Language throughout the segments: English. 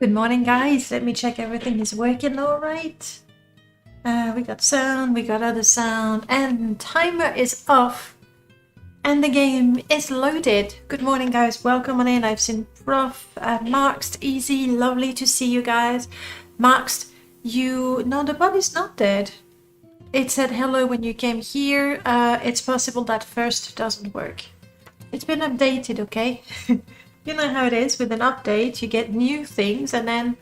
Good morning, guys. Let me check everything is working all right. We got sound, we got other sound, and timer is off, and the game is loaded. Good morning, guys. Welcome on in. I've seen Prof, Marked, Easy. Lovely to see you guys. Marked, no, the body's not dead. It said hello when you came here. It's possible that first doesn't work. It's been updated, okay? You know how it is with an update, you get new things and then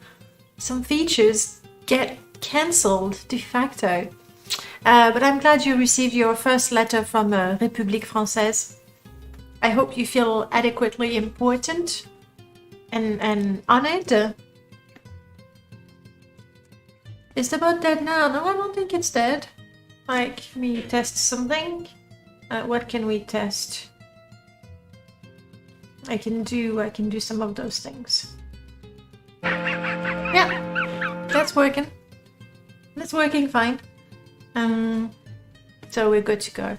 some features get cancelled de facto. But I'm glad you received your first letter from République Française. I hope you feel adequately important and honored. Is the bot dead now? No, I don't think it's dead. Like, me test something. What can we test? I can do some of those things. Yeah, that's working. That's working fine. So we're good to go.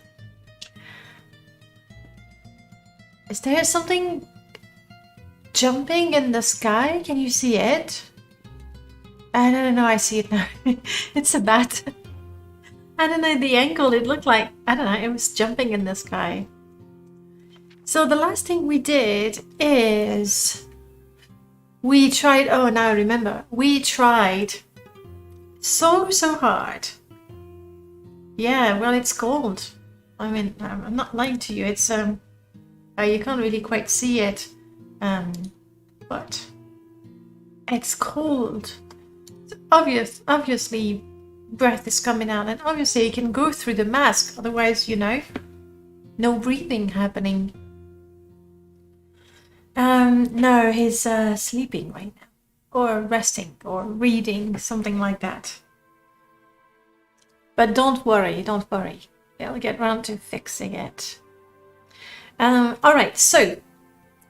Is there something jumping in the sky? Can you see it? I don't know, I see it now. It's a bat. I don't know the angle, it looked like, I don't know, it was jumping in the sky. So the last thing we did is we tried, oh now I remember, we tried so hard. Yeah, well it's cold. I mean, I'm not lying to you, it's, you can't really quite see it, but it's cold. Obviously breath is coming out and obviously you can go through the mask, otherwise, you know, no breathing happening. No, he's sleeping right now, or resting, or reading, something like that. But don't worry, they'll get round to fixing it. Alright, so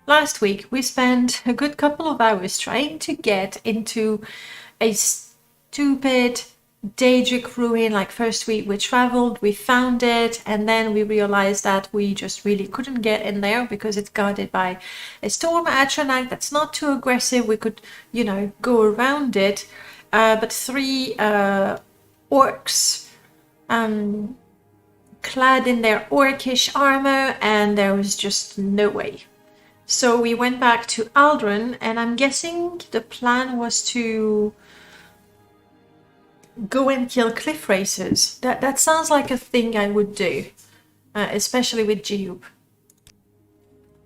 last week we spent a good couple of hours trying to get into a stupid Daedric ruin. Like first we traveled, we found it, and then we realized that we just really couldn't get in there because it's guarded by a storm atronach that's not too aggressive. We could, you know, go around it, but three orcs clad in their orcish armor, and there was just no way. So we went back to Aldrin, and I'm guessing the plan was to go and kill cliff racers. That sounds like a thing I would do, especially with Jiub.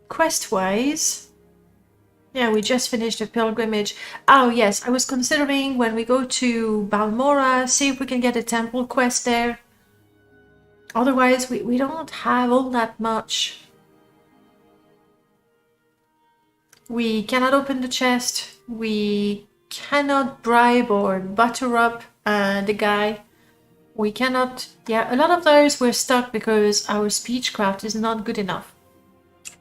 Quest-wise, yeah, we just finished a pilgrimage. Oh yes, I was considering when we go to Balmora, see if we can get a temple quest there. Otherwise, we don't have all that much. We cannot open the chest. We cannot bribe or butter up the guy. We cannot, yeah, a lot of those were stuck because our speechcraft is not good enough.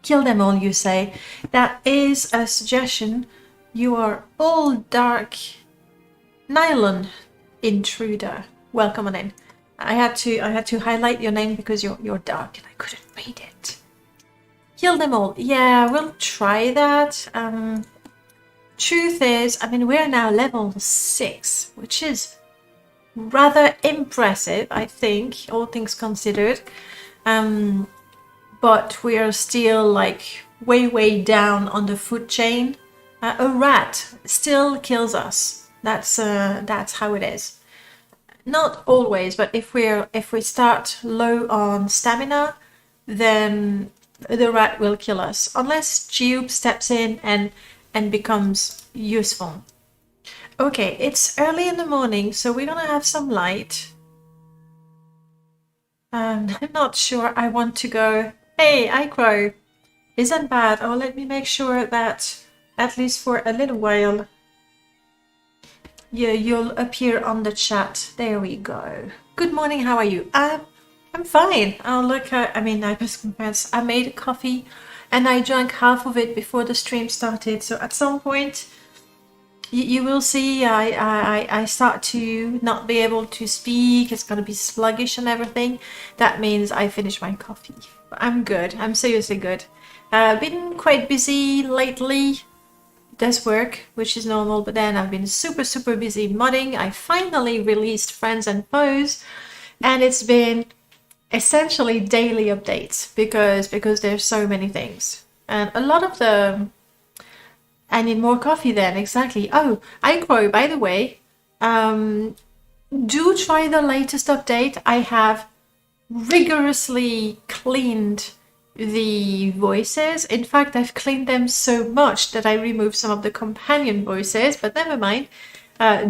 Kill them all, you say. That is a suggestion. You are all dark nylon intruder. Welcome on in. I had to highlight your name because you're dark and I couldn't read it. Kill them all. Yeah, we'll try that. Truth is, I mean, we're now level 6, which is rather impressive, I think, all things considered. But we are still like way down on the food chain. A rat still kills us. That's how it is. Not always, but if we start low on stamina, then the rat will kill us, unless Jiub steps in and becomes useful. Okay, it's early in the morning, so we're gonna have some light. I'm not sure I want to go. Hey, Icro, isn't bad. Oh, let me make sure that at least for a little while, you'll appear on the chat. There we go. Good morning. How are you? I'm fine. Oh, look. I mean, I must confess, I made a coffee, and I drank half of it before the stream started. So at some point, you will see I start to not be able to speak. It's gonna be sluggish and everything. That means I finished my coffee. I'm good. I'm seriously good. Been quite busy lately. does work, which is normal, but then I've been super busy modding. I finally released Friends and Foes, and it's been essentially daily updates because there's so many things. And a lot of the... I need more coffee then, exactly. Oh, I grow, by the way. Do try the latest update. I have rigorously cleaned the voices. In fact, I've cleaned them so much that I removed some of the companion voices, but never mind.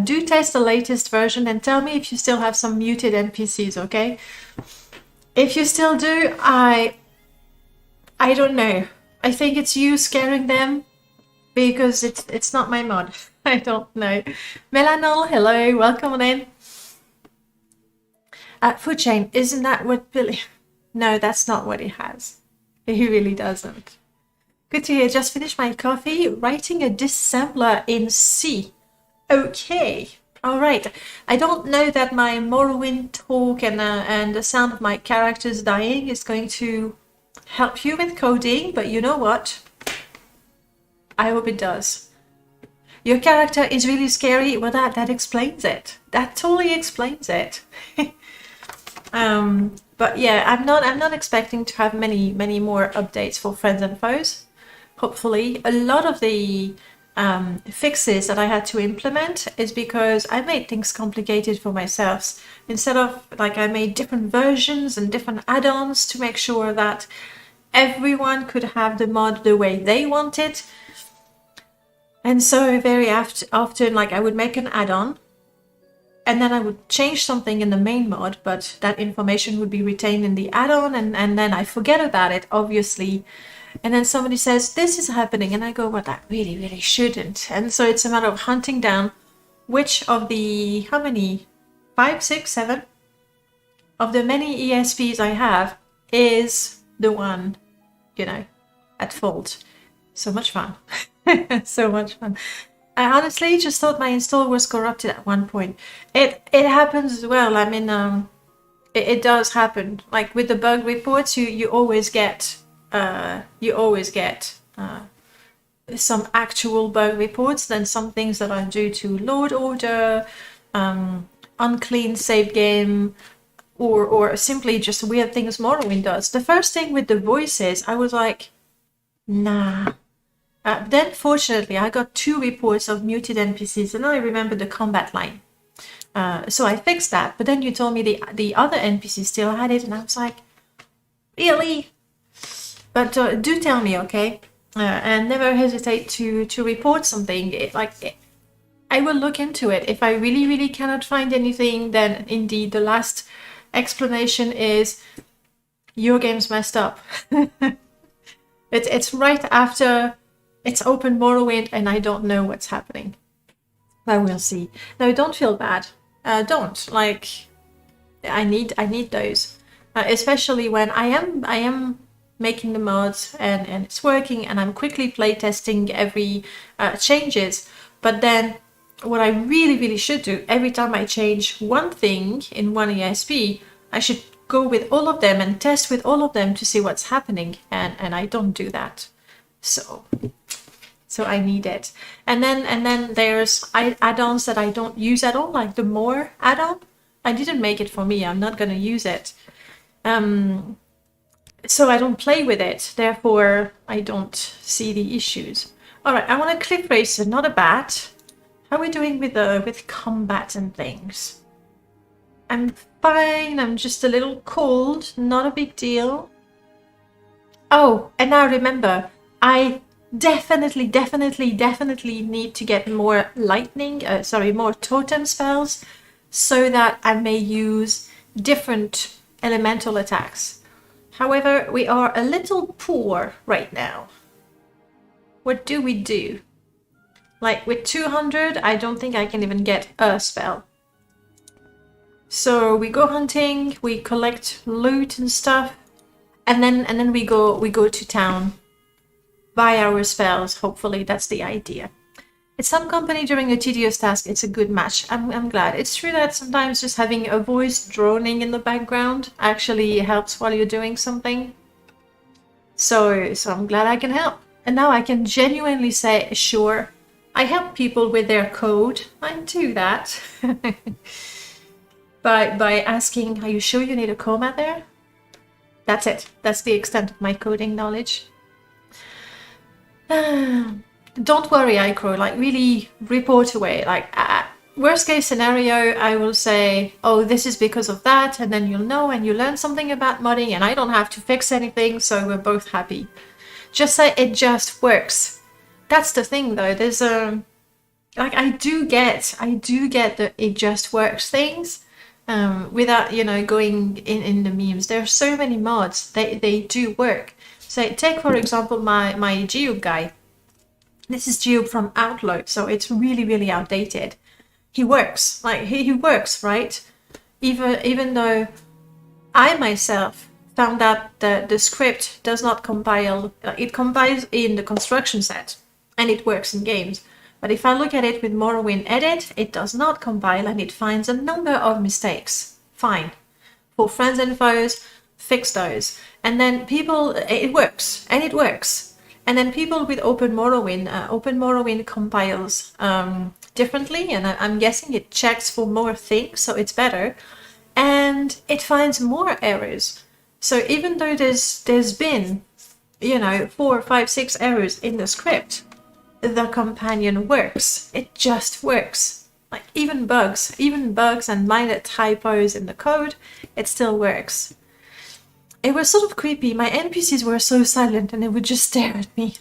Do test the latest version and tell me if you still have some muted NPCs, okay? If you still do, I don't know. I think it's you scaring them because it's not my mod. I don't know. Melanol, hello, welcome on in. Food chain, isn't that what Billy... No, that's not what he has. He really doesn't. Good to hear. Just finished my coffee. Writing a dissembler in C. Okay. All right. I don't know that my Morrowind talk and the sound of my characters dying is going to help you with coding, but you know what? I hope it does. Your character is really scary. Well, that explains it. That totally explains it. But yeah, I'm not expecting to have many more updates for Friends and Foes. Hopefully, a lot of the fixes that I had to implement is because I made things complicated for myself. Instead of, like, I made different versions and different add-ons to make sure that everyone could have the mod the way they want it. And so very often, like, I would make an add-on and then I would change something in the main mod, but that information would be retained in the add-on, and then I forget about it, obviously. And then somebody says, this is happening, and I go, well, that really shouldn't. And so it's a matter of hunting down which of the, how many, 5, 6, 7 of the many ESPs I have is the one, you know, at fault. So much fun. So much fun. I honestly just thought my install was corrupted at one point. It happens as well. I mean, it does happen. Like with the bug reports, you always get some actual bug reports, then some things that are due to load order, unclean save game, or simply just weird things Morrowind does. The first thing with the voices, I was like, nah. Then, fortunately, I got 2 reports of muted NPCs, and I remember the combat line. So I fixed that, but then you told me the other NPCs still had it, and I was like, really? But do tell me, okay? And never hesitate to report something. I will look into it. If I really cannot find anything, then indeed the last explanation is your game's messed up. It's right after... It's open Morrowind and I don't know what's happening. But we'll see. No, don't feel bad. Don't. Like, I need those. Especially when I am making the mods and it's working and I'm quickly playtesting every changes. But then what I really should do, every time I change one thing in one ESP, I should go with all of them and test with all of them to see what's happening. And I don't do that. So I need it. And then there's add-ons that I don't use at all, like the More add-on. I didn't make it for me. I'm not going to use it. So I don't play with it. Therefore, I don't see the issues. All right, I want a cliff racer, not a bat. How are we doing with combat and things? I'm fine. I'm just a little cold. Not a big deal. Oh, and now remember, I definitely need to get more more totem spells so that I may use different elemental attacks. However, we are a little poor right now. What do we do? Like with 200, I don't think I can even get a spell. So we go hunting, we collect loot and stuff, and then we go to town. Buy our spells, hopefully that's the idea. It's some company during a tedious task, it's a good match. I'm glad. It's true that sometimes just having a voice droning in the background actually helps while you're doing something. So I'm glad I can help. And now I can genuinely say, sure, I help people with their code. I do that. by asking, are you sure you need a comma there? That's it. That's the extent of my coding knowledge. Don't worry, Icro, like really report away. Like worst case scenario, I will say, oh, this is because of that, and then you'll know and you learn something about modding and I don't have to fix anything, so we're both happy. Just say it just works. That's the thing though, there's like I do get the it just works things without, you know, going in the memes. There are so many mods, they do work. So take for example my Jiub guy. This is Jiub from Outlaw, so it's really outdated. He works, like he works, right? Even though I myself found out that the script does not compile, it compiles in the construction set and it works in games. But if I look at it with Morrowind Edit, it does not compile and it finds a number of mistakes. Fine. For friends and foes, fix those. And then people, it works, and it works. And then people with Open Morrowind compiles differently, and I'm guessing it checks for more things, so it's better. And it finds more errors. So even though there's been, you know, 4, 5, 6 errors in the script, the companion works. It just works. Like even bugs and minor typos in the code, it still works. It was sort of creepy. My NPCs were so silent and they would just stare at me.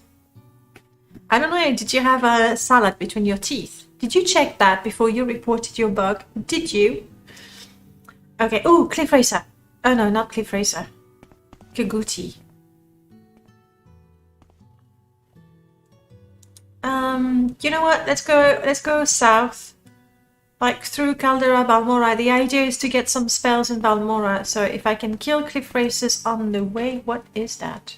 I don't know, did you have a salad between your teeth? Did you check that before you reported your bug? Did you? Okay, oh, Cliff Racer. Oh no, not Cliff Racer. Kaguti. You know what? Let's go south. Like through Caldera, Balmora. The idea is to get some spells in Balmora. So if I can kill Cliff Racers on the way, what is that?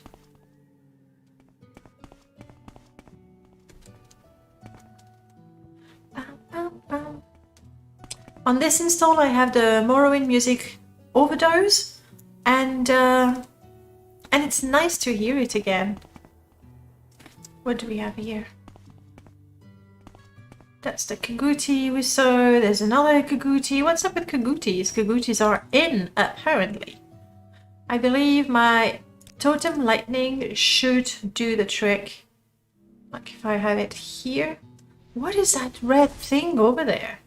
On this install, I have the Morrowind music overdose, and it's nice to hear it again. What do we have here? That's the Kaguti we saw. There's another Kaguti. What's up with Kagutis? Kagutis are in, apparently. I believe my Totem Lightning should do the trick. Like if I have it here. What is that red thing over there?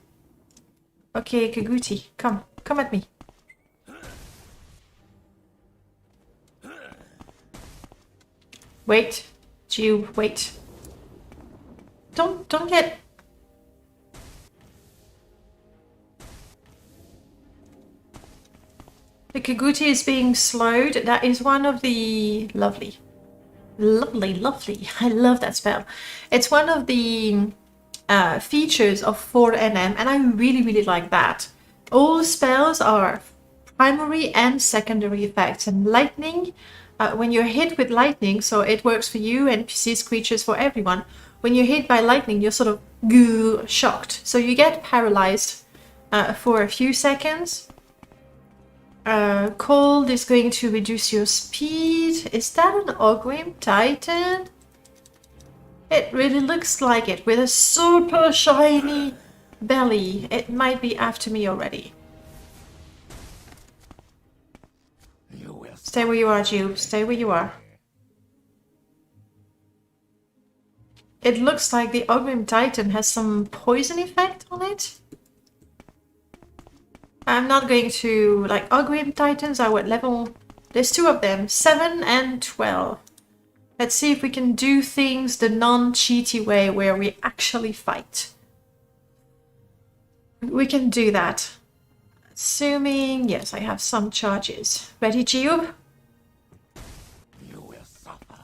Okay, Kaguti, come at me. Wait, Jiub, wait. Don't get... The Kaguti is being slowed. That is one of the... Lovely. I love that spell. It's one of the features of 4NM, and I really like that. All spells are primary and secondary effects, and lightning, when you're hit with lightning, so it works for you, NPCs, creatures, for everyone. When you're hit by lightning, you're sort of shocked. So you get paralyzed for a few seconds. Cold is going to reduce your speed. Is that an Ogrim Titan? It really looks like it, with a super shiny belly. It might be after me already. Stay where you are, Jiub. Stay where you are. It looks like the Ogrim Titan has some poison effect on it. I'm not going to... Like, Ogrim Titans are what level? There's 2 of them, 7 and 12. Let's see if we can do things the non-cheaty way where we actually fight. We can do that. Assuming... Yes, I have some charges. Ready, Jiub? You will suffer.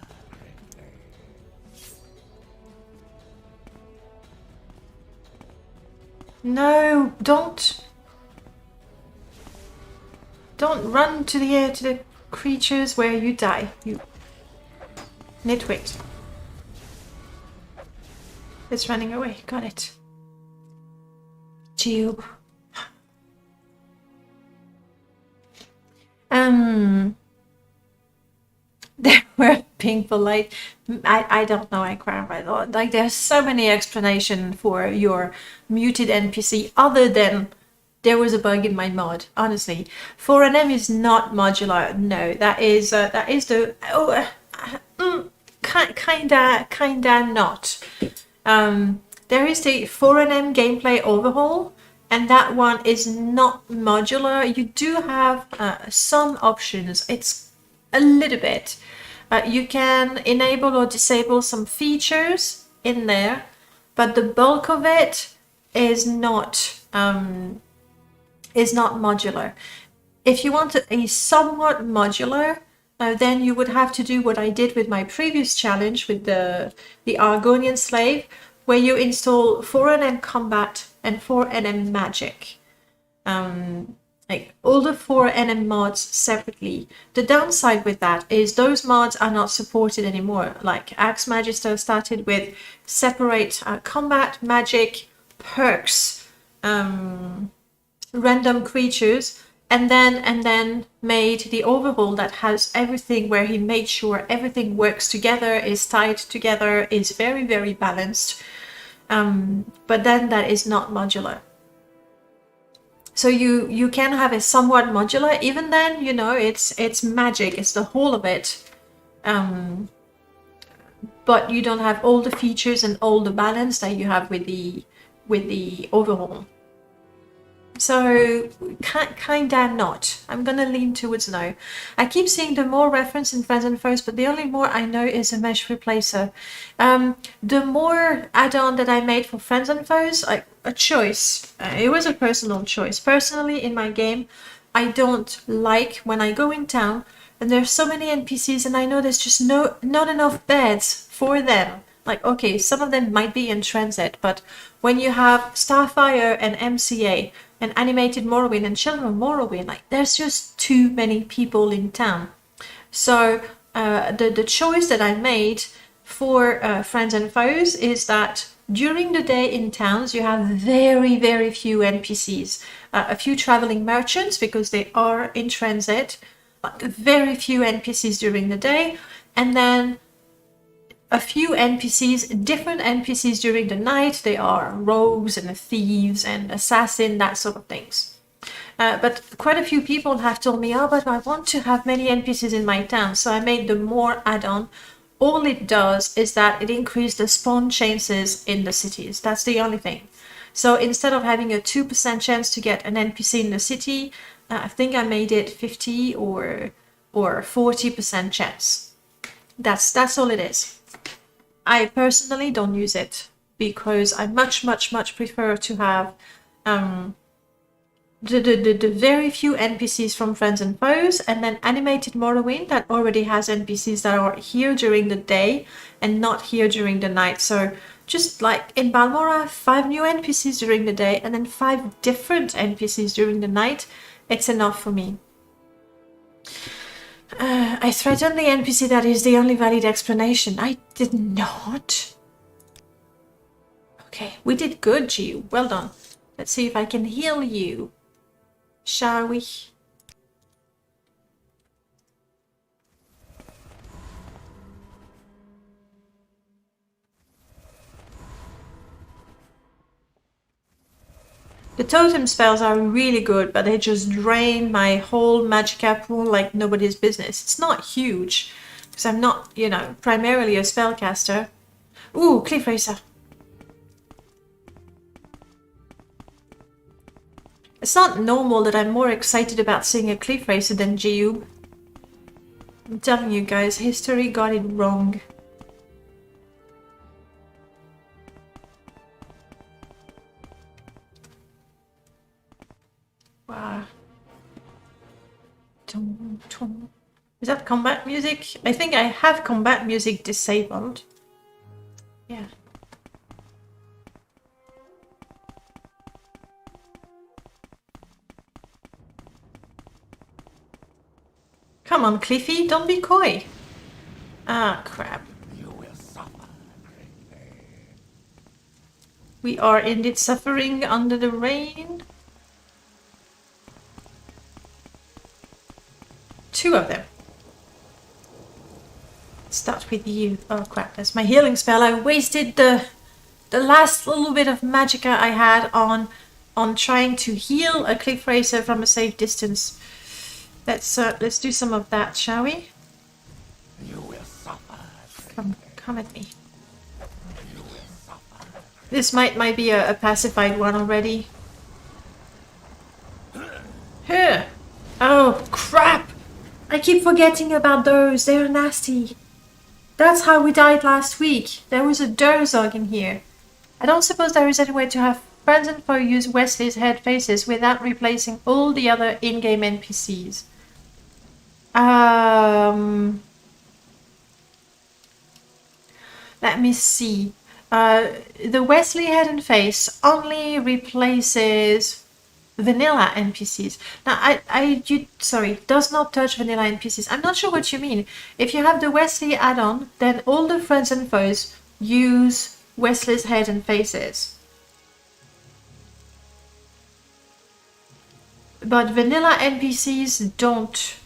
No, don't run to the air to the creatures where you die, you nitwit. It's running away, got it. Jiub. There were painful light. I don't know, I crap. Like there's so many explanations for your muted NPC other than there was a bug in my mod. Honestly, 4NM is not modular. No, that is the kinda not. There is the 4NM gameplay overhaul, and that one is not modular. You do have some options. It's a little bit. You can enable or disable some features in there, but the bulk of it is not modular. If you want a somewhat modular, then you would have to do what I did with my previous challenge with the Argonian slave, where you install 4NM combat and 4NM magic. Like all the 4NM mods separately. The downside with that is those mods are not supported anymore. Like Axe Magister started with separate combat, magic, perks, random creatures, and then made the overhaul that has everything, where he made sure everything works together, is tied together, is very, very balanced. But then that is not modular. So you can have a somewhat modular. Even then, you know, it's magic, it's the whole of it. But you don't have all the features and all the balance that you have with the overhaul. So kinda not. I'm gonna lean towards no. I keep seeing the more reference in Friends and Foes, but the only more I know is a mesh replacer. The more add-on that I made for Friends and Foes, a choice. It was a personal choice. Personally, in my game, I don't like when I go in town and there's so many NPCs and I know there's just not enough beds for them. Like, okay, some of them might be in transit, but when you have Starfire and MCA and Animated Morrowind and Children of Morrowind, like, there's just too many people in town. So the choice that I made for Friends and Foes is that during the day in towns, you have very, very few NPCs. A few traveling merchants, because they are in transit, but very few NPCs during the day, and then a few NPCs, different NPCs during the night. They are rogues and thieves and assassin, that sort of things. But quite a few people have told me, oh, but I want to have many NPCs in my town. So I made the more add-on. All it does is that it increases the spawn chances in the cities. That's the only thing. So instead of having a 2% chance to get an NPC in the city, I think I made it 50 or 40% chance. That's all it is. I personally don't use it because I much prefer to have the very few NPCs from Friends and Foes, and then Animated Morrowind that already has NPCs that are here during the day and not here during the night. So just like in Balmora, 5 new NPCs during the day and then 5 different NPCs during the night. It's enough for me. I threatened the NPC that is the only valid explanation. I did not. Okay, we did good, Jiub. Well done. Let's see if I can heal you. Shall we? The totem spells are really good, but they just drain my whole magicka pool like nobody's business. It's not huge, because I'm not, you know, primarily a spellcaster. Ooh, Cliff Racer. It's not normal that I'm more excited about seeing a Cliff Racer than Jiub. I'm telling you guys, history got it wrong. Wow. Is that combat music? I think I have combat music disabled. Yeah. Come on, Cliffy, don't be coy. Ah, crap. You will suffer greatly. We are indeed suffering under the rain. 2 of them. not with you. Oh crap, that's my healing spell. I wasted the last little bit of magicka I had on trying to heal a cliff racer from a safe distance. Let's do some of that, shall we? You will suffer. Come at me. This might be a pacified one already. Here. Oh crap! I keep forgetting about those. They're nasty. That's how we died last week. There was a Durzog in here. I don't suppose there is any way to have friends and foe use Wesley's head faces without replacing all the other in-game NPCs. Let me see. The Wesley head and face only replaces vanilla NPCs. Now, does not touch vanilla NPCs. I'm not sure what you mean. If you have the Wesley add-on, then all the friends and foes use Wesley's head and faces. But vanilla NPCs don't.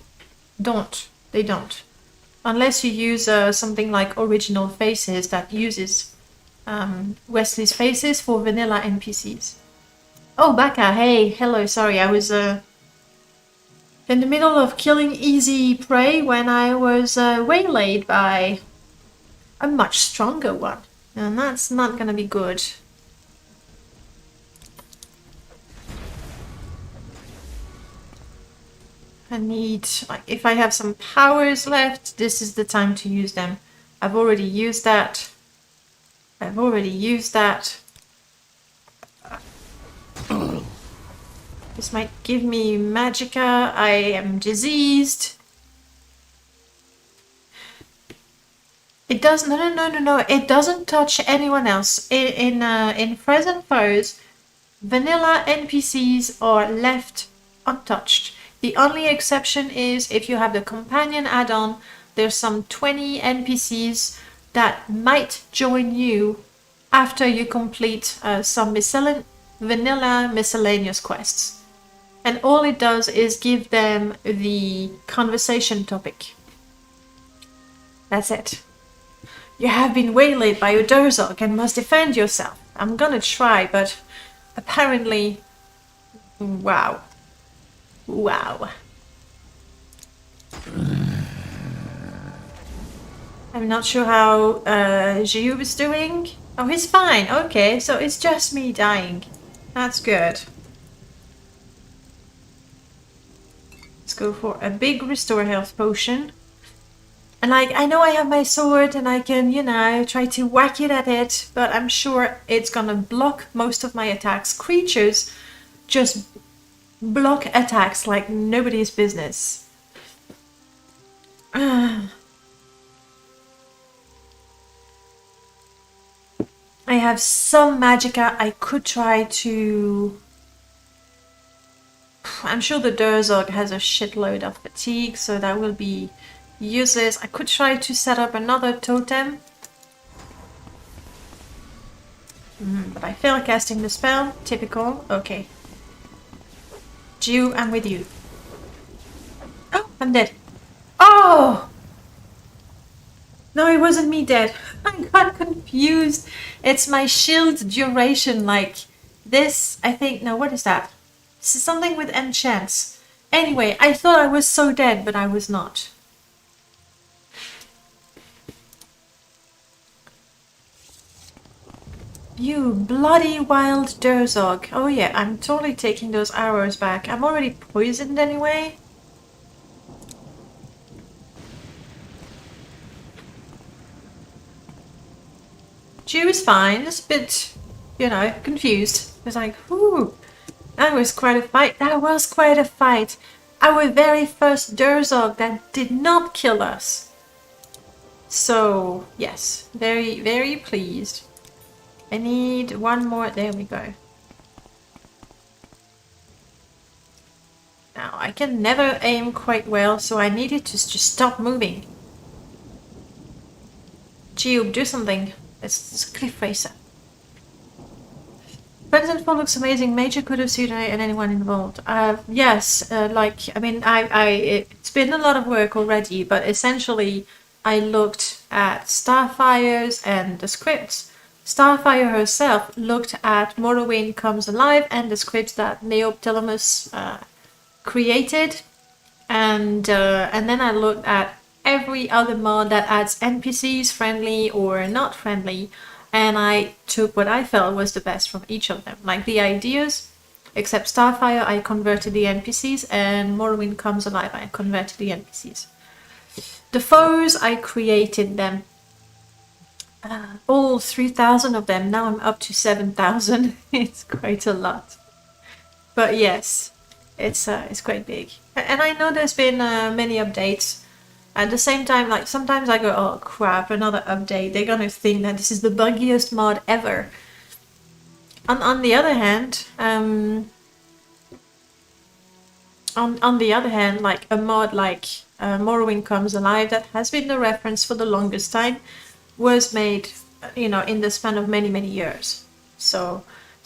They don't. Unless you use something like Original Faces that uses Wesley's faces for vanilla NPCs. Oh, Baka, hey, hello, sorry, I was in the middle of killing easy prey when I was waylaid by a much stronger one. And that's not gonna be good. I need, like, if I have some powers left, this is the time to use them. I've already used that. This might give me magicka. I am diseased. It does no. It doesn't touch anyone else. In Friends and Foes, vanilla NPCs are left untouched. The only exception is if you have the companion add-on. There's some 20 NPCs that might join you after you complete some vanilla miscellaneous quests. And all it does is give them the conversation topic. That's it. You have been waylaid by a Durzog and must defend yourself. I'm gonna try, but apparently... Wow. I'm not sure how Jiub is doing. Oh, he's fine. Okay, so it's just me dying. That's good. Let's go for a big restore health potion. And like, I know I have my sword and I can, try to whack it at it, but I'm sure it's gonna block most of my attacks. Creatures just block attacks like nobody's business. I have some magicka. I could try to... I'm sure the Durzog has a shitload of fatigue, so that will be useless. I could try to set up another totem. But I fail casting the spell. Typical. Okay. Jiub, I'm with you. Oh, I'm dead. Oh! No, it wasn't me dead. I got confused. It's my shield duration, like this. I think, no, what is that? This is something with enchants. Anyway, I thought I was so dead, but I was not. You bloody wild Durzog. Oh yeah, I'm totally taking those arrows back. I'm already poisoned anyway. Jiub is fine, just a bit, confused. It's like, whoo, that was quite a fight. Our very first Durzog that did not kill us. So, yes, very, very pleased. I need one more. There we go. Now, I can never aim quite well, so I needed to just stop moving. Jiub, do something. It's a cliff racer. Friends and Foe looks amazing. Major could have suited anyone involved. Yes, it's been a lot of work already, but essentially I looked at Starfire's and the scripts. Starfire herself looked at Morrowind Comes Alive and the scripts that Neoptolemus created, and then I looked at every other mod that adds NPCs, friendly or not friendly, and I took what I felt was the best from each of them. Like the ideas, except Starfire, I converted the NPCs, and Morrowind Comes Alive, I converted the NPCs. The foes, I created them. All 3,000 of them. Now I'm up to 7,000. It's quite a lot. But yes, it's quite big. And I know there's been many updates. At the same time, like sometimes I go, oh crap, another update. They're gonna think that this is the buggiest mod ever. On the other hand, on the other hand, like a mod like Morrowind Comes Alive, that has been the reference for the longest time, was made, you know, in the span of many years. So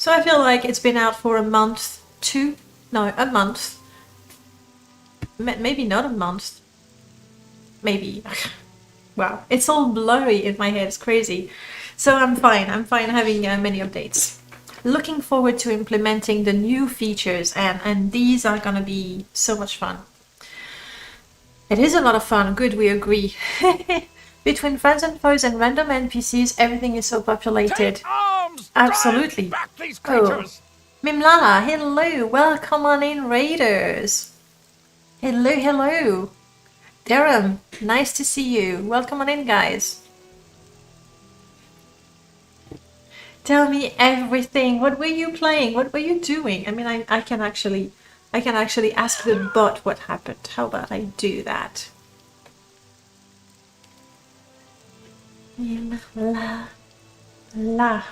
I feel like it's been out for a month, a month. Maybe not a month. Maybe. Wow, it's all blurry in my head. It's crazy. So I'm fine having many updates. Looking forward to implementing the new features, and these are gonna be so much fun. It is a lot of fun. Good, we agree. Between friends and foes and random NPCs, everything is so populated. Absolutely. Oh, Mimlala, hello. Welcome on in, Raiders. Hello. Durham, nice to see you. Welcome on in, guys. Tell me everything. What were you playing? What were you doing? I mean, I can actually ask the bot what happened. How about I do that? La.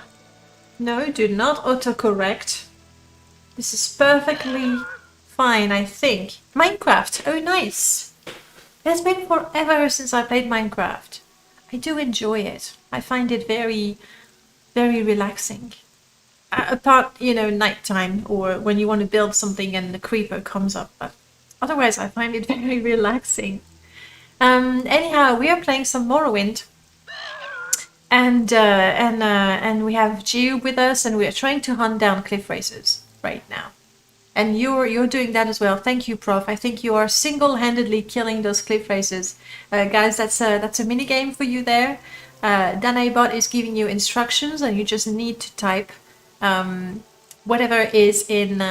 No, do not autocorrect. This is perfectly fine, I think. Minecraft. Oh, nice. It's been forever since I played Minecraft. I do enjoy it. I find it very relaxing. Apart, you know, nighttime or when you want to build something and the creeper comes up. But otherwise, I find it very relaxing. Anyhow, we are playing some Morrowind. And we have Jiub with us, and we are trying to hunt down cliff racers right now. And you're doing that as well. Thank you, Prof. I think you are single-handedly killing those cliff racers. Guys, that's a mini game for you there. Danabot is giving you instructions, and you just need to type whatever is in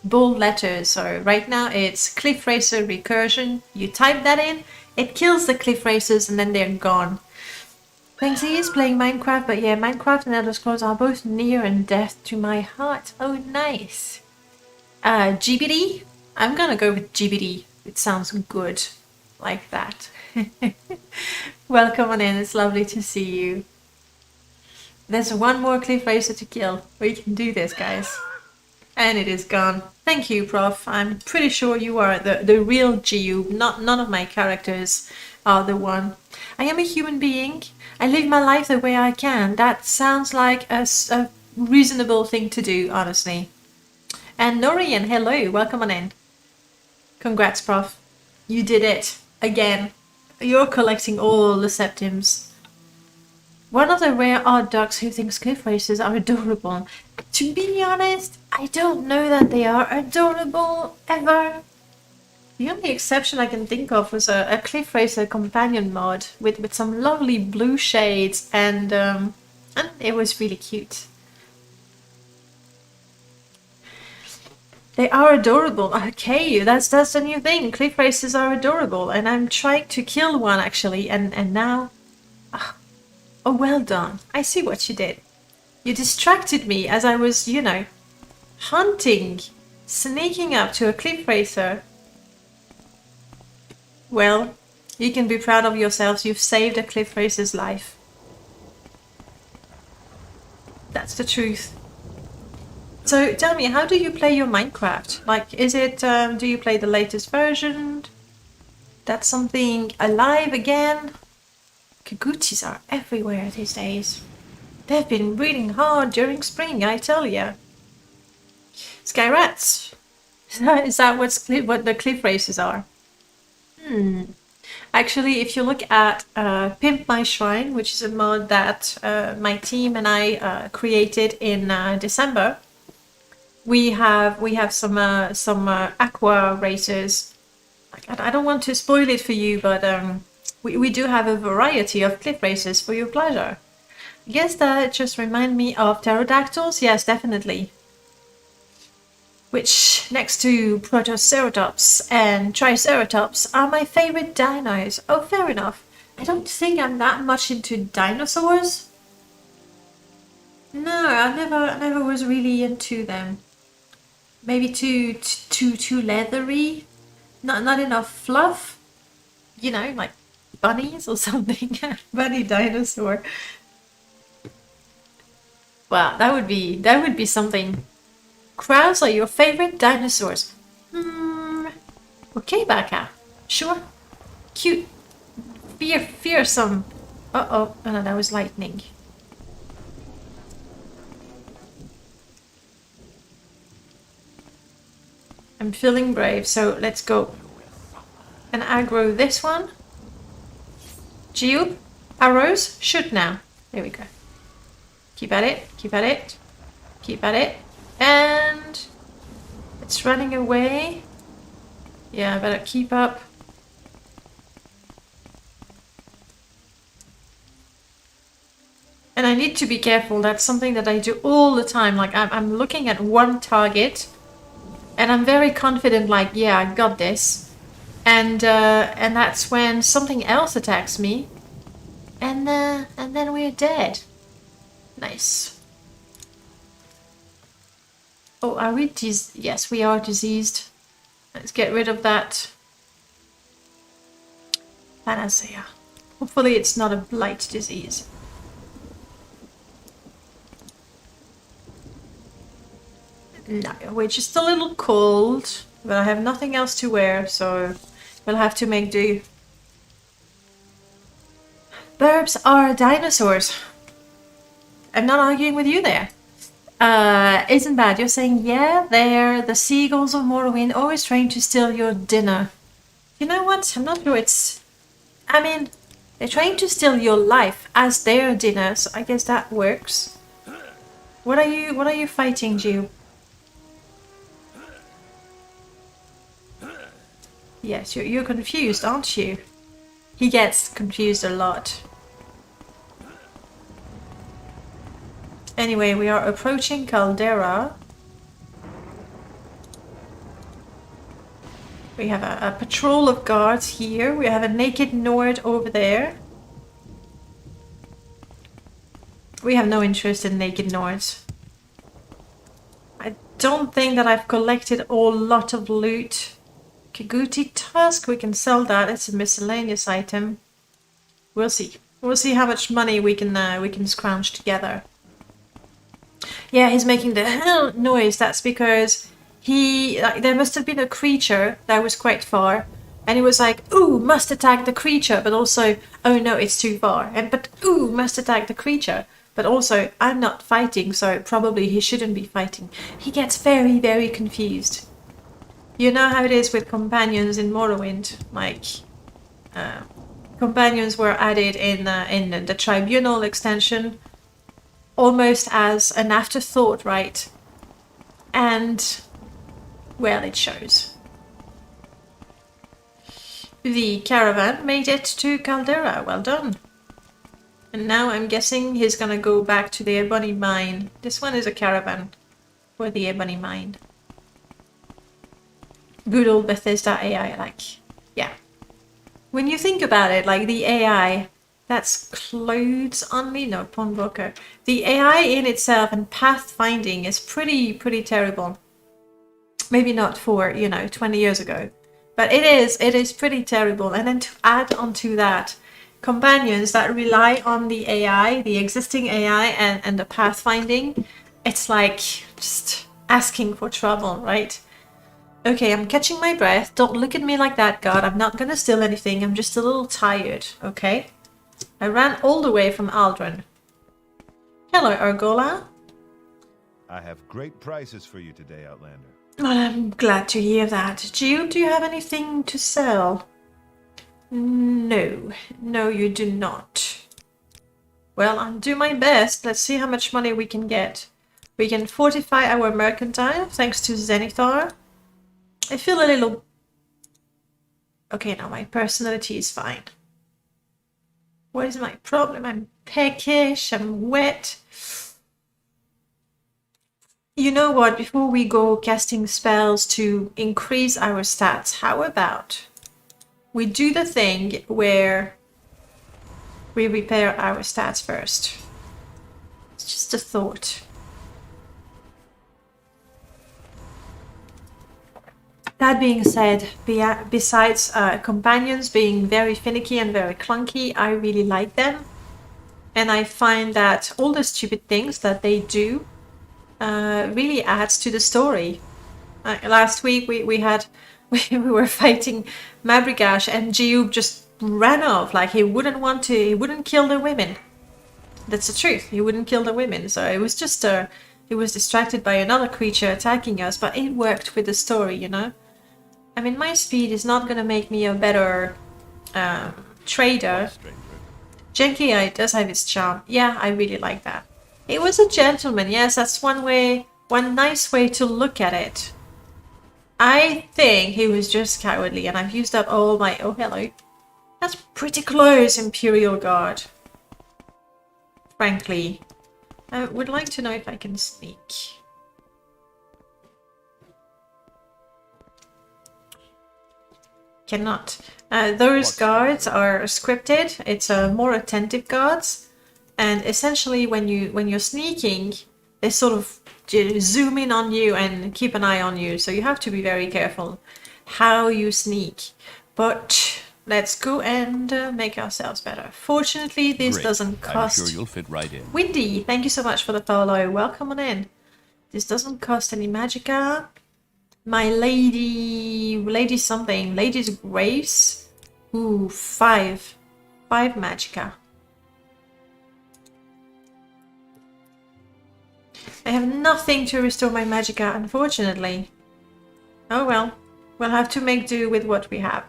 bold letters. So right now it's cliff racer recursion. You type that in, it kills the cliff racers, and then they're gone. Banksy is playing Minecraft, but yeah, Minecraft and Elder Scrolls are both near and dear to my heart. Oh, nice. GBD? I'm gonna go with GBD. It sounds good. Like that. Welcome on in, it's lovely to see you. There's one more cliff racer to kill. We can do this, guys. And it is gone. Thank you, Prof. I'm pretty sure you are the real Jiub. None of my characters are the one. I am a human being. I live my life the way I can. That sounds like a reasonable thing to do, honestly. And Norian, hello. Welcome on in. Congrats, Prof. You did it. Again. You're collecting all the septims. One of the rare odd ducks who thinks cliff racers are adorable. To be honest, I don't know that they are adorable ever. The only exception I can think of was a cliff racer companion mod with some lovely blue shades, and it was really cute. They are adorable. Okay, that's the new thing. Cliff racers are adorable, and I'm trying to kill one actually, and now. Oh, well done. I see what you did. You distracted me as I was, you know, hunting, sneaking up to a cliff racer. Well, you can be proud of yourselves. You've saved a cliff racer's life. That's the truth. So tell me, how do you play your Minecraft? Like, is it, do you play the latest version? That's something alive again? Kaguchis are everywhere these days. They've been breeding hard during spring, I tell ya. Sky rats. Is that what the cliff races are? Actually, if you look at Pimp My Shrine, which is a mod that my team and I created in December, we have some aqua racers. I don't want to spoil it for you, but we do have a variety of cliff races for your pleasure. I guess that just remind me of pterodactyls. Yes, definitely. Which, next to Protoceratops and Triceratops, are my favorite dinos. Oh, fair enough. I don't think I'm that much into dinosaurs. No, I never was really into them. Maybe too leathery. Not enough fluff. You know, like bunnies or something. Bunny dinosaur. Wow, that would be something. Crows are your favorite dinosaurs. Okay, Baka. Sure. Cute. Fearsome. Uh-oh. Oh, no, that was lightning. I'm feeling brave, so let's go. And aggro this one. Jiub, arrows, shoot now. There we go. Keep at it, keep at it, keep at it. And it's running away. Yeah, I better keep up. And I need to be careful. That's something that I do all the time. Like I'm looking at one target and I'm very confident, like, yeah, I got this. And that's when something else attacks me. And then we're dead. Nice. Oh, are we yes, we are diseased. Let's get rid of that panacea. Hopefully it's not a blight disease. No, we're just a little cold, but I have nothing else to wear, so we'll have to make do. Burbs are dinosaurs. I'm not arguing with you there. Isn't bad. You're saying, yeah, they're the seagulls of Morrowind, always trying to steal your dinner. You know what? I'm not sure it's... I mean, they're trying to steal your life as their dinner, so I guess that works. What are you fighting, Jiub? Yes, you're confused, aren't you? He gets confused a lot. Anyway, we are approaching Caldera. We have a patrol of guards here. We have a naked Nord over there. We have no interest in naked Nords. I don't think that I've collected a lot of loot. Kaguti Tusk, we can sell that. It's a miscellaneous item. We'll see. We'll see how much money we can scrounge together. Yeah, he's making the noise. That's because there must have been a creature that was quite far, and he was like, "Ooh, must attack the creature," but also, "Oh no, it's too far." But "Ooh, must attack the creature," but also, "I'm not fighting, so probably he shouldn't be fighting." He gets very, very confused. You know how it is with companions in Morrowind. Like, companions were added in the Tribunal extension, almost as an afterthought, right? And, well, it shows. The caravan made it to Caldera. Well done. And now I'm guessing he's gonna go back to the Ebony Mine. This one is a caravan for the Ebony Mine. Good old Bethesda AI, like, yeah. When you think about it, like the AI, that's clothes on me, no, pawnbroker. The AI in itself and pathfinding is pretty terrible. Maybe not for, 20 years ago, but it is pretty terrible. And then to add onto that, companions that rely on the AI, the existing AI and the pathfinding, it's like just asking for trouble, right? Okay, I'm catching my breath. Don't look at me like that, God. I'm not gonna steal anything. I'm just a little tired, okay? I ran all the way from Aldrin. Hello, Argola. I have great prices for you today, Outlander. Well, I'm glad to hear that. Jiub, do you have anything to sell? No. No, you do not. Well, I'll do my best. Let's see how much money we can get. We can fortify our mercantile thanks to Zenithar. I feel a little... Okay, now my personality is fine. What is my problem? I'm peckish, I'm wet. You know what? Before we go casting spells to increase our stats, how about we do the thing where we repair our stats first? It's just a thought. That being said, besides companions being very finicky and very clunky, I really like them. And I find that all the stupid things that they do really adds to the story. Last week we were fighting Mabrigash and Jiub just ran off like he wouldn't kill the women. That's the truth, he wouldn't kill the women. So it was just he was distracted by another creature attacking us, but it worked with the story, you know? I mean, my speed is not gonna make me a better trader. Genki Eye does have its charm. Yeah, I really like that. He was a gentleman, yes, that's one nice way to look at it. I think he was just cowardly, and I've used up all my... Oh, hello. That's pretty close, Imperial Guard. Frankly. I would like to know if I can sneak. Cannot. Those guards are scripted. It's more attentive guards, and essentially when you're sneaking, they sort of zoom in on you and keep an eye on you. So you have to be very careful how you sneak. But let's go and make ourselves better. Fortunately, this doesn't cost. I'm sure you'll fit right in. Windy, thank you so much for the follow. Welcome on in. This doesn't cost any magicka. My lady something, Lady's Grace. Ooh, 5 magicka. I have nothing to restore my magicka, unfortunately. Oh well, we'll have to make do with what we have.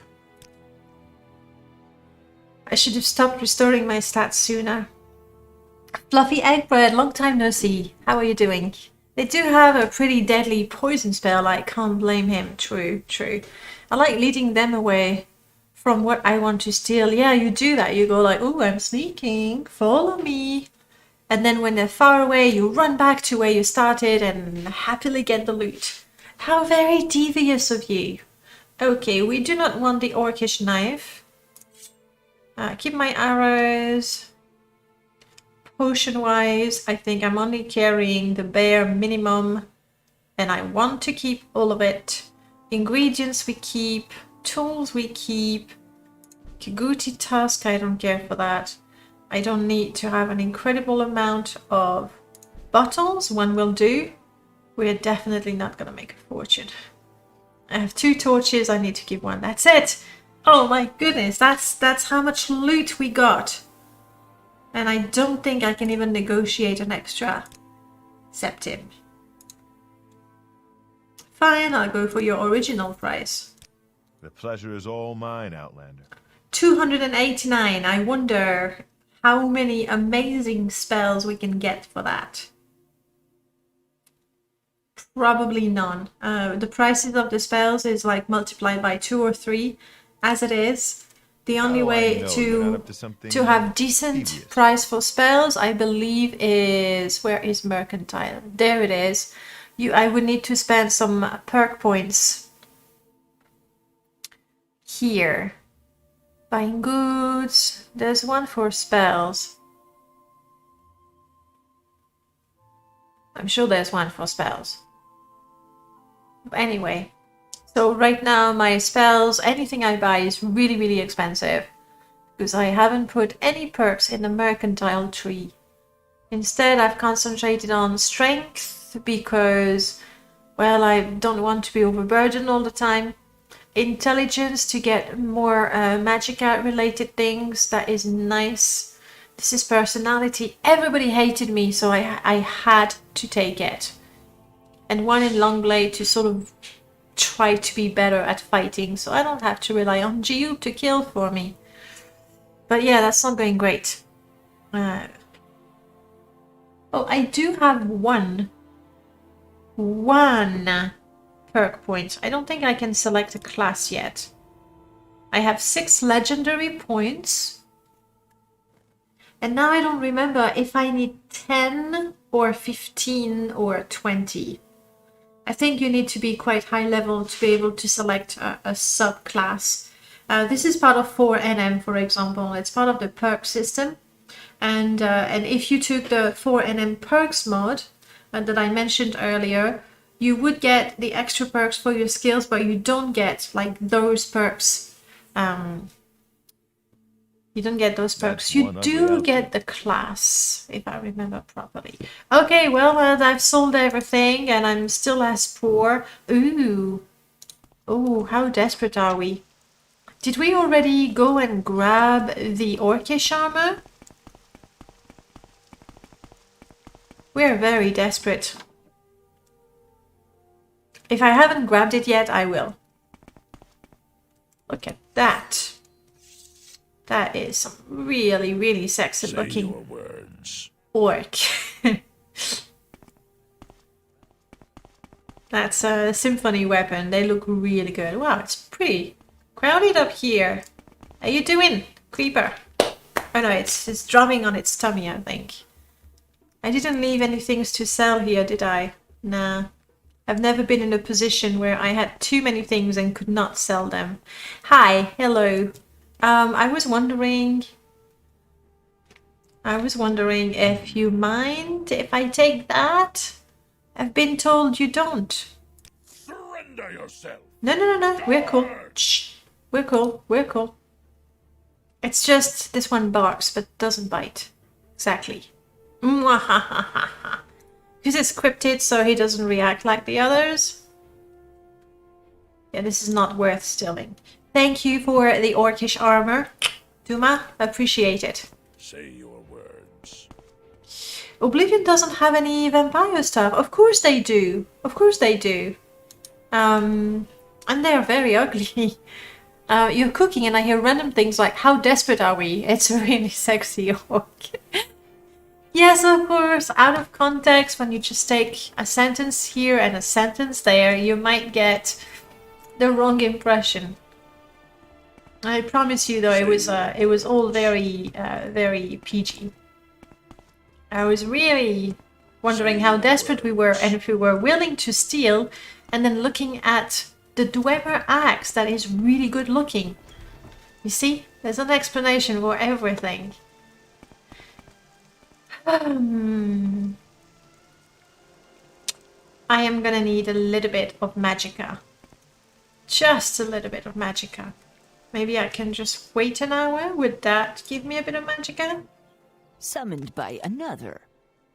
I should have stopped restoring my stats sooner. Fluffy Egg Bread, long time no see. How are you doing? They do have a pretty deadly poison spell, I can't blame him. True, true. I like leading them away from what I want to steal. Yeah, you do that. You go like, ooh, I'm sneaking, follow me. And then when they're far away, you run back to where you started and happily get the loot. How very devious of you. Okay, we do not want the orcish knife. Keep my arrows. Potion-wise, I think I'm only carrying the bare minimum, and I want to keep all of it. Ingredients we keep, tools we keep. Kiguti Tusk, I don't care for that. I don't need to have an incredible amount of bottles, one will do. We're definitely not gonna make a fortune. I have 2 torches, I need to keep 1, that's it! Oh my goodness, that's how much loot we got. And I don't think I can even negotiate an extra septim. Fine, I'll go for your original price. The pleasure is all mine, Outlander. 289. I wonder how many amazing spells we can get for that. Probably none. The prices of the spells is like multiplied by 2 or 3 as it is. The only way to have decent devious. price for spells, I believe, is... Where is Mercantile? There it is. I would need to spend some perk points here. Buying goods. There's one for spells. I'm sure there's one for spells. But anyway. So right now my spells, anything I buy is really, really expensive. Because I haven't put any perks in the mercantile tree. Instead I've concentrated on strength because, well, I don't want to be overburdened all the time. Intelligence to get more magicka related things, that is nice. This is personality. Everybody hated me, so I had to take it. And 1 in Longblade to sort of try to be better at fighting, so I don't have to rely on Jiub to kill for me. But yeah, that's not going great. Oh, I do have one perk point. I don't think I can select a class yet. I have 6 legendary points. And now I don't remember if I need 10 or 15 or 20. I think you need to be quite high level to be able to select a subclass. This is part of 4NM, for example. It's part of the perk system. And if you took the 4NM perks mod that I mentioned earlier, you would get the extra perks for your skills, but you don't get like those perks. You don't get those perks. You do get the class, if I remember properly. Okay, well, I've sold everything and I'm still as poor. Ooh. Oh, how desperate are we? Did we already go and grab the Orcish armor? We're very desperate. If I haven't grabbed it yet, I will. Look at that. That is some really, really sexy looking orc. That's a symphony weapon. They look really good. Wow, it's pretty crowded up here. How you doing, creeper? Oh no, it's drumming on its tummy, I think. I didn't leave any things to sell here, did I? Nah. I've never been in a position where I had too many things and could not sell them. Hi, hello. I was wondering if you mind if I take that? I've been told you don't. Surrender yourself. No. We're cool. Shh. We're cool. It's just this one barks but doesn't bite. Exactly. Because it's scripted, so he doesn't react like the others. Yeah, this is not worth stealing. Thank you for the Orcish armor, Duma. Appreciate it. Say your words. Oblivion doesn't have any vampire stuff. Of course they do. And they're very ugly. You're cooking and I hear random things like, how desperate are we? It's a really sexy orc. Yes, of course, out of context, when you just take a sentence here and a sentence there, you might get the wrong impression. I promise you, though, it was all very, very PG. I was really wondering how desperate we were and if we were willing to steal, and then looking at the Dwemer axe that is really good looking. You see, there's an explanation for everything. I am gonna need a little bit of magicka. Just a little bit of magicka. Maybe I can just wait an hour? Would that give me a bit of magicka? Summoned by another.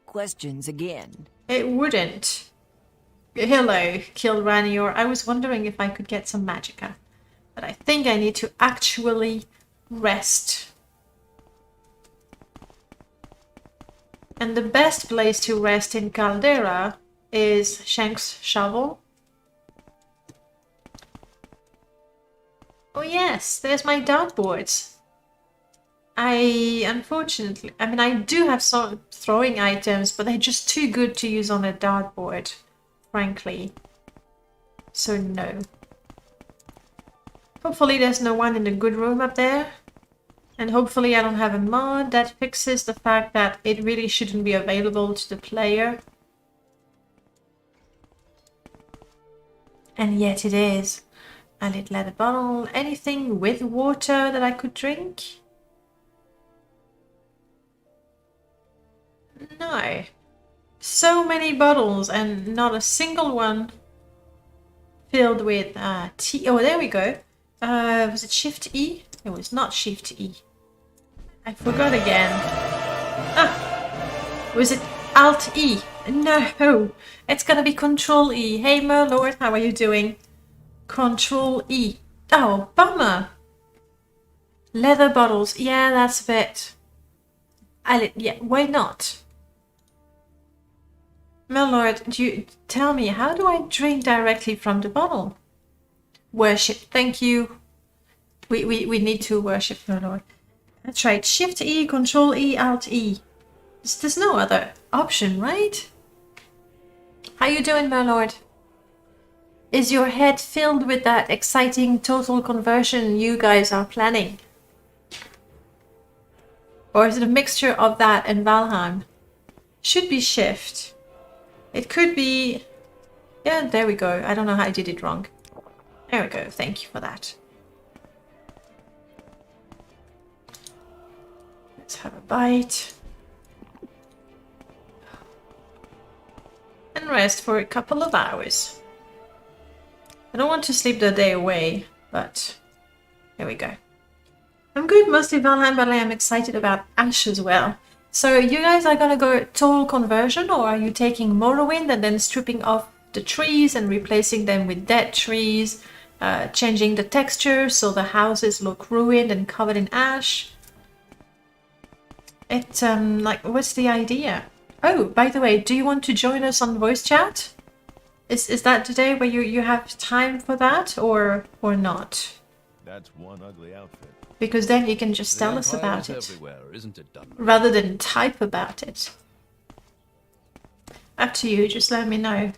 Questions again. It wouldn't. Hello, Kilranior. I was wondering if I could get some magicka. But I think I need to actually rest. And the best place to rest in Caldera is Shank's shovel. Oh yes, there's my dartboards. Unfortunately, I do have some throwing items, but they're just too good to use on a dartboard, frankly. So no. Hopefully there's no one in the good room up there. And hopefully I don't have a mod that fixes the fact that it really shouldn't be available to the player. And yet it is. A little leather bottle. Anything with water that I could drink? No. So many bottles and not a single one filled with tea. Oh, there we go. Was it Shift E? It was not Shift E. I forgot again. Ah! Was it Alt E? No! It's gonna be Control E. Hey Merlord, how are you doing? Control E. Oh, bummer! Leather bottles. Yeah, that's a bit... yeah, why not? Merlord, do you tell me, how do I drink directly from the bottle? Worship. Thank you. We need to worship the Lord. That's right. Shift E, Control E, Alt E. There's no other option, right? How you doing, my lord? Is your head filled with that exciting total conversion you guys are planning? Or is it a mixture of that and Valheim? Should be shift. It could be... Yeah, there we go. I don't know how I did it wrong. There we go. Thank you for that. Let's have a bite. And rest for a couple of hours. I don't want to sleep the day away, but here we go. I'm good, mostly Valheim, but I am excited about Ash as well. So you guys are gonna go total conversion, or are you taking Morrowind and then stripping off the trees and replacing them with dead trees, changing the texture so the houses look ruined and covered in ash? Like, what's the idea? Oh, by the way, do you want to join us on voice chat? Is that today where you have time for that, or not? That's one ugly outfit. Because then you can just tell us about it, Isn't it done? rather than type about it. Up to you, just let me know.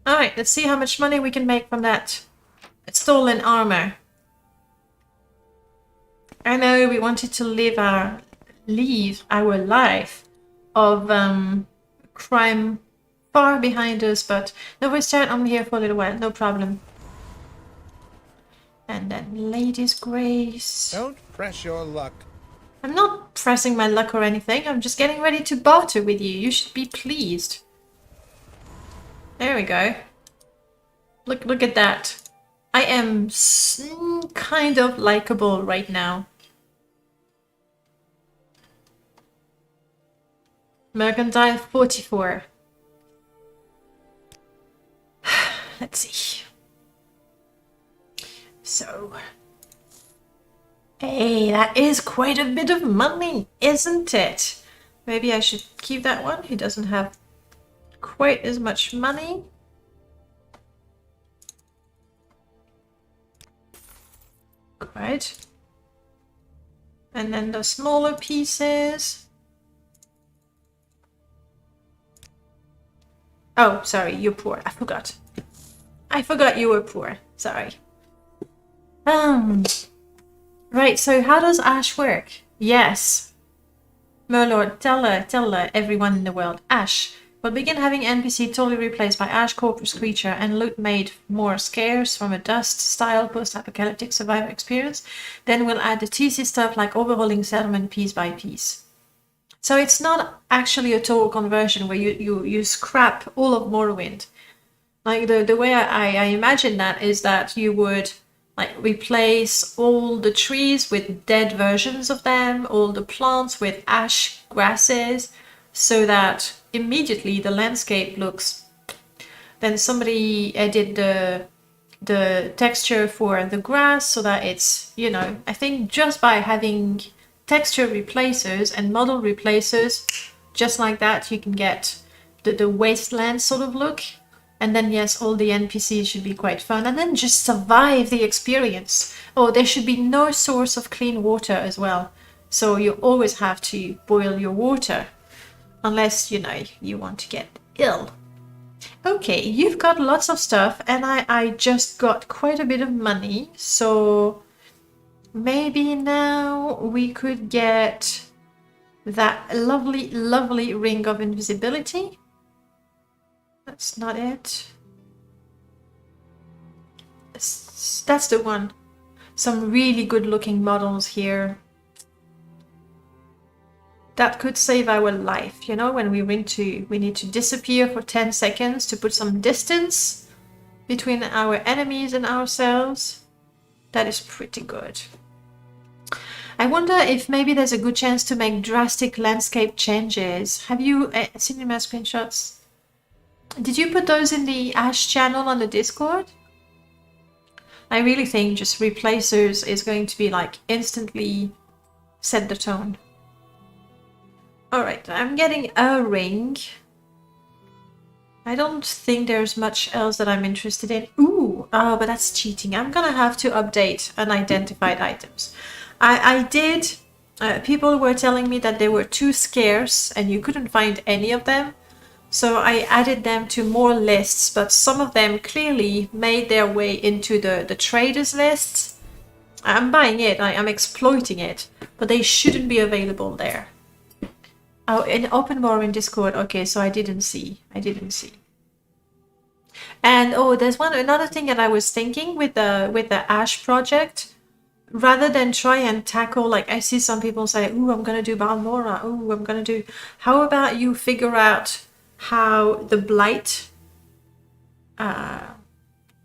Alright, let's see how much money we can make from that stolen armor. I know we wanted to live our life of crime far behind us, but no, we're staying on here for a little while, no problem. And then Lady's Grace. Don't press your luck. I'm not pressing my luck or anything, I'm just getting ready to barter with you. You should be pleased. There we go. Look at that. I am kind of likable right now. Mercantile 44. Let's see. So, hey, that is quite a bit of money, isn't it? Maybe I should keep that one. He doesn't have quite as much money. Right. And then the smaller pieces. Oh, sorry, you're poor. I forgot. I forgot you were poor. Sorry. Right, so how does Ash work? Yes. Merlord, tell everyone in the world. Ash will begin having NPC totally replaced by Ash Corpus creature and loot made more scarce from a dust-style post-apocalyptic survivor experience. Then we'll add the TC stuff like overhauling settlement piece by piece. So it's not actually a total conversion where you scrap all of Morrowind. Like the way I imagine that is that you would like replace all the trees with dead versions of them, all the plants with ash grasses, so that immediately the landscape looks. Then somebody edit the texture for the grass so that it's, you know, I think just by having texture replacers and model replacers, just like that, you can get the wasteland sort of look. And then, yes, all the NPCs should be quite fun. And then just survive the experience. Oh, there should be no source of clean water as well. So you always have to boil your water. Unless, you know, you want to get ill. Okay, you've got lots of stuff. And I just got quite a bit of money. So maybe now we could get that lovely, lovely ring of invisibility. That's not it. That's the one. Some really good looking models here. That could save our life, you know, when we need to disappear for 10 seconds to put some distance between our enemies and ourselves. That is pretty good. I wonder if maybe there's a good chance to make drastic landscape changes. Have you seen my screenshots? Did you put those in the Ash channel on the Discord? I really think just replacers is going to be like instantly set the tone. Alright, I'm getting a ring. I don't think there's much else that I'm interested in. Ooh, oh, but that's cheating. I'm gonna have to update unidentified items. I did. People were telling me that they were too scarce and you couldn't find any of them. So I added them to more lists, but some of them clearly made their way into the traders lists. I'm buying it, I'm exploiting it, but they shouldn't be available there. Oh, in open more in Discord. Okay, so I didn't see. And oh, there's another thing that I was thinking with the Ash project. Rather than try and tackle, like I see some people say, "Ooh, I'm gonna do Balmora. Ooh, I'm gonna do." How about you figure out how the blight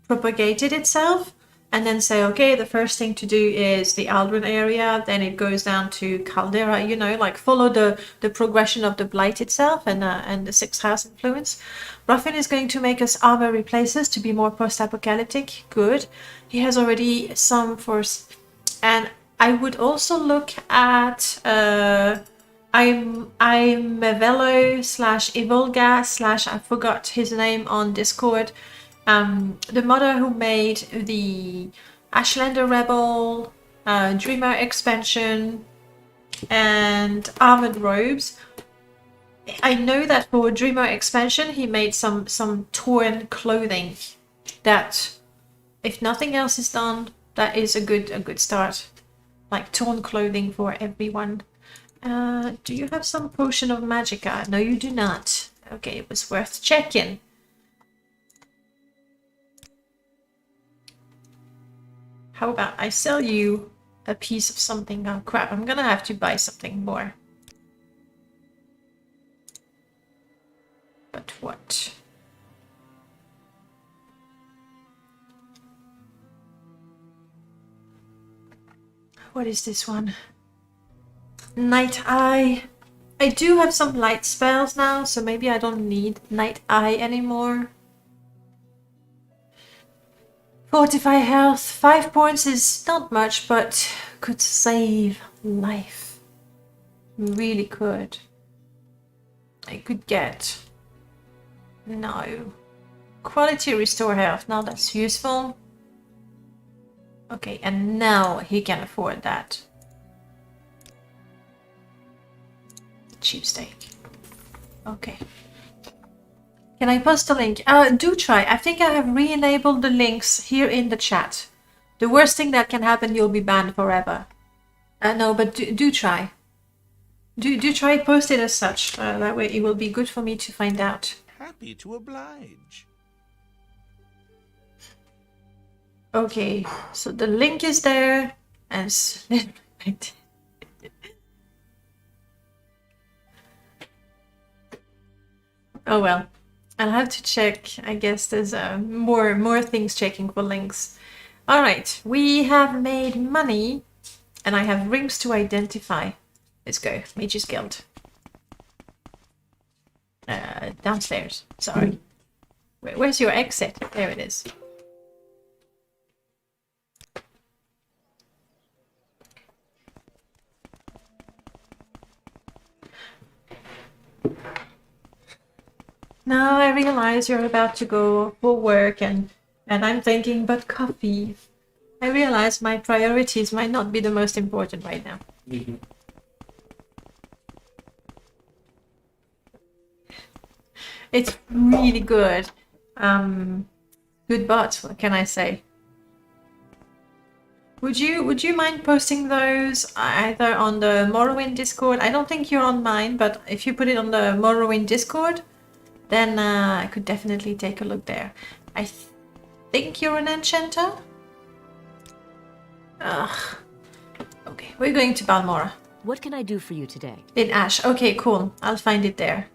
propagated itself, and then say, okay, the first thing to do is the Aldrin area, then it goes down to Caldera, you know, like follow the progression of the blight itself and the sixth house influence. Ruffin is going to make us armor replaces to be more post-apocalyptic. Good. He has already some for... And I would also look at I'm Mevello / Evilga / I forgot his name on Discord. The modder who made the Ashlander Rebel, Dreamer expansion, and Armored Robes. I know that for Dreamer expansion he made some torn clothing that, if nothing else is done, that is a good start. Like torn clothing for everyone. Do you have some potion of magicka? No, you do not. Okay, it was worth checking. How about I sell you a piece of something? Oh crap, I'm gonna have to buy something more. But what? What is this one? Night Eye. I do have some light spells now, so maybe I don't need Night Eye anymore. Fortify health. 5 points is not much, but could save life. Really could. I could get... No. Quality restore health. Now that's useful. Okay, and now he can afford that. Cheapsteak. Okay. Can I post a link? Do try. I think I have re-enabled the links here in the chat. The worst thing that can happen, you'll be banned forever. No, but do try. Do try post it as such. That way it will be good for me to find out. Happy to oblige. Okay, so the link is there. And oh well. I'll have to check. I guess there's more things checking for links. All right, we have made money, and I have rings to identify. Let's go, Mage's Guild. Downstairs. Sorry. Where's your exit? There it is. Now I realize you're about to go for work and I'm thinking, but coffee. I realize my priorities might not be the most important right now. Mm-hmm. It's really good. Good bots, what can I say? Would you mind posting those either on the Morrowind Discord? I don't think you're on mine, but if you put it on the Morrowind Discord, then I could definitely take a look there. I think you're an enchanter? Ugh. Okay, we're going to Balmora. What can I do for you today? In Ash. Okay, cool. I'll find it there.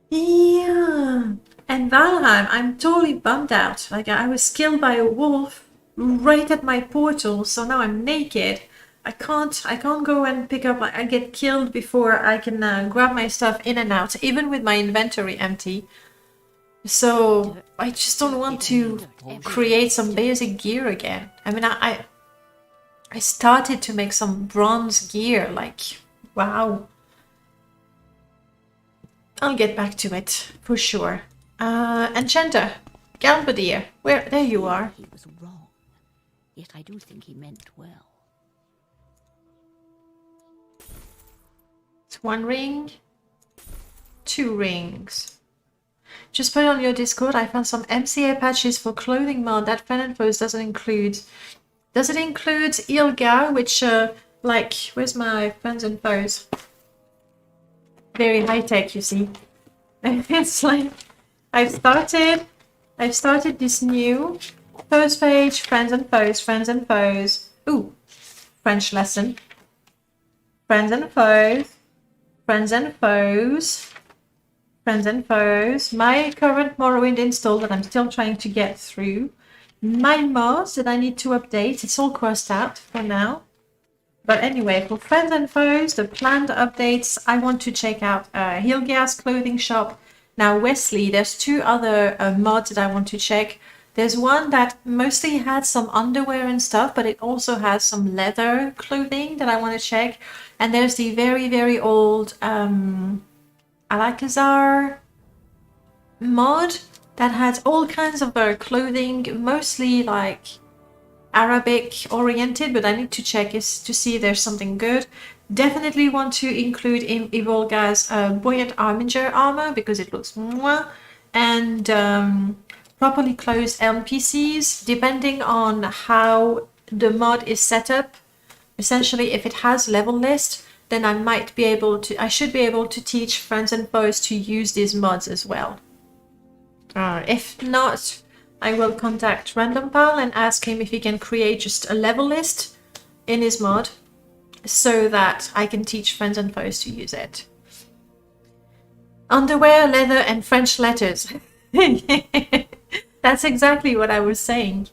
Yeah. And Valheim, I'm totally bummed out. Like, I was killed by a wolf right at my portal, so now I'm naked. I can't go and pick up. I get killed before I can grab my stuff in and out, even with my inventory empty. So I just don't want to create some basic gear again. I mean, I started to make some bronze gear. Like, wow. I'll get back to it for sure. Enchanter, Galbadir, where? There you are. He was wrong, yet I do think he meant well. It's 1 ring, 2 rings. Just put it on your Discord. I found some MCA patches for clothing mod that Friend and Foes doesn't include. Does it include Ilga, which like, where's my Friends and Foes? Very high tech, you see. It's like I've started this new first page, Friends and Foes, Friends and Foes. Ooh, French lesson. Friends and Foes, Friends and Foes, Friends and Foes. My current Morrowind install that I'm still trying to get through. My mods that I need to update. It's all crossed out for now. But anyway, for Friends and Foes, the planned updates, I want to check out Hilga's clothing shop. Now, Wesley, there's 2 other mods that I want to check. There's one that mostly had some underwear and stuff, but it also has some leather clothing that I want to check. And there's the very, very old Alakazar mod that has all kinds of clothing, mostly like Arabic oriented, but I need to check is to see if there's something good. Definitely want to include in Ivolga's buoyant armiger armor because it looks mwah, and properly closed NPCs depending on how the mod is set up. Essentially, if it has level list, then I should be able to teach Friends and Foes to use these mods as well. If not, I will contact RandomPal and ask him if he can create just a level list in his mod so that I can teach Friends and Foes to use it. Underwear, leather, and French letters. That's exactly what I was saying.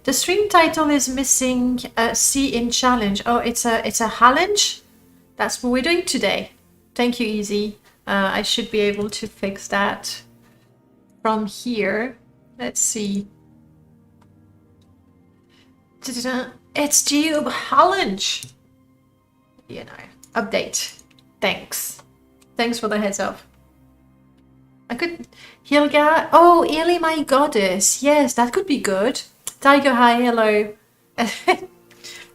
The stream title is missing C in challenge. Oh, it's a challenge? That's what we're doing today. Thank you, Easy. I should be able to fix that from here. Let's see. It's Jiub challenge. You know, update. Thanks. Thanks for the heads up. I could... Hilga. Oh, Ili, my goddess. Yes, that could be good. Tiger High, hello.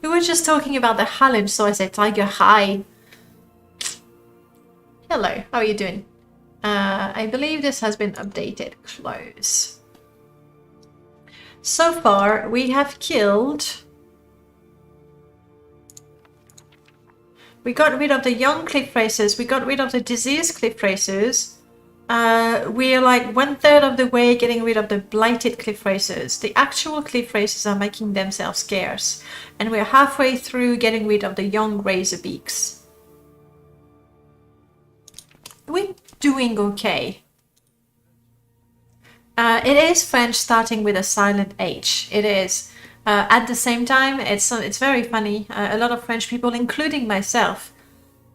We were just talking about the challenge, so I said Tiger High. Hello, how are you doing? I believe this has been updated. Close. So far, we have killed... We got rid of the young cliff racers. We got rid of the diseased cliff racers. We're like 1/3 of the way getting rid of the blighted cliff racers. The actual cliff racers are making themselves scarce. And we're halfway through getting rid of the young razor beaks. We're doing okay. It is French starting with a silent H. It is. At the same time, it's very funny. A lot of French people, including myself,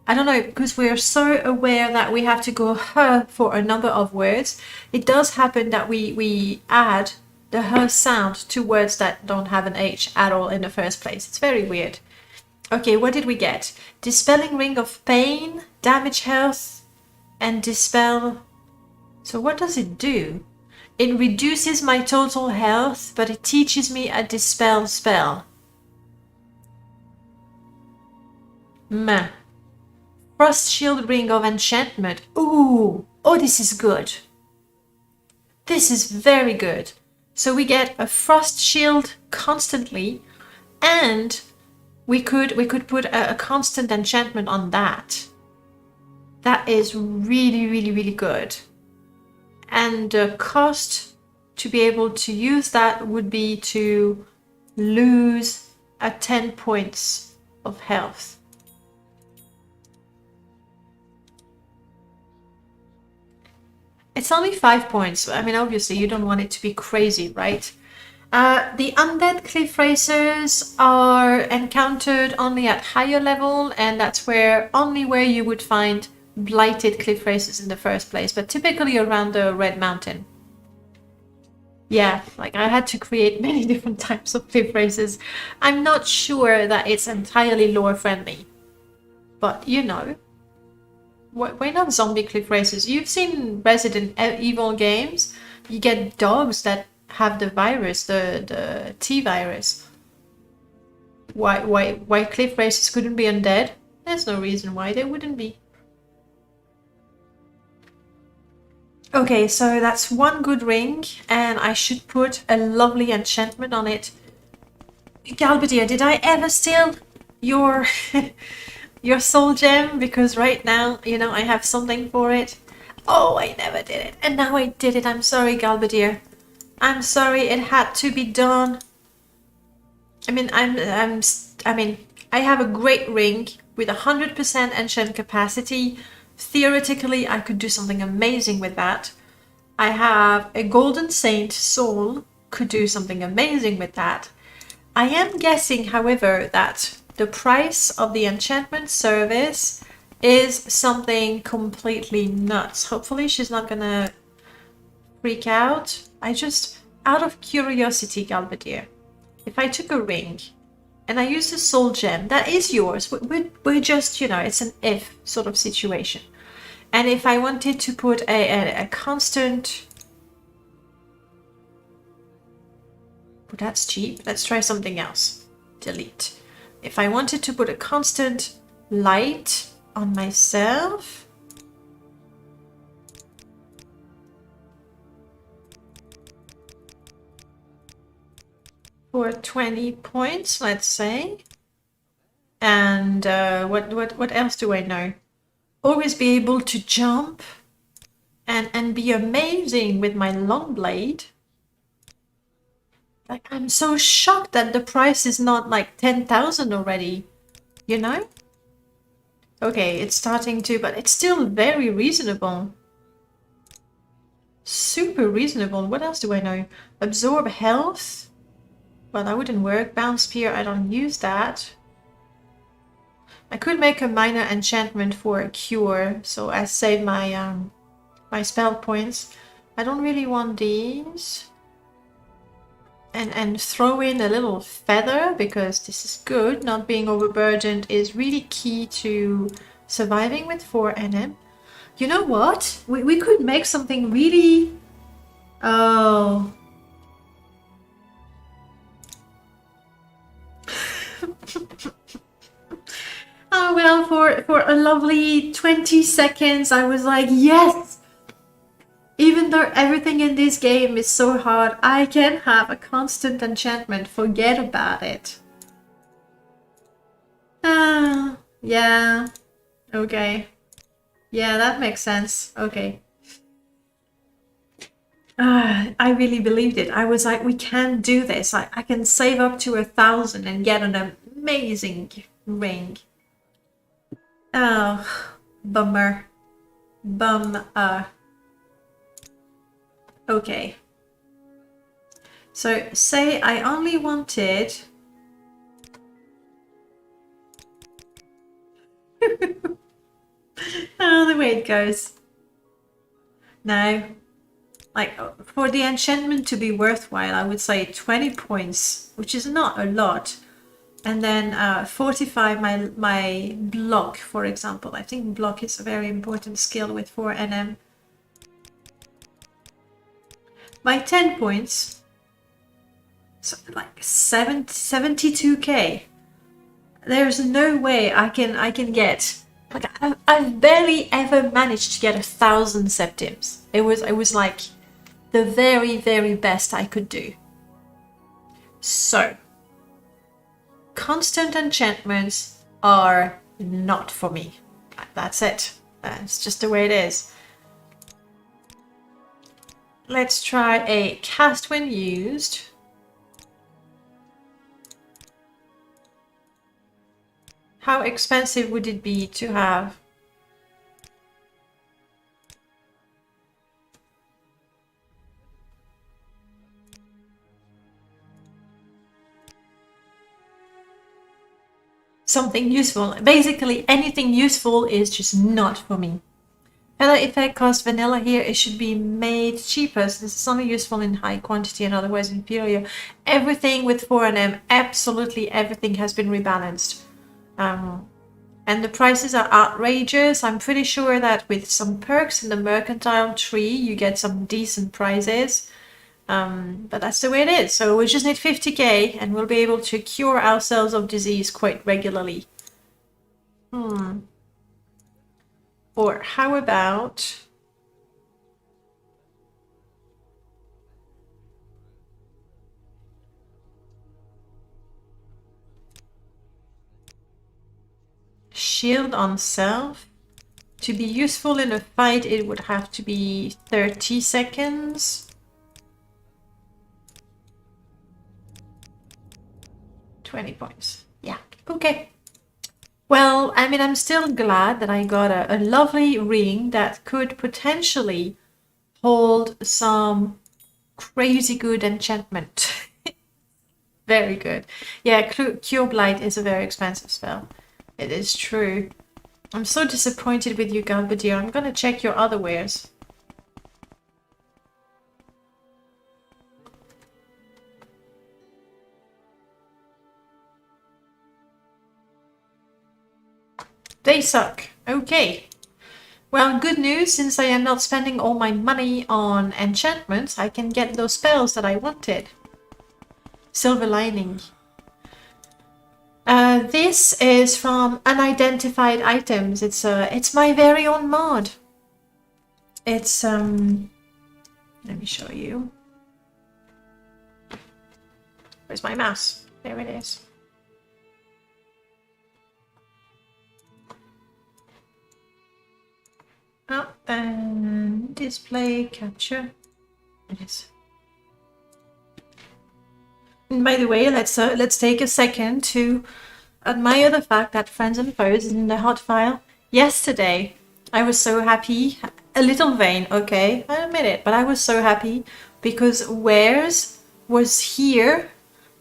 I don't know, because we're so aware that we have to go her for a number of words. It does happen that we add the her sound to words that don't have an H at all in the first place. It's very weird. Okay, what did we get? Dispelling Ring of Pain, Damage Health, and Dispel. So what does it do? It reduces my total health, but it teaches me a Dispel spell. Meh. Frost Shield Ring of Enchantment. Ooh! Oh, this is good. This is very good. So we get a Frost Shield constantly, and we could put a constant enchantment on that. That is really, really, really good. And the cost to be able to use that would be to lose 10 points of health. It's only 5 points. I mean, obviously, you don't want it to be crazy, right? The undead cliff racers are encountered only at higher level, and that's only where you would find blighted cliff racers in the first place, but typically around the Red Mountain. Yeah, like I had to create many different types of cliff racers. I'm not sure that it's entirely lore friendly, but you know. Why not zombie cliff races? You've seen Resident Evil games. You get dogs that have the virus, the T virus. Why cliff races couldn't be undead? There's no reason why they wouldn't be. Okay, so that's one good ring, and I should put a lovely enchantment on it. Galbadia, did I ever steal your your soul gem? Because right now, you know, I have something for it. Oh, I never did it, and now I did it. I'm sorry, Galbadia. I'm sorry, it had to be done. I mean, I have a great ring with 100% enchant capacity. Theoretically, I could do something amazing with that. I have a golden saint soul, could do something amazing with that. I am guessing, however, that the price of the enchantment service is something completely nuts. Hopefully she's not gonna freak out. I just, out of curiosity, Galbadia, if I took a ring and I used a soul gem, that is yours. We're just, you know, it's an if sort of situation. And if I wanted to put a constant... Well, that's cheap. Let's try something else. Delete. If I wanted to put a constant light on myself... for 20 points, let's say. And what else do I know? Always be able to jump and be amazing with my long blade. Like, I'm so shocked that the price is not like 10,000 already, you know? Okay, it's starting to, but it's still very reasonable. Super reasonable. What else do I know? Absorb health. Well, that wouldn't work. Bounce spear, I don't use that. I could make a minor enchantment for a cure, so I save my my spell points. I don't really want these. And throw in a little feather, because this is good. Not being overburdened is really key to surviving with 4 NM. You know what? We could make something really... Oh... Oh well, for a lovely 20 seconds I was like, yes! Even though everything in this game is so hard, I can have a constant enchantment. Forget about it. Ah, yeah. Okay. Yeah, that makes sense. Okay. I really believed it. I was like, we can do this. I can save up to 1,000 and get an amazing ring. Oh, bummer. Okay. So, say I only wanted... Oh, the way it goes. Now, like, for the enchantment to be worthwhile, I would say 20 points, which is not a lot. And then 45 my block, for example. I think block is a very important skill with 4 NM. By 10 points, so like 72k. There's no way I can get, like, I've barely ever managed to get 1,000 septims. It was like the very, very best I could do. So, constant enchantments are not for me. That's it. That's just the way it is. Let's try a cast when used. How expensive would it be to have? Something useful. Basically, anything useful is just not for me. Feather effect cost vanilla here. It should be made cheaper. So this is only useful in high quantity and otherwise inferior. Everything with 4NM, absolutely everything has been rebalanced. And and the prices are outrageous. I'm pretty sure that with some perks in the mercantile tree, you get some decent prizes. But that's the way it is. So we just need 50k and we'll be able to cure ourselves of disease quite regularly. Or how about... shield on self. To be useful in a fight, it would have to be 30 seconds. 20 points. Yeah, okay. Well, I mean, I'm still glad that I got a lovely ring that could potentially hold some crazy good enchantment. Very good. Yeah, Cure Blight is a very expensive spell. It is true. I'm so disappointed with you, Galbadir. I'm gonna check your other wares. They suck. Okay. Well, good news, since I am not spending all my money on enchantments, I can get those spells that I wanted. Silver lining. This is from unidentified items. It's my very own mod. It's let me show you. Where's my mouse? There it is. Oh, and display capture. It is. And by the way, let's take a second to admire the fact that Friends and Foes is in the hot file. Yesterday, I was so happy, a little vain, okay, I admit it, but I was so happy because Wares was here,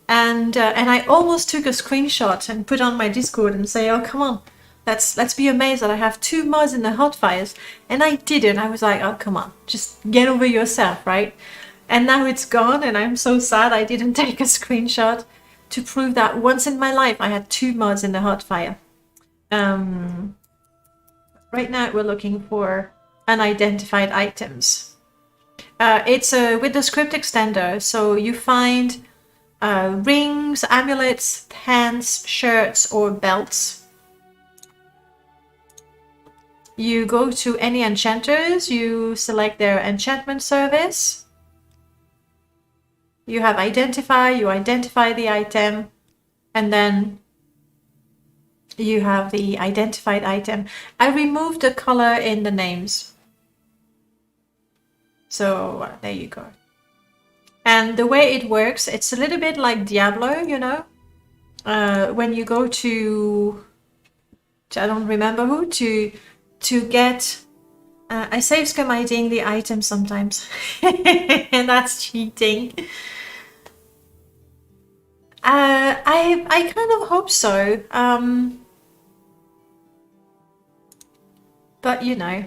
and I almost took a screenshot and put on my Discord and say, oh come on, let's be amazed that I have 2 mods in the hot fires, and I didn't. I was like, oh come on, just get over yourself, right? And now it's gone, and I'm so sad I didn't take a screenshot to prove that once in my life I had 2 mods in the hot fire. Right now we're looking for unidentified items. It's with the script extender, so you find rings, amulets, pants, shirts, or belts. You go to any enchanters, you select their enchantment service. You have identify, you identify the item, and then you have the identified item. I removed the color in the names. So there you go. And the way it works, it's a little bit like Diablo, you know? When you go to I don't remember who, to get... I save scum IDing the item sometimes. And that's cheating. I kind of hope so. But you know,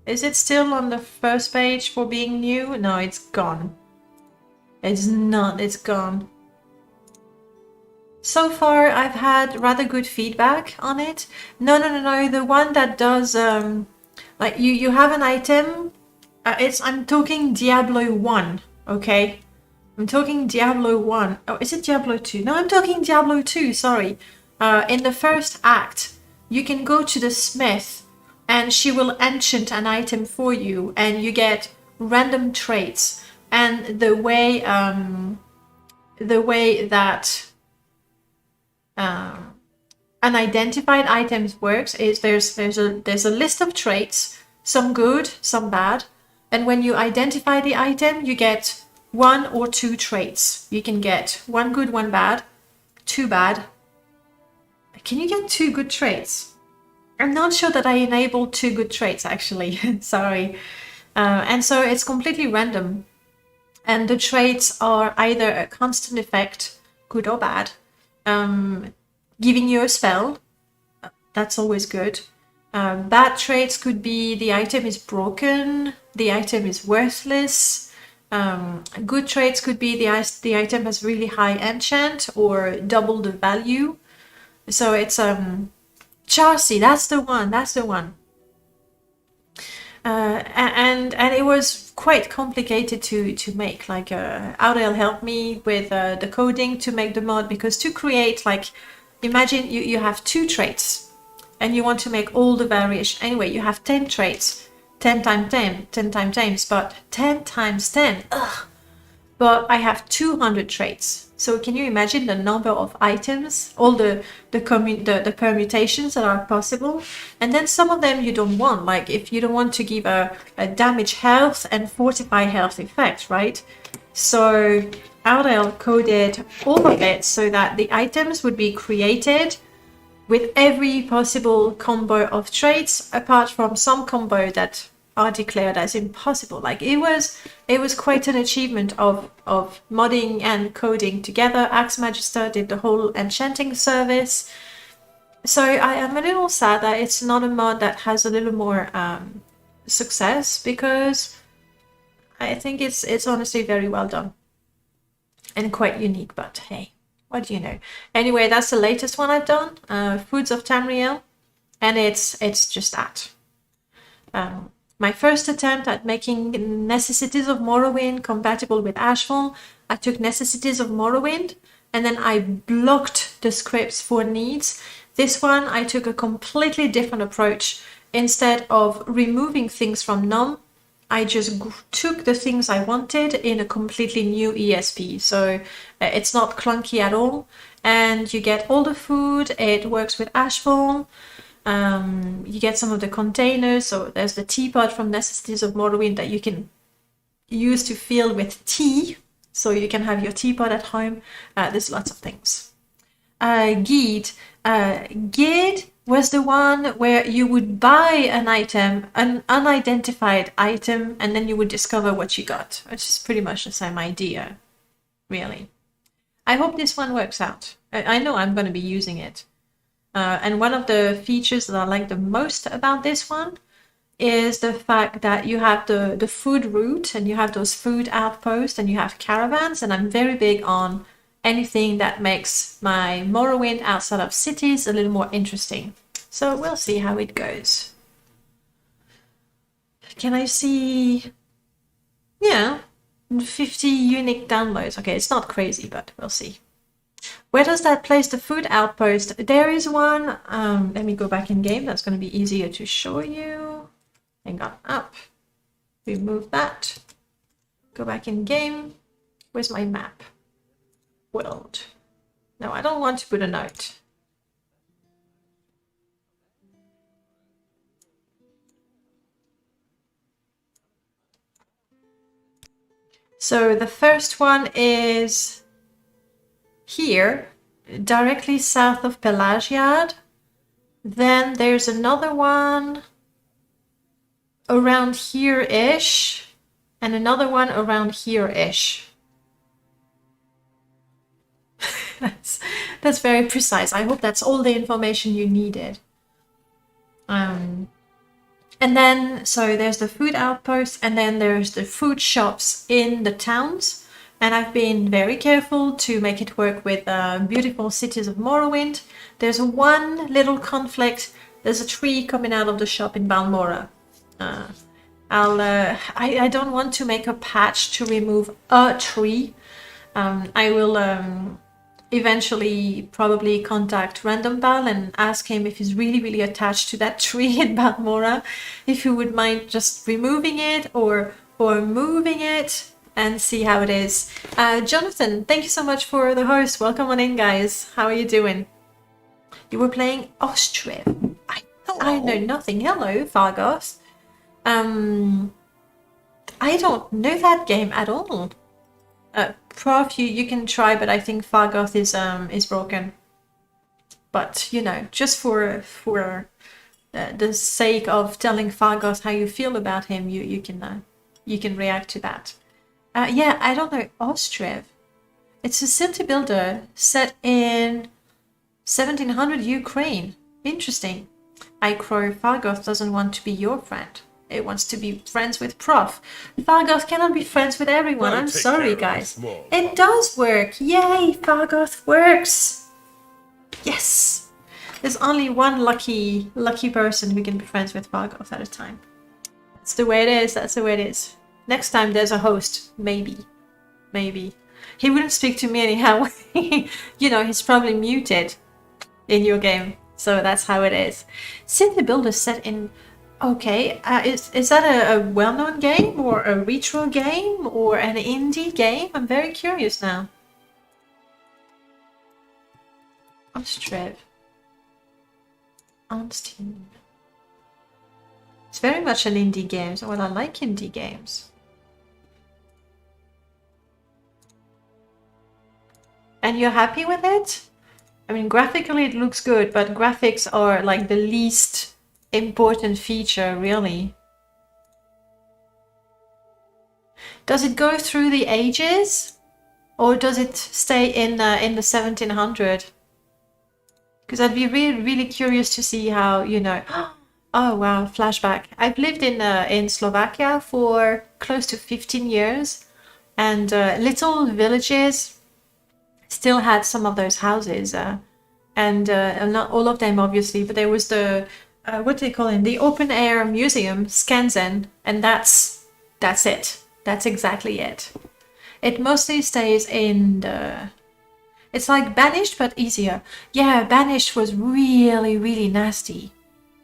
is it still on the first page for being new? No, it's gone. It's not, it's gone. So far, I've had rather good feedback on it. No, the one that does, like you have an item, I'm talking Diablo 1, okay? I'm talking Diablo 1. Oh, is it Diablo 2? No, I'm talking Diablo 2, sorry. In the first act, you can go to the smith and she will enchant an item for you and you get random traits. And the way that unidentified items works is there's a list of traits, some good, some bad. And when you identify the item, you get 1 or 2 traits. You can get 1 good, 1 bad, 2 bad. Can you get 2 good traits? I'm not sure that I enabled 2 good traits actually. Sorry. And so it's completely random. And the traits are either a constant effect, good or bad, giving you a spell. That's always good. Bad traits could be the item is broken, the item is worthless. Good traits could be the item has really high enchant or double the value. So it's Chassis, that's the one. That's the one. And it was quite complicated to make. Like Aurel helped me with the coding to make the mod, because to create, like, imagine you have 2 traits and you want to make all the variation. Anyway, you have 10 traits, 10 times 10, 10 times 10, but 10 times 10, ugh. But I have 200 traits. So can you imagine the number of items, all the permutations that are possible? And then some of them you don't want, like if you don't want to give a damage health and fortify health effect, right? So Aurel coded all of it so that the items would be created with every possible combo of traits, apart from some combo that are declared as impossible. Like it was quite an achievement of modding and coding together. Axe Magister did the whole enchanting service. So I am a little sad that it's not a mod that has a little more success, because I think it's honestly very well done and quite unique, but hey, what do you know? Anyway, that's the latest one I've done, Foods of Tamriel, and it's just that. My first attempt at making Necessities of Morrowind compatible with Ashfall, I took Necessities of Morrowind and then I blocked the scripts for needs. This one, I took a completely different approach. Instead of removing things from num, I just took the things I wanted in a completely new ESP. So it's not clunky at all. And you get all the food, it works with Ashfall. You get some of the containers, so there's the teapot from Necessities of Morrowind that you can use to fill with tea, so you can have your teapot at home. There's lots of things. Guide was the one where you would buy an item, an unidentified item, and then you would discover what you got, which is pretty much the same idea, really. I hope this one works out. I know I'm going to be using it. And one of the features that I like the most about this one is the fact that you have the food route, and you have those food outposts, and you have caravans, and I'm very big on anything that makes my Morrowind outside of cities a little more interesting. So we'll see how it goes. Can I see? Yeah, 50 unique downloads. Okay, it's not crazy, but we'll see. Where does that place the food outpost? There is one. Let me go back in game. That's going to be easier to show you. Hang on, up. Remove that. Go back in game. Where's my map? World. No, I don't want to put a note. So the first one is here, directly south of Pelagiad. Then there's another one around here-ish, and another one around here-ish. That's very precise. I hope that's all the information you needed. And then, so there's the food outpost, and then there's the food shops in the towns. And I've been very careful to make it work with beautiful Cities of Morrowind. There's one little conflict. There's a tree coming out of the shop in Balmora. I don't want to make a patch to remove a tree. I will eventually probably contact Random Bal and ask him if he's really attached to that tree in Balmora, if he would mind just removing it or moving it, and see how it is. Jonathan, thank you so much for the host. Welcome on in, guys. How are you doing? You were playing Ostriv. I know nothing. Hello, Fargoth. I don't know that game at all. Prof, you can try, but I think Fargoth is broken. But you know, just for the sake of telling Fargoth how you feel about him, you can react to that. Yeah, I don't know, Ostriv. It's a city builder set in 1700 Ukraine. Interesting. I crow Fargoth doesn't want to be your friend. It wants to be friends with Prof. Fargoth cannot be friends with everyone. I'm sorry, guys. It does work. Yay, Fargoth works. Yes. There's only one lucky person who can be friends with Vargoth at a time. That's the way it is. That's the way it is. Next time there's a host, maybe. He wouldn't speak to me anyhow. You know, he's probably muted in your game, so that's how it is. City Builder set in. Okay, is that a well-known game or a retro game or an indie game? I'm very curious now. Amstrad. On Steam. It's very much an indie game. So, well, I like indie games. And you're happy with it? I mean, graphically it looks good, but graphics are like the least important feature, really. Does it go through the ages, or does it stay in the 1700? Because I'd be really curious to see how, you know. Oh wow, flashback. I've lived in Slovakia for close to 15 years, and little villages still had some of those houses, and not all of them obviously, but there was the what do they call it? The open air museum, Skansen, and that's it. That's exactly it. It mostly stays in the. It's like Banished, but easier. Yeah, Banished was really nasty.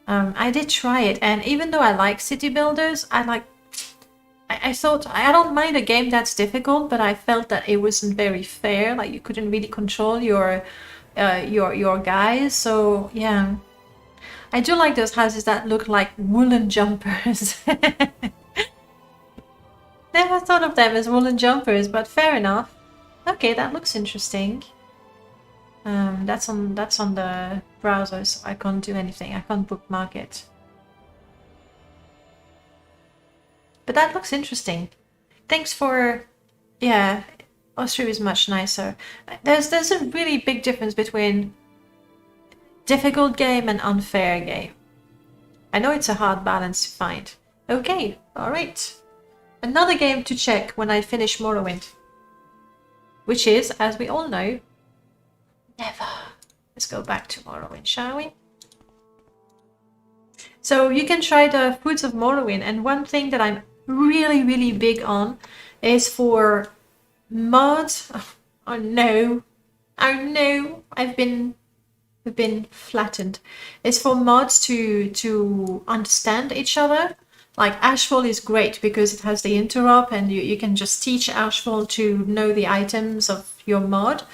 I did try it, and even though I like city builders, I thought I don't mind a game that's difficult, but I felt that it wasn't very fair. Like you couldn't really control your guys. So yeah, I do like those houses that look like woolen jumpers. Never thought of them as woolen jumpers, but fair enough. Okay, that looks interesting. That's on the browser, so I can't do anything. I can't bookmark it. But that looks interesting. Thanks for... Yeah, Austria is much nicer. There's a really big difference between difficult game and unfair game. I know it's a hard balance to find. Okay, alright. Another game to check when I finish Morrowind. Which is, as we all know, never. Let's go back to Morrowind, shall we? So you can try the Foods of Morrowind, and one thing that I'm really big on is for mods. Oh no, we've been flattened. It's for mods to understand each other. Like Ashfall is great because it has the interop, and you can just teach Ashfall to know the items of your mod.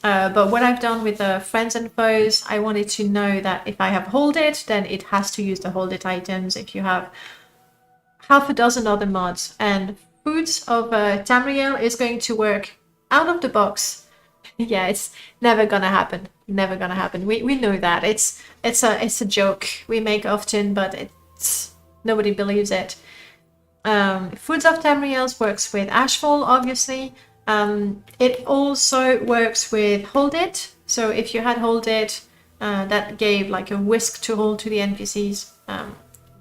But what I've done with the friends and foes, I wanted to know that if I have hold it, then it has to use the hold it items. If you have half a dozen other mods, and Foods of Tamriel is going to work out of the box. Yeah, it's never gonna happen. Never gonna happen. We know that. It's a joke we make often, but it's nobody believes it. Foods of Tamriel works with Ashfall, obviously. It also works with Hold It. So if you had Hold It, that gave like a whisk to hold to the NPCs.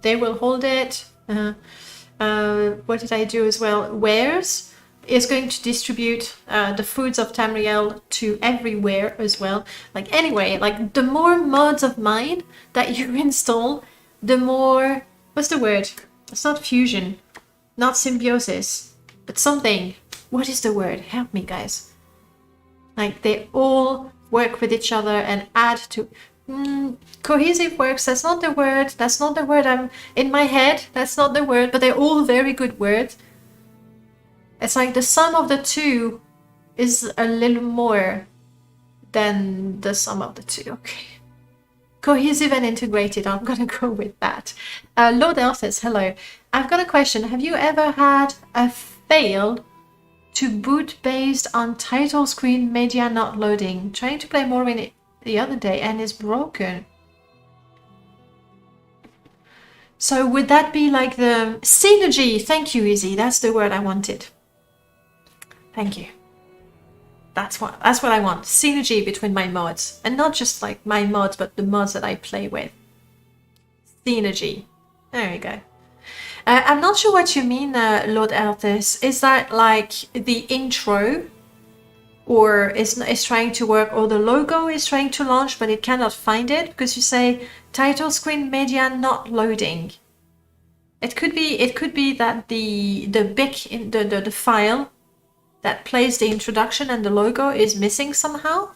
They will hold it. What did I do as well? Wares is going to distribute the Foods of Tamriel to everywhere as well. Like anyway, like the more mods of mine that you install, the more... What's the word? It's not fusion, not symbiosis, but something. What is the word? Help me, guys. Like they all work with each other and add to... cohesive works, that's not the word. That's not the word I'm in my head. That's not the word, but they're all very good words. It's like the sum of the two is a little more than the sum of the two. Okay. Cohesive and integrated, I'm gonna go with that. Lord L says, hello. I've got a question. Have you ever had a fail to boot based on title screen media not loading? Trying to play Morrowind the other day and is broken. So would that be like the synergy? Thank you, Izzy. That's the word I wanted. Thank you. That's what I want. Synergy between my mods. And not just like my mods, but the mods that I play with. Synergy. There you go. I'm not sure what you mean, Lord Althus. Is that like the intro or is trying to work, or the logo is trying to launch but it cannot find it because you say title screen media not loading. It could be that the big in the file that plays the introduction and the logo is missing somehow.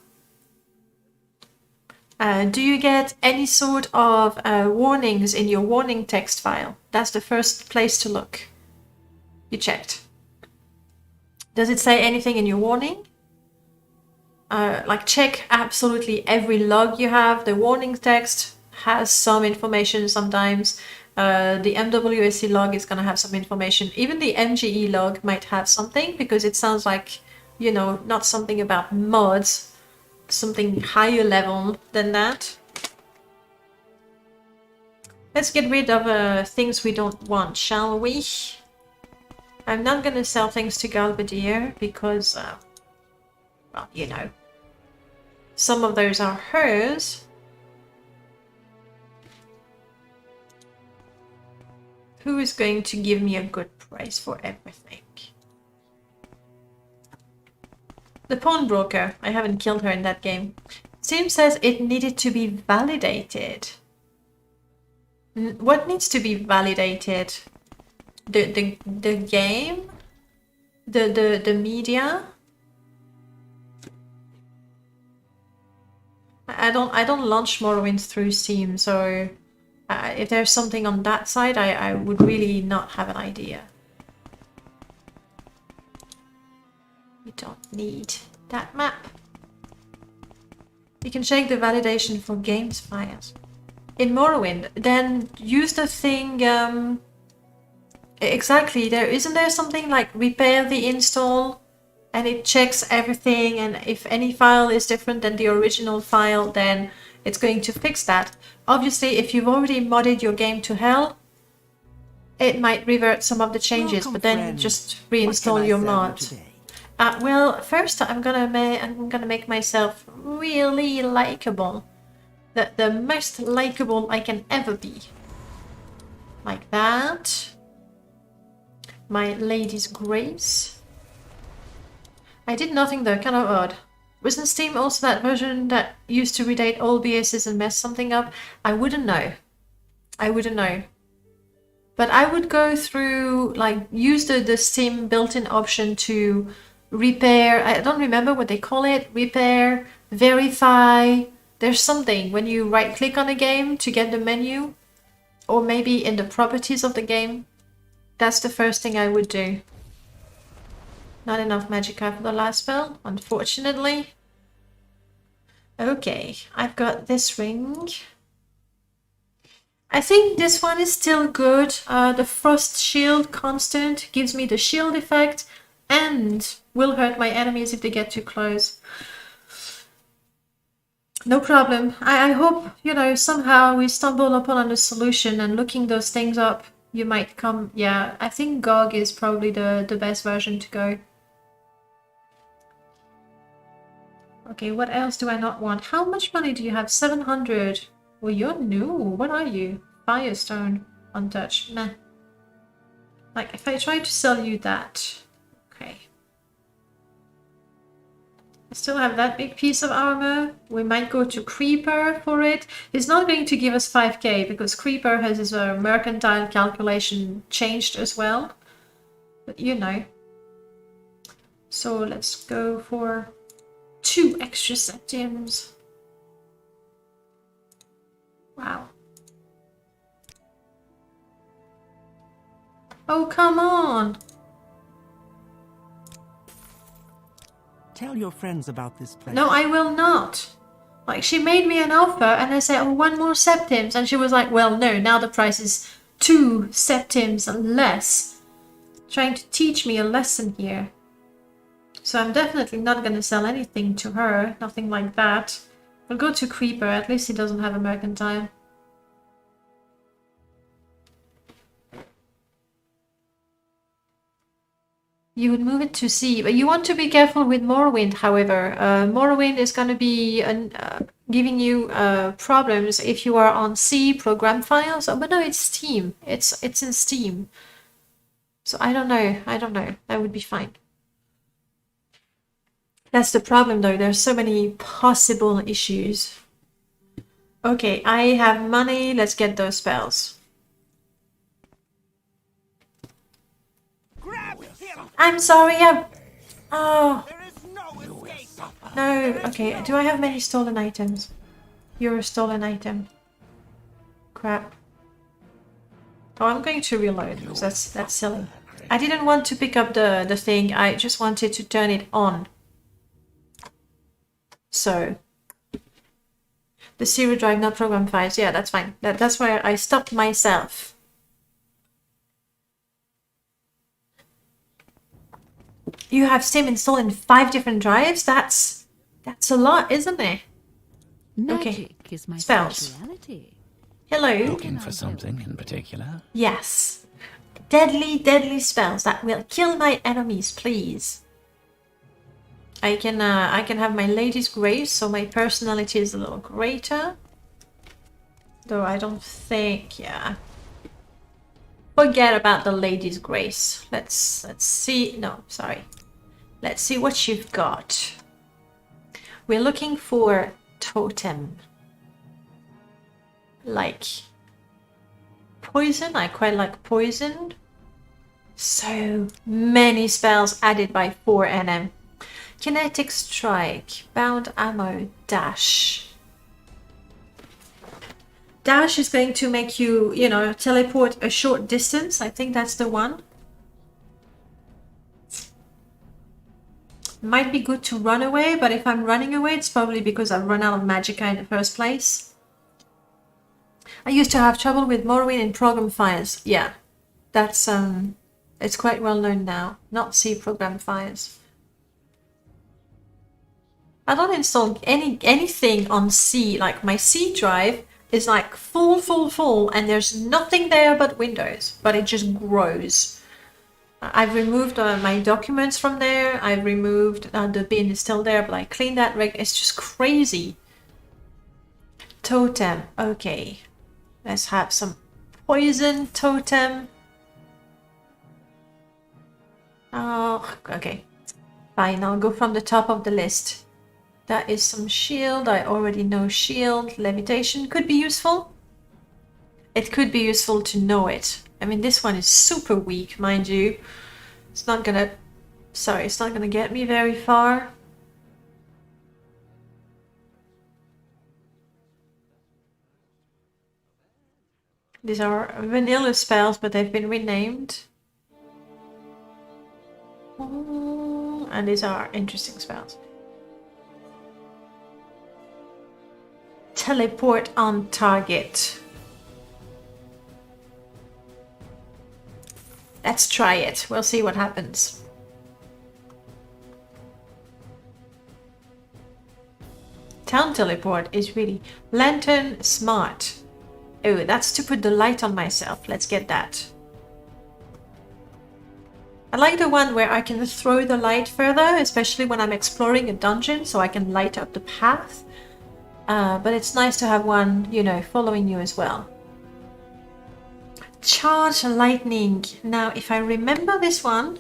Do you get any sort of warnings in your warning text file? That's the first place to look. You checked. Does it say anything in your warning? Like check absolutely every log you have. The warning text has some information sometimes. The MWSC log is going to have some information. Even the MGE log might have something because it sounds like, you know, not something about mods, something higher level than that. Let's get rid of things we don't want, shall we? I'm not going to sell things to Galbadier because, well, you know, some of those are hers. Who is going to give me a good price for everything? The pawnbroker. I haven't killed her in that game. Steam says it needed to be validated. What needs to be validated? The game? The media? I don't launch Morrowind through Steam, so if there's something on that side, I would really not have an idea. We don't need that map. You can check the validation for games files. In Morrowind, then use the thing, exactly, isn't there something like repair the install and it checks everything, and if any file is different than the original file, then it's going to fix that. Obviously, if you've already modded your game to hell, it might revert some of the changes, but then just reinstall your mods. Well, first I'm gonna make myself really likable. The most likable I can ever be. Like that. My lady's grace. I did nothing though, kind of odd. Wasn't Steam also that version that used to redate all BSs and mess something up? I wouldn't know. I wouldn't know. But I would go through, like, use the Steam built-in option to repair. I don't remember what they call it. Repair, verify. There's something when you right-click on a game to get the menu. Or maybe in the properties of the game. That's the first thing I would do. Not enough magicka for the last spell, unfortunately. Okay, I've got this ring. I think this one is still good. The frost shield constant gives me the shield effect and will hurt my enemies if they get too close. No problem. I hope, you know, somehow we stumble upon a solution, and looking those things up, you might come... Yeah, I think GOG is probably the best version to go. Okay, what else do I not want? How much money do you have? 700. Well, you're new. What are you? Firestone. Untouched. Meh. Like, if I try to sell you that... Okay. I still have that big piece of armor. We might go to Creeper for it. He's not going to give us 5k because Creeper has his mercantile calculation changed as well. But you know. So let's go for 2 extra septims. Wow. Oh, come on. Tell your friends about this place. No, I will not. Like, she made me an offer and I said, oh, 1 more septims. And she was like, well, no, now the price is 2 septims less. Trying to teach me a lesson here. So I'm definitely not going to sell anything to her. Nothing like that. We'll go to Creeper. At least he doesn't have a mercantile. You would move it to C, but you want to be careful with Morrowind, however. Morrowind is going to be giving you problems if you are on C program files. Oh, but no, it's Steam. It's in Steam. So I don't know. I don't know. That would be fine. That's the problem though, there's so many possible issues. Okay, I have money, let's get those spells. I'm sorry, oh. No, okay, do I have many stolen items? You're a stolen item. Crap. Oh, I'm going to reload, because that's silly. I didn't want to pick up the thing, I just wanted to turn it on. So... The serial drive, not program files. Yeah, that's fine. That's why I stopped myself. You have Steam installed in 5 different drives? That's a lot, isn't it? Magic is my Spells. speciality. Hello. Looking for something in particular? Yes. Deadly, deadly spells that will kill my enemies, please. I can have my Lady's Grace, so my personality is a little greater. Though I don't think, yeah. Forget about the Lady's Grace. Let's see. No, sorry. Let's see what you've got. We're looking for totem. Like poison. I quite like poison. So many spells added by 4 NM. Kinetic Strike, Bound Ammo, Dash. Dash is going to make you, you know, teleport a short distance. I think that's the one. Might be good to run away, but if I'm running away, it's probably because I've run out of magicka in the first place. I used to have trouble with Morrowind in program files. Yeah, that's, it's quite well known now. Not C program files. I don't install anything on C. Like my C drive is like full, and there's nothing there but Windows, but it just grows. I've removed my documents from there. I've removed the bin is still there, but I cleaned that. It's just crazy. Totem. Okay, let's have some poison totem. Oh, okay. Fine. I'll go from the top of the list. That is some shield. I already know shield. Levitation could be useful. It could be useful to know it. I mean, this one is super weak, mind you. It's not gonna... Sorry, it's not gonna get me very far. These are vanilla spells, but they've been renamed. And these are interesting spells. Teleport on target. Let's try it. We'll see what happens. Town teleport is really... Lantern smart. Oh, that's to put the light on myself. Let's get that. I like the one where I can throw the light further, especially when I'm exploring a dungeon, so I can light up the path. But it's nice to have one, you know, following you as well. Charge lightning. Now, if I remember this one,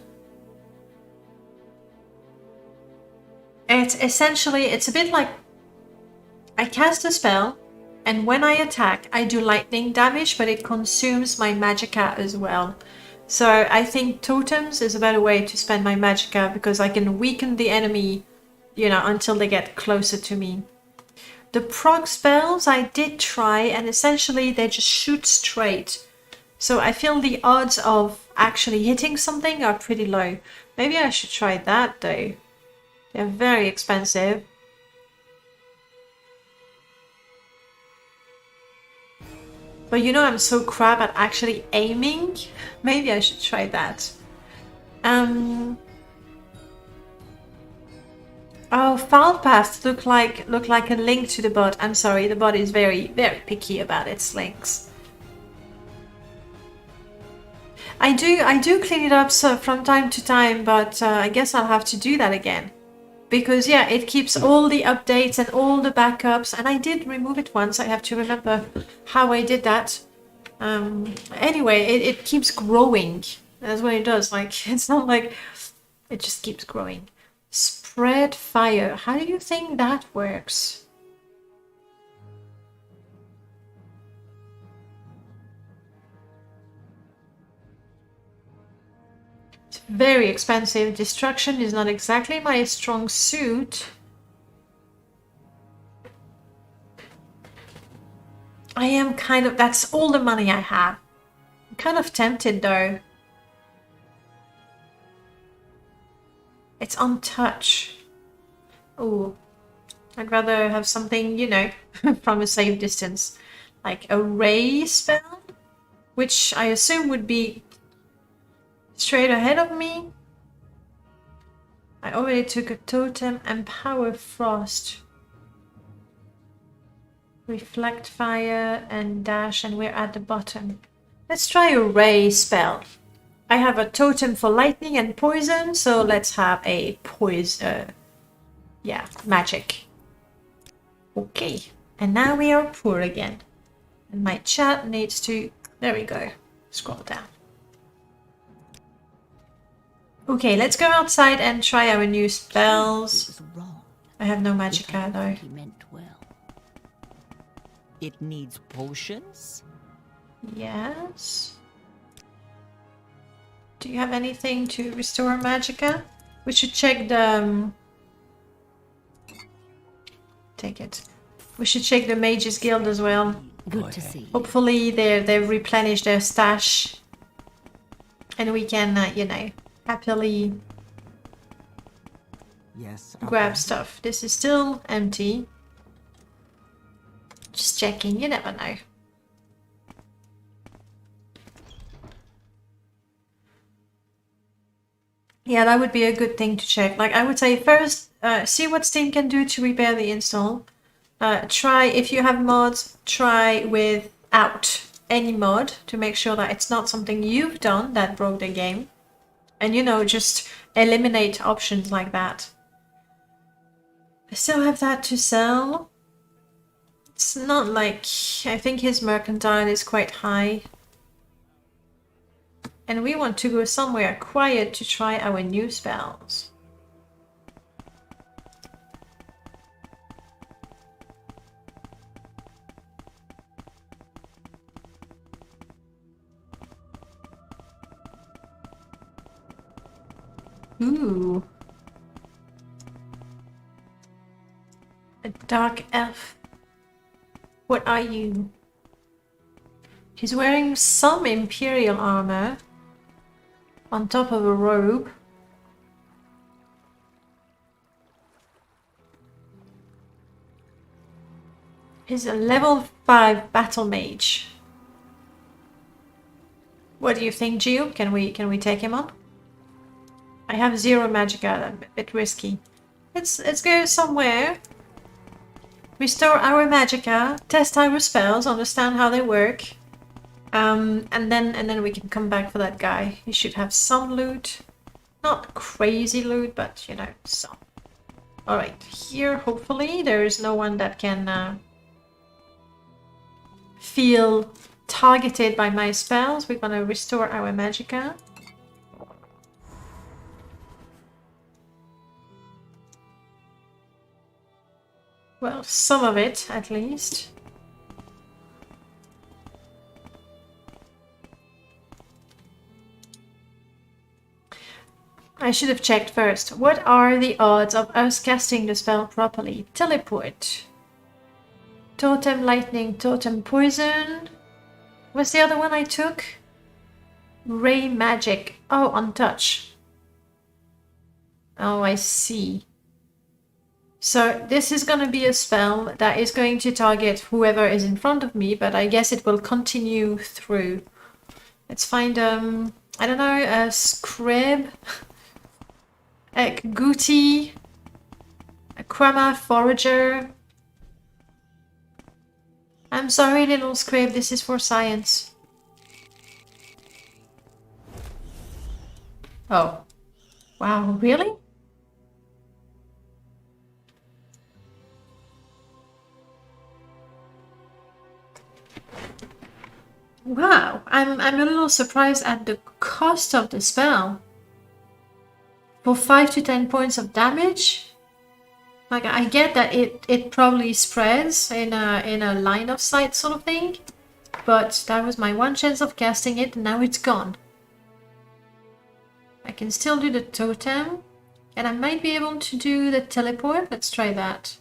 it's essentially, it's a bit like I cast a spell, and when I attack, I do lightning damage, but it consumes my magicka as well. So I think totems is a better way to spend my magicka, because I can weaken the enemy, you know, until they get closer to me. The proc spells I did try, and essentially they just shoot straight. So I feel the odds of actually hitting something are pretty low. Maybe I should try that though. They're very expensive. But you know I'm so crap at actually aiming. Maybe I should try that. Oh, foul paths look like a link to the bot. I'm sorry, the bot is very, very picky about its links. I do clean it up so from time to time, but I guess I'll have to do that again. Because yeah, it keeps all the updates and all the backups, and I did remove it once. I have to remember how I did that. Anyway, it keeps growing. That's what it does. Like, it's not like it just keeps growing. Spread fire. How do you think that works? It's very expensive. Destruction is not exactly my strong suit. I am kind of... That's all the money I have. I'm kind of tempted though. It's untouched. Ooh. I'd rather have something, you know, from a safe distance. Like a ray spell? Which I assume would be straight ahead of me. I already took a totem and power frost. Reflect fire and dash, and we're at the bottom. Let's try a ray spell. I have a totem for lightning and poison, so let's have a poison. Yeah, magic. Okay, and now we are poor again. And my chat needs to... There we go. Scroll down. Okay, let's go outside and try our new spells. It was wrong. I have no Yet I magicka do though. think he meant well. It needs potions? Yes. Do you have anything to restore magicka? We should check the... Take it. We should check the Mages Guild as well. Good to see. Hopefully they've replenished their stash. And we can, you know, happily Yes. grab okay. stuff. This is still empty. Just checking, you never know. Yeah, that would be a good thing to check. Like, I would say first, see what Steam can do to repair the install. Try, if you have mods, try without any mod to make sure that it's not something you've done that broke the game. And, you know, just eliminate options like that. I still have that to sell. It's not like... I think his mercantile is quite high. And we want to go somewhere quiet to try our new spells. Ooh. A dark elf. What are you? He's wearing some imperial armor on top of a robe. He's a level 5 battle mage. What do you think, Jiub? Can we take him on? I have 0 magicka, a bit risky. Let's go somewhere. Restore our magicka, test our spells, understand how they work. And then we can come back for that guy. He should have some loot. Not crazy loot, but you know, some. Alright, here hopefully there is no one that can feel targeted by my spells. We're gonna restore our magicka. Well, some of it at least. I should have checked first. What are the odds of us casting the spell properly? Teleport. Totem lightning, totem poison. What's the other one I took? Ray magic. Oh, untouch. Oh, I see. So this is going to be a spell that is going to target whoever is in front of me, but I guess it will continue through. Let's find, I don't know, a scrib. A Gooty, a Krama Forager. I'm sorry, little scrib, this is for science. Oh. Wow, really? Wow, I'm a little surprised at the cost of the spell. For 5 to 10 points of damage? Like, I get that it probably spreads in a line of sight sort of thing, but that was my one chance of casting it, and now it's gone. I can still do the totem, and I might be able to do the teleport. Let's try that.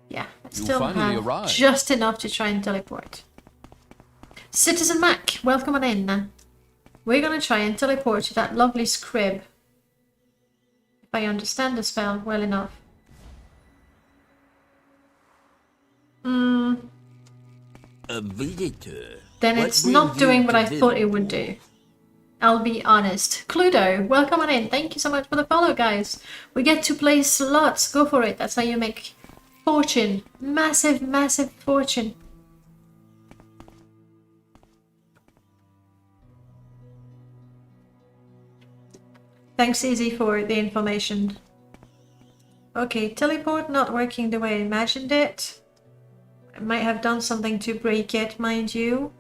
Yeah, I still have just enough to try and teleport. Citizen Mac, welcome on in. We're gonna try and teleport to that lovely scrib. If I understand the spell well enough. A visitor. Then it's not doing what I thought it would do. I'll be honest. Cluedo, welcome on in. Thank you so much for the follow, guys. We get to play slots. Go for it. That's how you make fortune. Massive, massive fortune. Thanks, Izzy, for the information. Okay, teleport not working the way I imagined it. I might have done something to break it, mind you.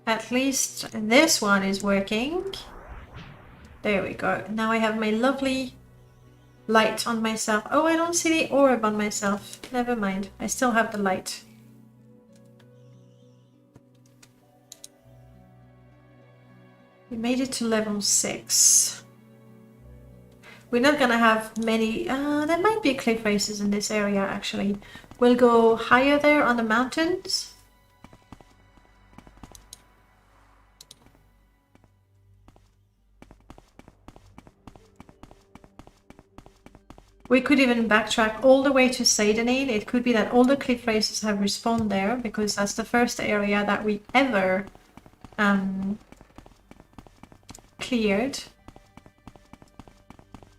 At least this one is working. There we go. Now I have my lovely light on myself. Oh, I don't see the orb on myself. Never mind. I still have the light. We made it to level 6. We're not gonna have many... there might be cliff faces in this area, actually. We'll go higher there on the mountains. We could even backtrack all the way to Seydanine. It could be that all the cliff faces have respawned there, because that's the first area that we ever cleared.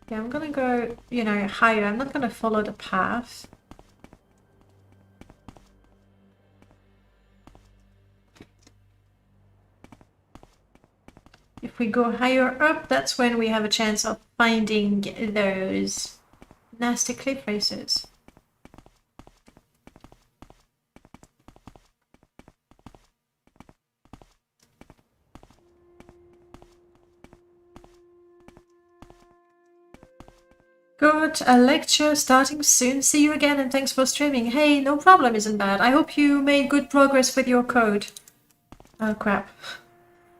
Yeah, I'm gonna go, you know, higher. I'm not gonna follow the path. If we go higher up, that's when we have a chance of finding those nasty cliff faces. Got a lecture starting soon. See you again and thanks for streaming. Hey, no problem, isn't bad. I hope you made good progress with your code. Oh crap.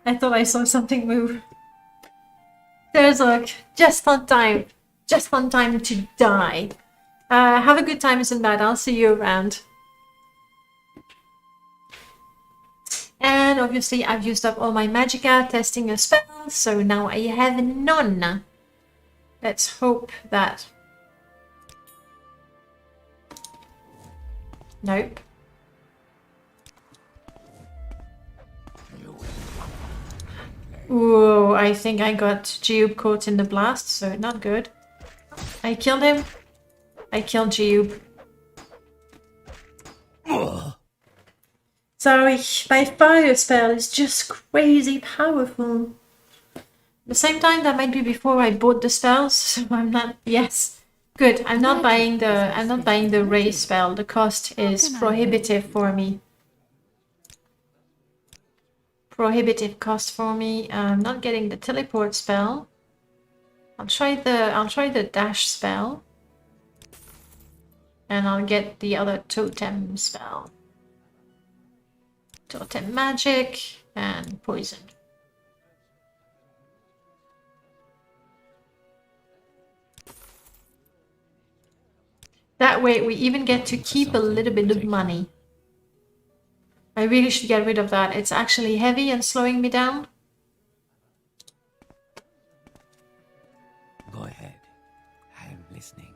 I thought I saw something move. There's look. Just on time. Just on time to die. Have a good time, isn't bad. I'll see you around. And obviously I've used up all my magicka testing a spell, so now I have none. Let's hope that... Nope. Ooh, I think I got Jiub caught in the blast, so not good. I killed him. I killed Jiub. Sorry, my fire spell is just crazy powerful. At the same time, that might be before I bought the spells, so I'm not... Yes, good. I'm not buying the ray spell. The cost is prohibitive for me. Prohibitive cost for me. I'm not getting the teleport spell. I'll try the dash spell. And I'll get the other totem spell. Totem magic and poison. That way we even get to keep a little bit of money. I really should get rid of that. It's actually heavy and slowing me down. Go ahead. I am listening.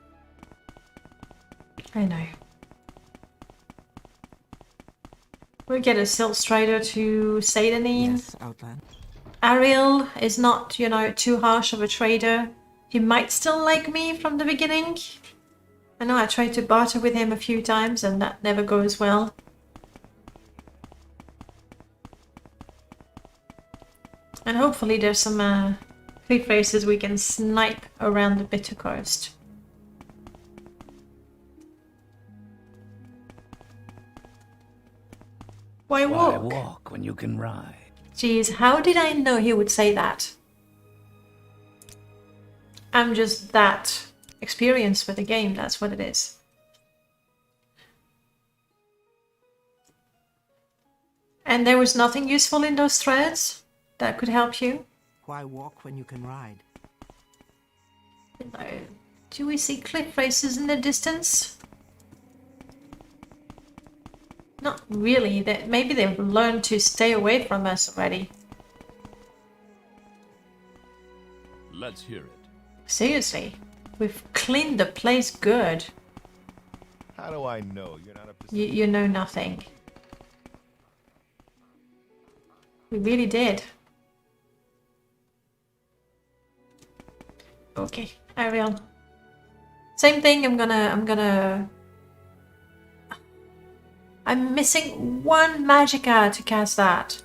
I know. We'll get a Silt Strider to Seydanine. Yes, Outland. Ariel is not, you know, too harsh of a trader. He might still like me from the beginning. I know I tried to barter with him a few times and that never goes well. And hopefully there's some cliff races we can snipe around the Bitter Coast. Why walk? Why walk when you can ride? Jeez, how did I know he would say that? I'm just that experienced with the game, that's what it is. And there was nothing useful in those threads that could help you? Why walk when you can ride? No. Do we see cliff races in the distance? Not really. Maybe they've learned to stay away from us already. Let's hear it. Seriously, we've cleaned the place good. How do I know you're not up to You know nothing. We really did. Okay, Ariel. Same thing, I'm missing one magicka to cast that.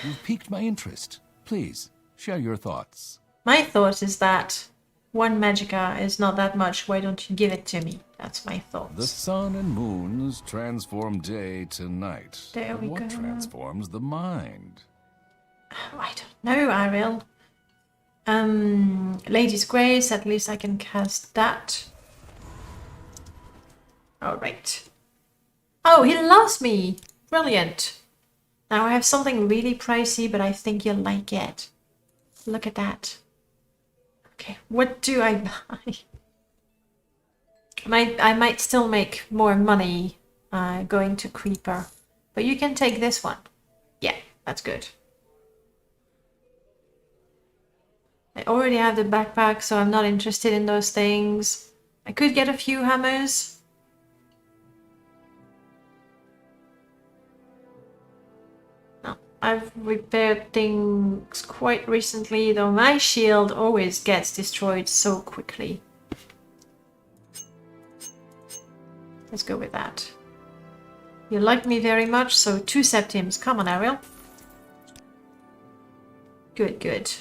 You've piqued my interest. Please, share your thoughts. My thought is that one magicka is not that much. Why don't you give it to me? That's my thought. The sun and moons transform day to night. There we what go. transforms the mind? I don't know, Ariel. Lady's Grace, at least I can cast that. Alright. Oh, he loves me! Brilliant. Now I have something really pricey, but I think you'll like it. Look at that. Okay, what do I buy? I might still make more money going to Creeper. But you can take this one. Yeah, that's good. I already have the backpack, so I'm not interested in those things. I could get a few hammers. No, I've repaired things quite recently, though my shield always gets destroyed so quickly. Let's go with that. You like me very much, so 2 septims. Come on, Ariel. Good, good.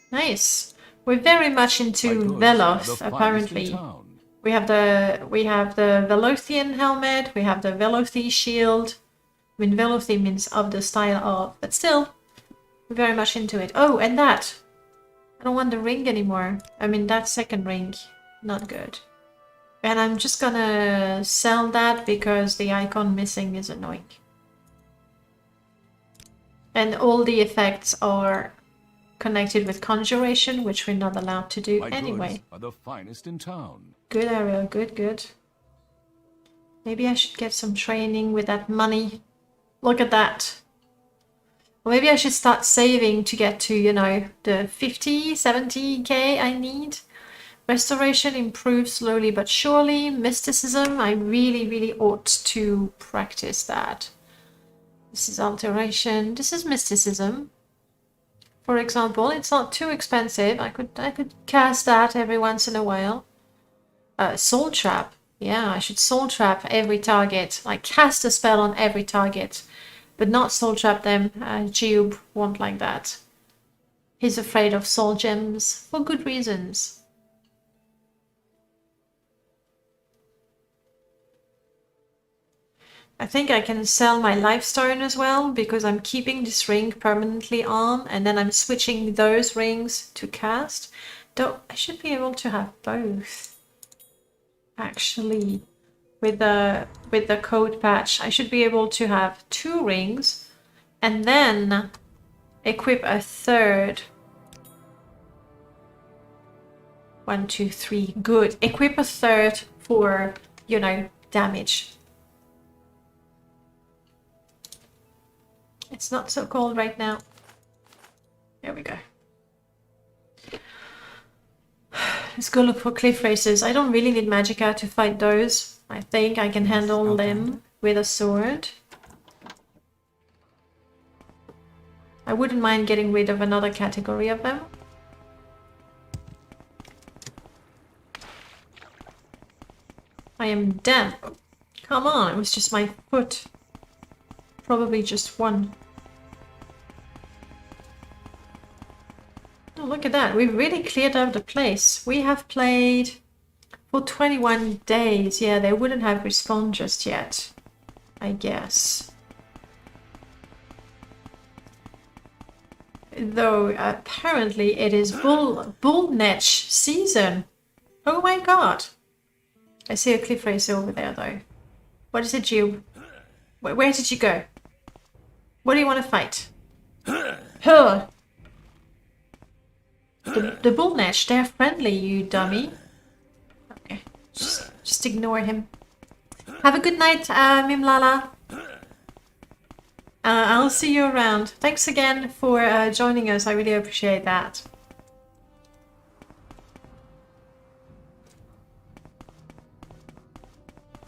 Nice. We're very much into Veloth, apparently. We have the Velothian helmet, we have the Velothi shield. I mean, Velothi means of the style of, but still, we're very much into it. Oh, and that! I don't want the ring anymore. I mean, that second ring, not good. And I'm just gonna sell that because the icon missing is annoying. And all the effects are connected with conjuration, which we're not allowed to do anyway. Goods are the finest in town. Good, Ariel, good, good. Maybe I should get some training with that money. Look at that. Or maybe I should start saving to get to, you know, the 50, 70k I need. Restoration improves slowly but surely. Mysticism, I really, really ought to practice that. This is alteration. This is mysticism. For example, it's not too expensive. I could cast that every once in a while. Soul Trap. Yeah, I should Soul Trap every target. Like cast a spell on every target, but not Soul Trap them. Jiub won't like that. He's afraid of soul gems for good reasons. I think I can sell my Lifestone as well, because I'm keeping this ring permanently on, and then I'm switching those rings to cast. Though I should be able to have both. Actually, with the code patch, I should be able to have 2 rings, and then equip a third. 1, 2, 3. Good. Equip a third for, you know, damage. It's not so cold right now. There we go. Let's go look for cliff races. I don't really need magicka to fight those. I think I can handle them with a sword. I wouldn't mind getting rid of another category of them. I am damp. Come on, it was just my foot. Probably just one. Oh, look at that. We've really cleared out the place. We have played For 21 days, yeah, they wouldn't have respawned just yet, I guess. Though apparently it is bullnetch season. Oh my god. I see a cliff racer over there though. What is it, Jiub? Where did you go? What do you want to fight? Huh. The bullnetch, they're friendly, you dummy. Okay, just ignore him. Have a good night, Mimlala. I'll see you around. Thanks again for joining us. I really appreciate that.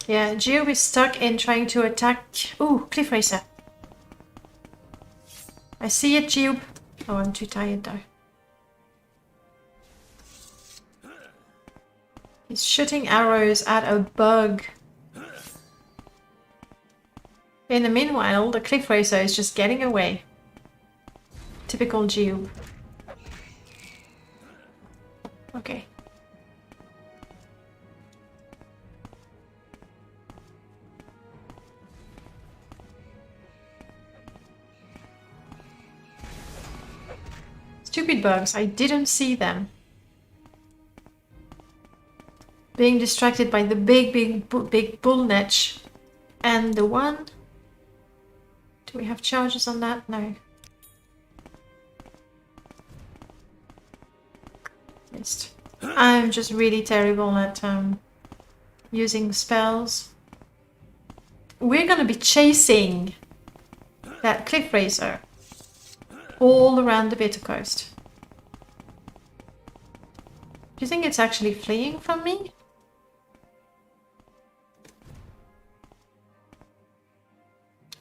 Yeah, Jiub is stuck in trying to attack... Ooh, cliff racer. I see it, Jiub. Oh, I'm too tired though. He's shooting arrows at a bug. In the meanwhile, the cliff racer is just getting away. Typical Jiub. Okay. Stupid bugs, I didn't see them. Being distracted by the big bullnetch. And the one... Do we have charges on that? No. Missed. I'm just really terrible at using spells. We're gonna be chasing that cliff racer all around the Bitter Coast. Do you think it's actually fleeing from me?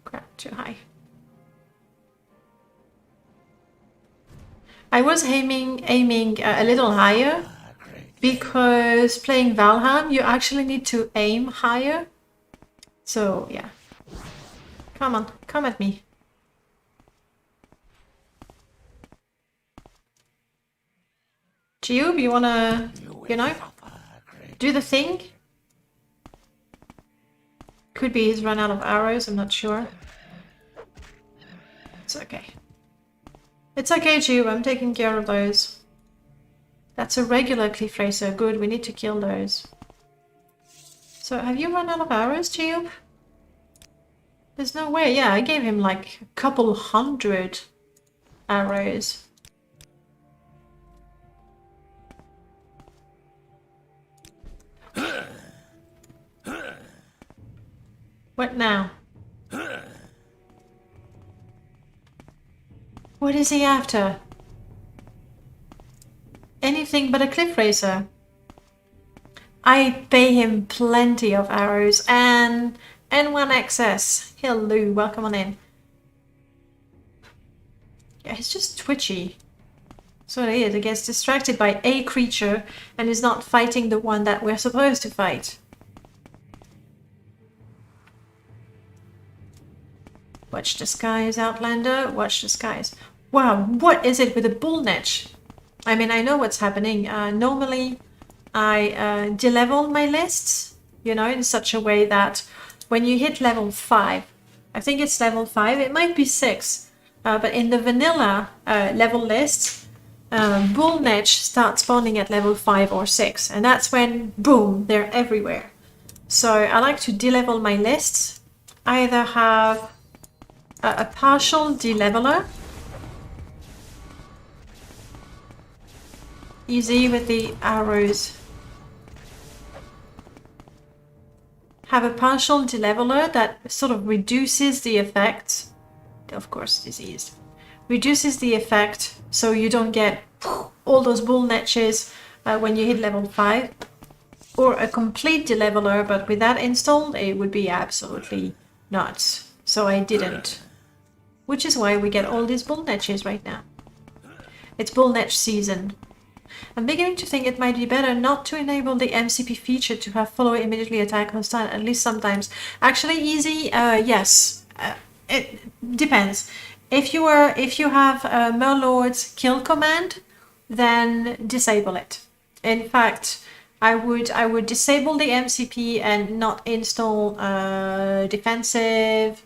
Crap, too high. I was aiming a little higher because playing Valheim you actually need to aim higher. So yeah. Come on, come at me. Jiub, you wanna, you know, do the thing? Could be he's run out of arrows, I'm not sure. It's okay. It's okay, Jiub, I'm taking care of those. That's a regular cliff racer. Good, we need to kill those. So, have you run out of arrows, Jiub? There's no way. Yeah, I gave him like a couple hundred arrows. What now? What is he after? Anything but a cliff racer. I pay him plenty of arrows and one excess. Hello, welcome on in. Yeah, he's just twitchy. So it is. He gets distracted by a creature and is not fighting the one that we're supposed to fight. Watch the skies, Outlander. Watch the skies. Wow, what is it with the bullnetch? I mean, I know what's happening. Normally, I de-level my lists, you know, in such a way that when you hit level 5, I think it's level 5, it might be 6, but in the vanilla level lists, bullnetch starts spawning at level 5 or 6, and that's when, boom, they're everywhere. So I like to de-level my lists, either have a partial de-leveler, easy with the arrows, have a partial de-leveler that sort of reduces the effect, of course disease, reduces the effect so you don't get all those bullnetches when you hit level 5, or a complete de-leveler, but with that installed it would be absolutely nuts, so I didn't. Which is why we get all these bullnetches right now. It's bullnetch season. I'm beginning to think it might be better not to enable the MCP feature to have follow immediately attack hostile, at least sometimes. Actually, easy, yes. It depends. If you have Merlord's kill command, then disable it. In fact, I would disable the MCP and not install defensive.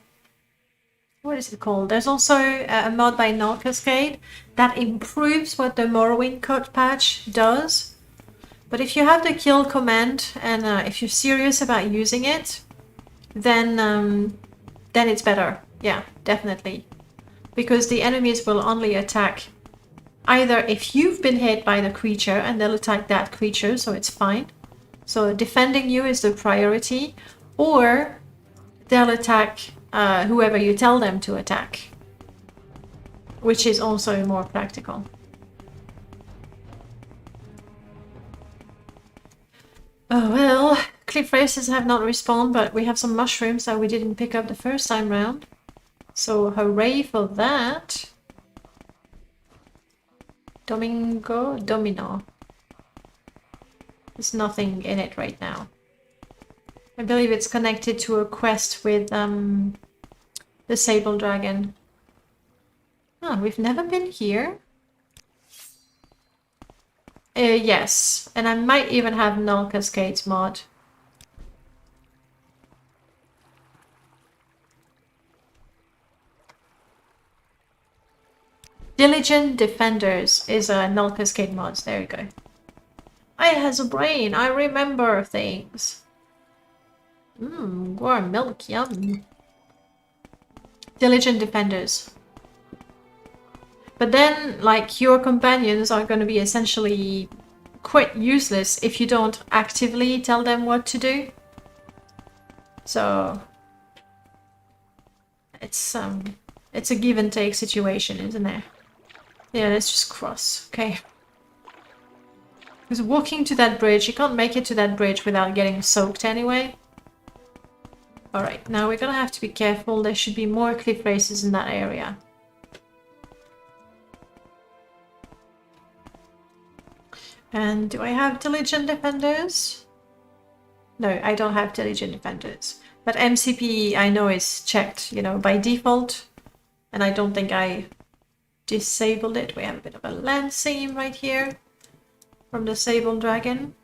What is it called? There's also a mod by Null Cascade that improves what the Morrowind code patch does. But if you have the kill command and if you're serious about using it, then it's better. Yeah, definitely. Because the enemies will only attack either if you've been hit by the creature and they'll attack that creature, so it's fine. So defending you is the priority, or they'll attack whoever you tell them to attack, which is also more practical. Oh well, cliff races have not respawned, but we have some mushrooms that we didn't pick up the first time round. So hooray for that. Domino. There's nothing in it right now. I believe it's connected to a quest with the Sable Dragon. Oh, we've never been here. Yes, and I might even have Null Cascades mod. Diligent Defenders is a Null Cascade mod. There you go. I has a brain. I remember things. Warm milk, yum. Diligent Defenders. But then, like, your companions are going to be essentially quite useless if you don't actively tell them what to do. So it's a give and take situation, isn't it? Yeah, let's just cross. Okay. Because walking to that bridge, you can't make it to that bridge without getting soaked anyway. Alright, now we're gonna have to be careful. There should be more cliff races in that area. And do I have Diligent Defenders? No, I don't have Diligent Defenders. But MCP I know is checked, you know, by default. And I don't think I disabled it. We have a bit of a land seam right here from the Sable Dragon.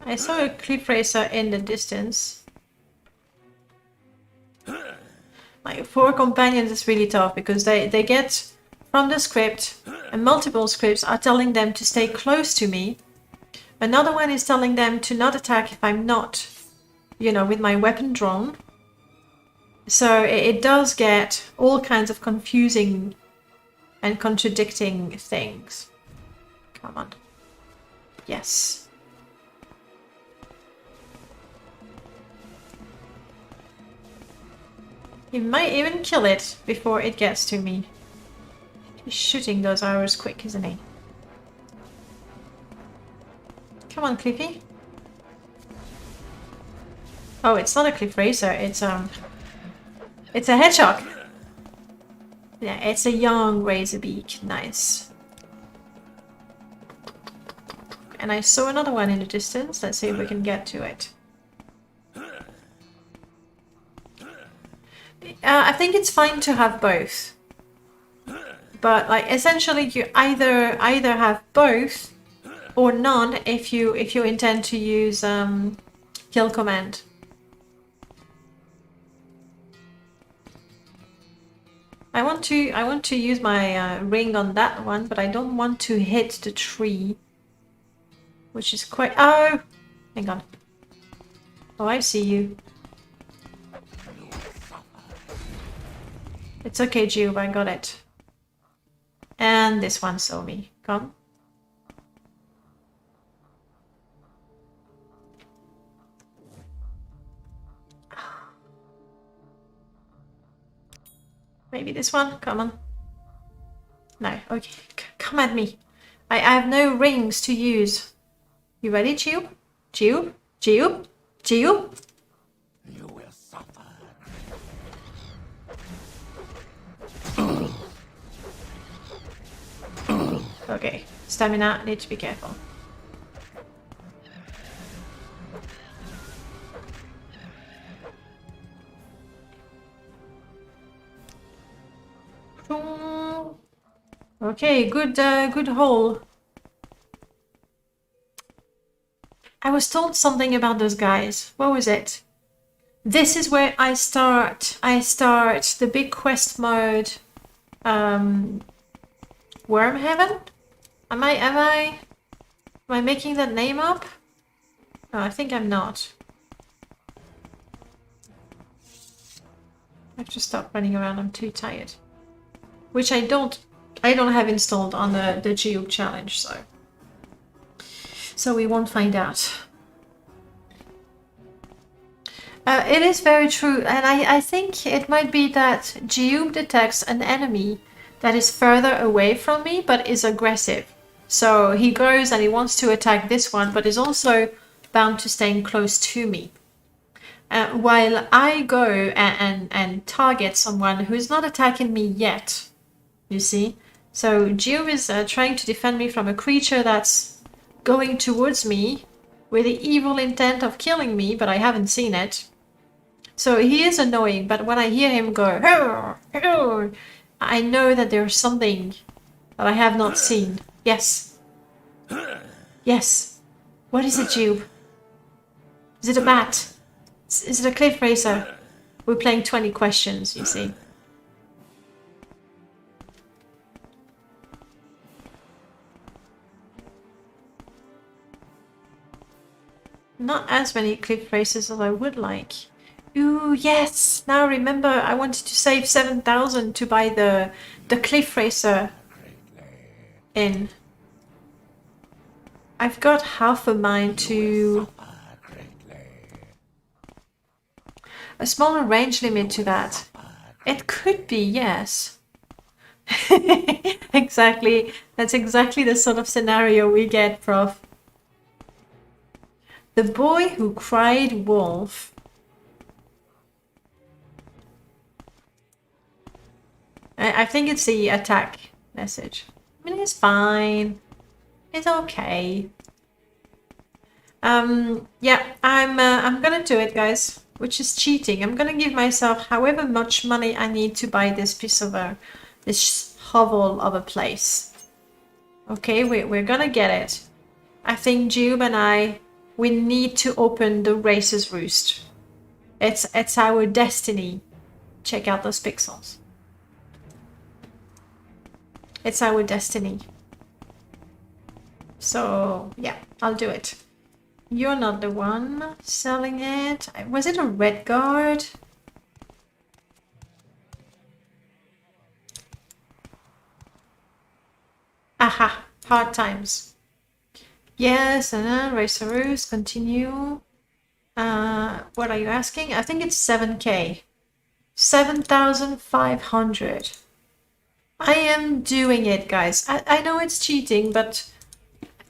I saw a cliff racer in the distance. Like 4 companions is really tough because they get from the script, and multiple scripts are telling them to stay close to me. Another one is telling them to not attack if I'm not, you know, with my weapon drawn. So it does get all kinds of confusing and contradicting things. Come on. Yes. He might even kill it before it gets to me. He's shooting those arrows quick, isn't he? Come on, Cliffy. Oh, it's not a cliff racer, it's a hedgehog. Yeah, it's a young razorbeak. Nice. And I saw another one in the distance. Let's see if we can get to it. I think it's fine to have both. But like essentially you either have both or none if you intend to use kill command. I want to use my ring on that one, but I don't want to hit the tree, which is quite... Oh! Hang on. Oh, I see you. It's okay, Jiub, I got it. And this one saw me. Come. Maybe this one? Come on. No, okay. Come at me. I have no rings to use. You ready, Jiub? Jiub? Jiub? Jiub? You will suffer. Okay. Stamina, need to be careful. Okay, good hole. I was told something about those guys. What was it? This is where I start. I start the big quest mode. Worm Heaven? Am I making that name up? No, I think I'm not. I have to stop running around. I'm too tired. Which I don't have installed on the Jiub challenge, so we won't find out. It is very true, and I think it might be that Jiub detects an enemy that is further away from me but is aggressive. So he goes and he wants to attack this one, but is also bound to staying close to me. While I go and target someone who is not attacking me yet, you see? So Jiub is trying to defend me from a creature that's going towards me with the evil intent of killing me, but I haven't seen it. So he is annoying, but when I hear him go, "Hurr, hurr," I know that there's something that I have not seen. Yes. Yes. What is it, Jiub? Is it a bat? Is it a cliff racer? We're playing 20 questions, you see. Not as many cliff racers as I would like. Ooh, yes! Now remember, I wanted to save 7,000 to buy the cliff racer in. I've got half a mind to... a smaller range limit to that. It could be, yes. Exactly. That's exactly the sort of scenario we get, Prof. The boy who cried wolf. I think it's the attack message. I mean, it's fine. It's okay. Yeah, I'm gonna do it, guys. Which is cheating. I'm gonna give myself however much money I need to buy this piece of this hovel of a place. Okay, we're gonna get it. I think Jiub and we need to open the Racer's Roost. It's our destiny. Check out those pixels. It's our destiny. So yeah, I'll do it. You're not the one selling it. Was it a red guard? Aha, hard times. Yes, and then Racerus, continue. What are you asking? I think it's 7k. 7,500. I am doing it, guys. I know it's cheating, but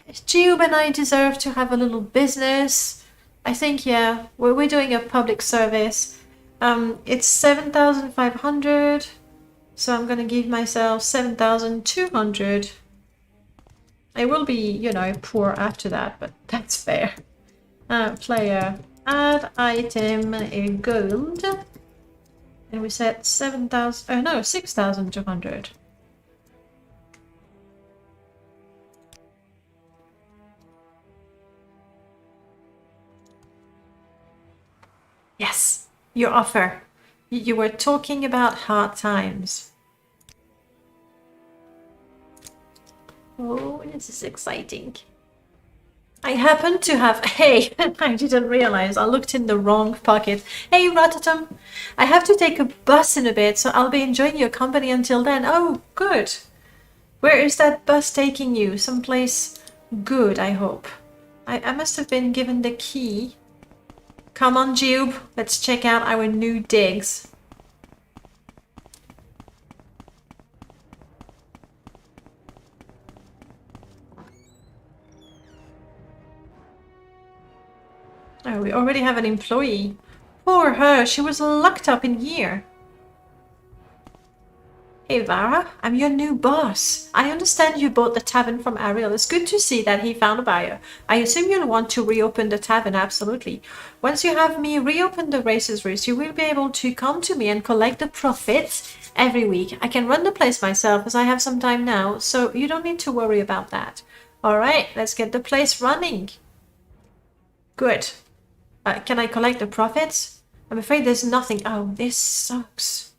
Jiub and I deserve to have a little business. I think, yeah, we're doing a public service. It's 7,500, so I'm gonna give myself 7,200. I will be, you know, poor after that, but that's fair. Player, add item gold, and we set 7,000. Oh no, 6,200. Yes, your offer. You were talking about hard times. Oh, this is exciting. I happen to have... Hey, I didn't realize. I looked in the wrong pocket. Hey, Ratatum. I have to take a bus in a bit, so I'll be enjoying your company until then. Oh, good. Where is that bus taking you? Someplace good, I hope. I must have been given the key. Come on, Jiub. Let's check out our new digs. Oh, we already have an employee. Poor her, she was locked up in here. Hey Vara, I'm your new boss. I understand you bought the tavern from Ariel. It's good to see that he found a buyer. I assume you'll want to reopen the tavern, absolutely. Once you have me reopen the Races Roost, you will be able to come to me and collect the profits every week. I can run the place myself as I have some time now, so you don't need to worry about that. Alright, let's get the place running. Good. Can I collect the profits? I'm afraid there's nothing. Oh, this sucks.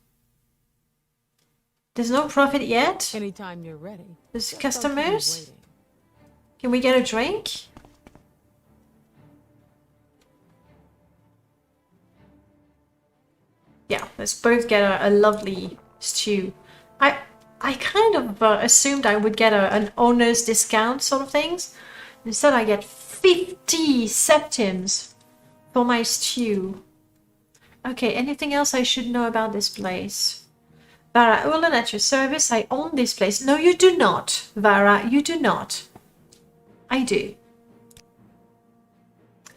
There's no profit yet? Anytime you're ready. There's customers? Can we get a drink? Yeah, let's both get a lovely stew. I kind of assumed I would get an owner's discount sort of things. Instead I get 50 septims for my stew. Okay, anything else I should know about this place? Vara, Ulan at your service. I own this place. No, you do not, Vara. You do not. I do.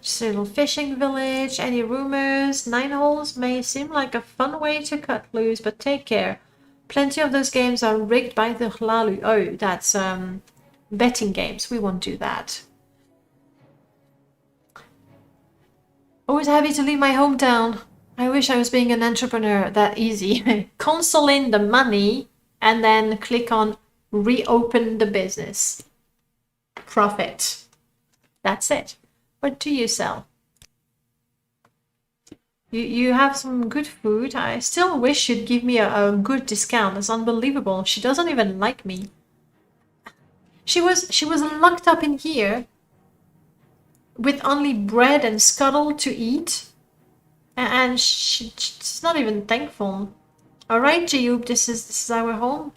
Just a little fishing village. Any rumors? 9 holes may seem like a fun way to cut loose, but take care. Plenty of those games are rigged by the Hlalu. Oh, that's betting games. We won't do that. Always happy to leave my hometown. I wish I was being an entrepreneur that easy. Console in the money and then click on reopen the business. Profit. That's it. What do you sell? You have some good food. I still wish you'd give me a good discount. It's unbelievable. She doesn't even like me. She was locked up in here with only bread and scuttle to eat. And she's not even thankful. Alright, Jiub, this is our home.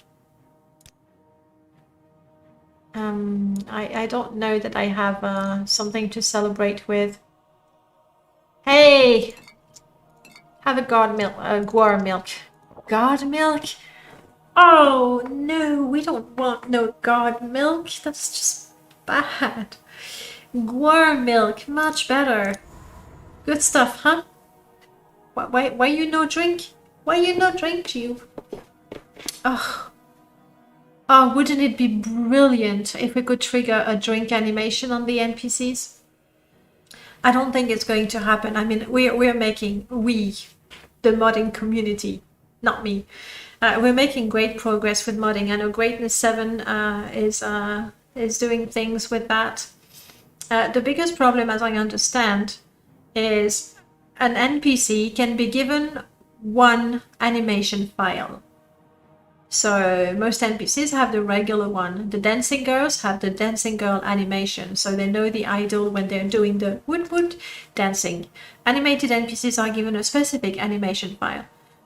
I don't know that I have something to celebrate with. Hey! Have a guar milk. Guard milk? Oh no, we don't want no guard milk. That's just bad. Guar milk, much better. Good stuff, huh? Why you no drink? Why you no drink, Jiub? Oh. Oh, wouldn't it be brilliant if we could trigger a drink animation on the NPCs? I don't think it's going to happen. I mean, we're making, the modding community, not me. We're making great progress with modding. I know Greatness 7 is doing things with that. The biggest problem, as I understand, is an NPC can be given one animation file. So most NPCs have the regular one. The dancing girls have the dancing girl animation, so they know the idol when they're doing the wood dancing. Animated NPCs are given a specific animation file.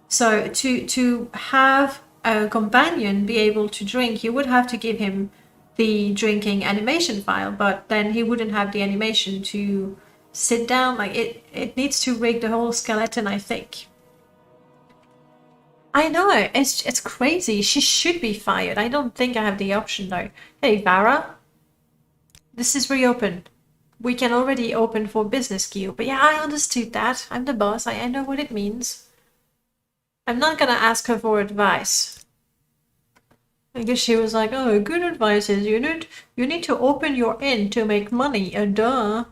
So to have a companion be able to drink, you would have to give him the drinking animation file, but then he wouldn't have the animation to sit down. Like it needs to rig the whole skeleton, I think. I know, it's crazy. She should be fired. I don't think I have the option though. Hey Vara, this is reopened. We can already open for business queue. But yeah, I understood that. I'm the boss. I know what it means. I'm not gonna ask her for advice. I guess she was like, oh, good advice is you need to open your inn to make money. Duh.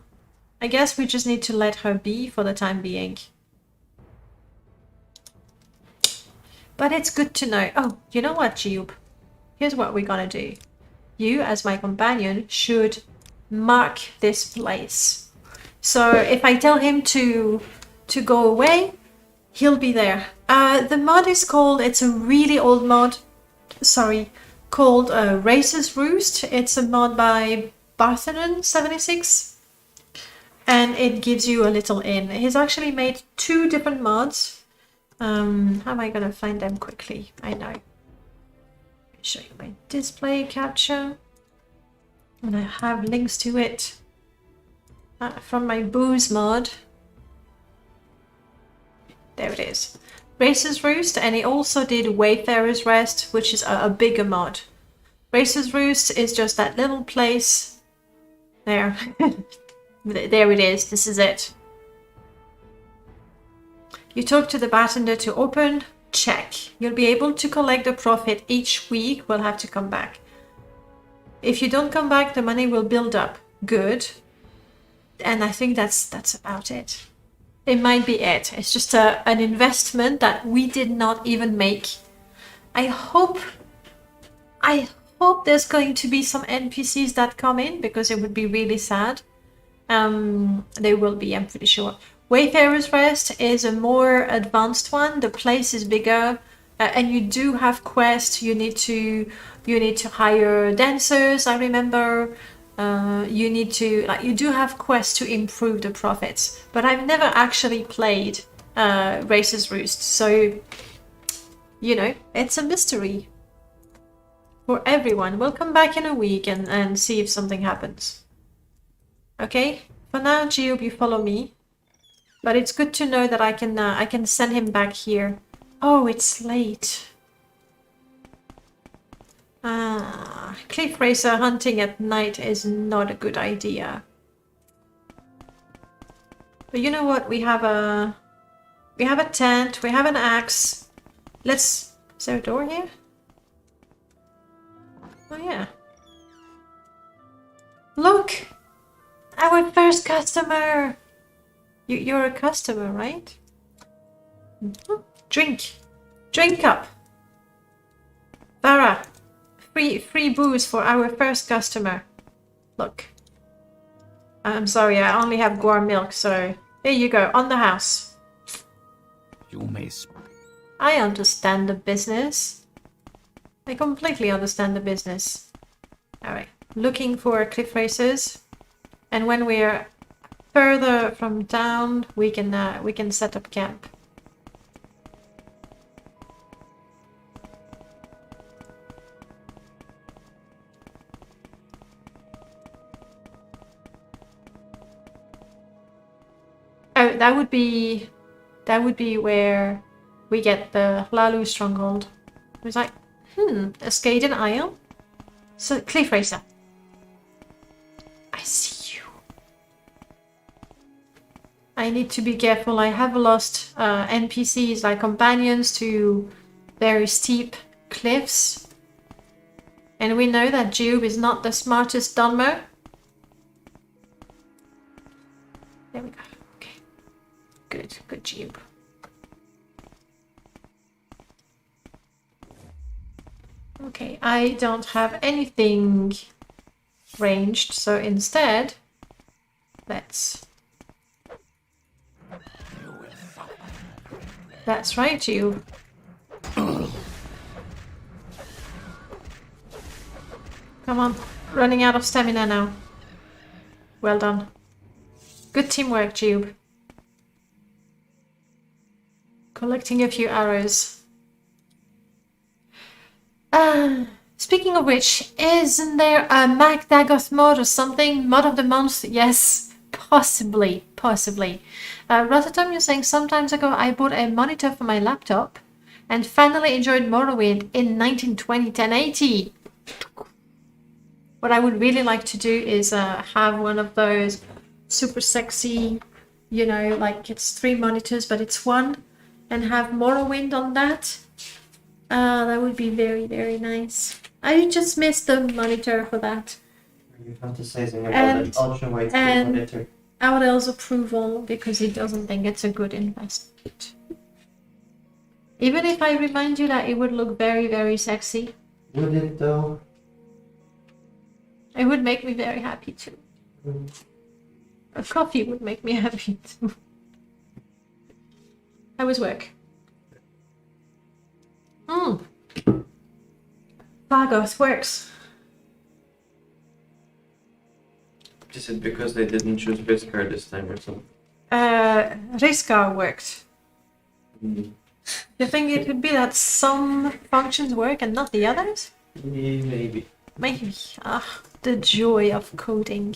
I guess we just need to let her be for the time being. But it's good to know. Oh, you know what, Jiub? Here's what we're gonna do. You, as my companion, should mark this place. So if I tell him to go away, he'll be there. The mod is called, it's a really old mod, called Races Roost. It's a mod by Barthanon76. And it gives you a little inn. He's actually made 2 different mods. How am I gonna find them quickly? I know. Show you my display capture. And I have links to it from my booze mod. There it is. Races Roost, and he also did Wayfarer's Rest, which is a bigger mod. Races Roost is just that little place. There. There it is. This is it. You talk to the bartender to open. check. You'll be able to collect the profit each week. We'll have to come back. If you don't come back, the money will build up. Good. And I think that's about it. It might be it. It's just an investment that we did not even make. I hope there's going to be some NPCs that come in, because it would be really sad. They will be, I'm pretty sure. Wayfarer's Rest is a more advanced one. The place is bigger, and you do have quests. You need to hire dancers, I remember. You do have quests to improve the profits, but I've never actually played Racer's Roost, so you know, it's a mystery for everyone. We'll come back in a week and see if something happens. Okay, for now, Jiub, you follow me, but it's good to know that I can send him back here. Oh, it's late. Cliff racer hunting at night is not a good idea. But you know what? We have a tent. We have an axe. Is there a door here? Oh yeah. Look, our first customer. You're a customer, right? Drink up. Farah. Free booze for our first customer. Look. I'm sorry, I only have guar milk, so here you go, on the house. You may. I understand the business. I completely understand the business. Alright, looking for cliff racers. And when we're further from town, we can set up camp. Oh, that would be where we get the Lalu stronghold. It was like, a Skaden Isle? So, Cliff Racer. I see you. I need to be careful. I have lost NPCs, like companions, to very steep cliffs. And we know that Jiub is not the smartest Dunmer. There we go. Good Jiub. Okay, I don't have anything ranged, so instead, let's... That's right, Jiub. Come on, running out of stamina now. Well done. Good teamwork, Jiub. Collecting a few arrows. Speaking of which, isn't there a Mac Dagoth mod or something? Mod of the month? Yes, possibly. Rototom, you're saying sometimes ago I bought a monitor for my laptop and finally enjoyed Morrowind in 1920 1080. What I would really like to do is have one of those super sexy, you know, like it's 3 monitors but it's one, and have Morrowind on that. That would be very, very nice. I just missed the monitor for that. You're fantasizing about an ultra-wide monitor. Aurel's approval, because he doesn't think it's a good investment. Even if I remind you that it would look very, very sexy. Would it though? It would make me very happy too. A coffee would make me happy too. How was work? Vargoth works. Is it because they didn't choose Riskar this time or something? Riskar worked. You think it could be that some functions work and not the others? Maybe. Maybe. Ah, the joy of coding.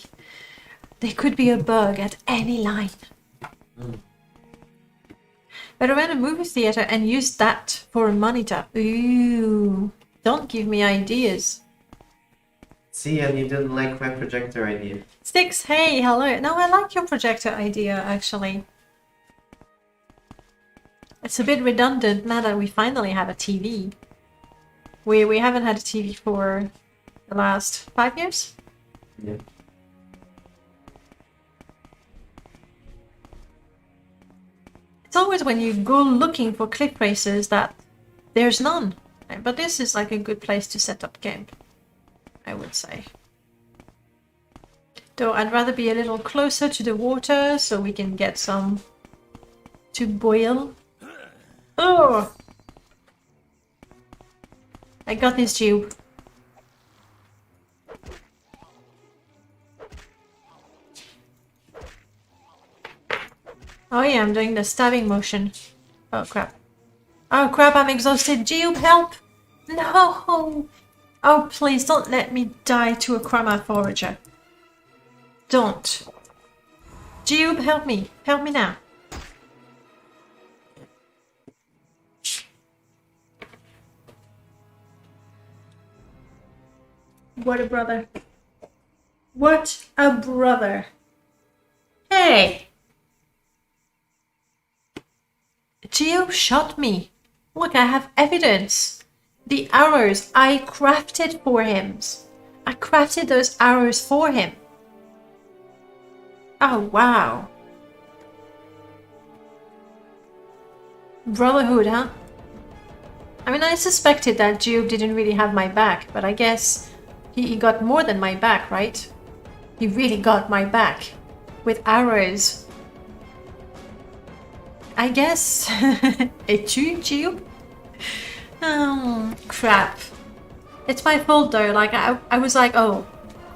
There could be a bug at any line. But I ran a movie theater and used that for a monitor. Ooh, don't give me ideas. See, and you didn't like my projector idea. Sticks, hey, hello. No, I like your projector idea, actually. It's a bit redundant now that we finally have a TV. We haven't had a TV for the last 5 years? Yeah. It's always when you go looking for cliff races that there's none. But this is like a good place to set up camp, I would say. Though I'd rather be a little closer to the water so we can get some to boil. Oh! I got this, Jiub. Oh yeah, I'm doing the stabbing motion. Oh crap. Oh crap, I'm exhausted. Jiub, help! No! Oh please, don't let me die to a Krama forager. Don't. Jiub, help me. Help me now. What a brother. What a brother. Hey! Jiub shot me. Look, I have evidence. The arrows I crafted for him. I crafted those arrows for him. Oh, wow. Brotherhood, huh? I mean, I suspected that Jiub didn't really have my back, but I guess he got more than my back, right? He really got my back. With arrows. I guess. Et tu, Jiub? Oh, crap. It's my fault though, like I was like, oh,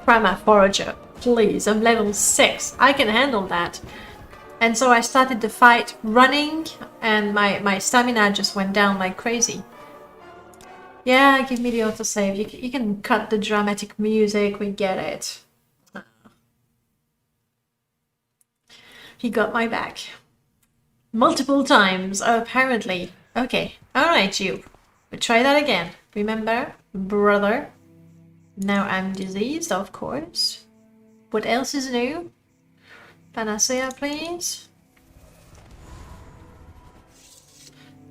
Krama forager, please, I'm level 6, I can handle that. And so I started the fight running and my stamina just went down like crazy. Yeah, give me the autosave, you can cut the dramatic music, we get it. He got my back. Multiple times, apparently. Okay, alright, Jiub. We'll try that again. Remember, brother. Now I'm diseased, of course. What else is new? Panacea, please.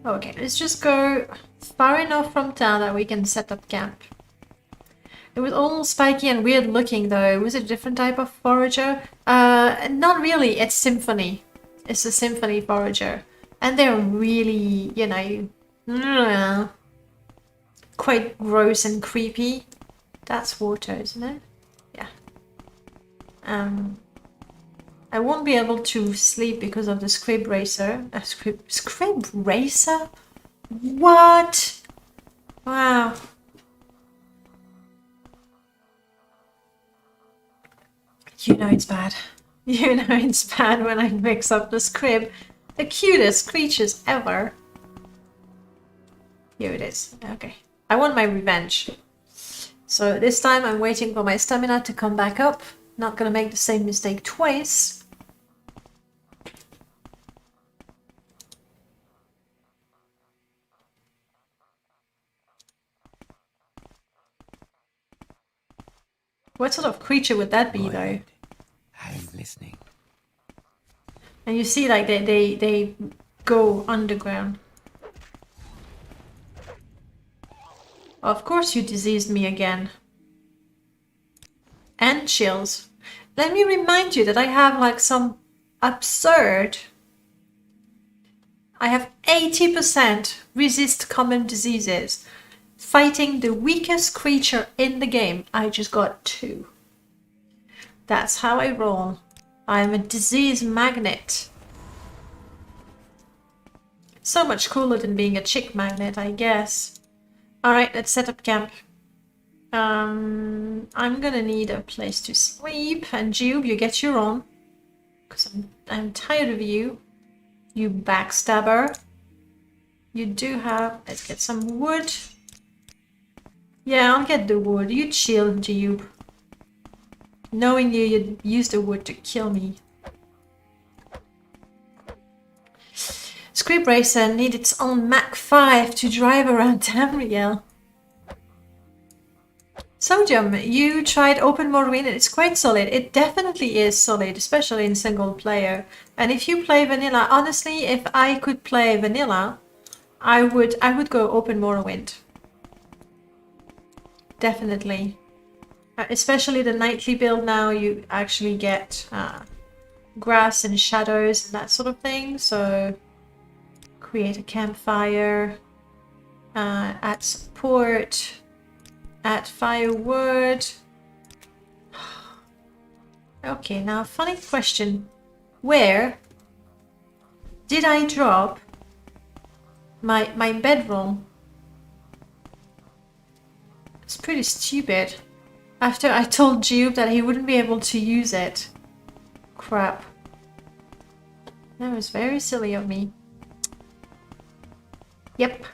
Okay, let's just go far enough from town that we can set up camp. It was all spiky and weird looking though. Was it a different type of forager? Not really, it's Symphony. It's a Symphony forager. And they're really, you know, quite gross and creepy. That's water, isn't it? Yeah. I won't be able to sleep because of the scrib racer. Scrib racer? What? Wow. You know it's bad. You know it's bad when I mix up the scrib. The cutest creatures ever. Here it is. Okay. I want my revenge. So this time I'm waiting for my stamina to come back up. Not gonna make the same mistake twice. What sort of creature would that be, though? I'm listening. And you see, like, they go underground. Of course you diseased me again. And chills. Let me remind you that I have, like, some absurd... I have 80% resist common diseases. Fighting the weakest creature in the game, I just got 2. That's how I roll. I'm a disease magnet. So much cooler than being a chick magnet, I guess. Alright, let's set up camp. I'm gonna need a place to sleep. And Jiub, you get your own. Because I'm tired of you. You backstabber. You do have... Let's get some wood. Yeah, I'll get the wood. You chill, Jiub. Knowing you, you'd use the wood to kill me. Scrib Racer need its own Mach 5 to drive around Tamriel. Sodium, you tried open mode ruin and it's quite solid. It definitely is solid, especially in single player. And if you play vanilla, honestly, if I could play vanilla, I would go open Morrowind. Definitely. Especially the nightly build now, you actually get grass and shadows and that sort of thing. So create a campfire, add support, add firewood. Okay, now funny question. Where did I drop my bedroom? It's pretty stupid. After I told Jiub that he wouldn't be able to use it. Crap. That was very silly of me. Yep.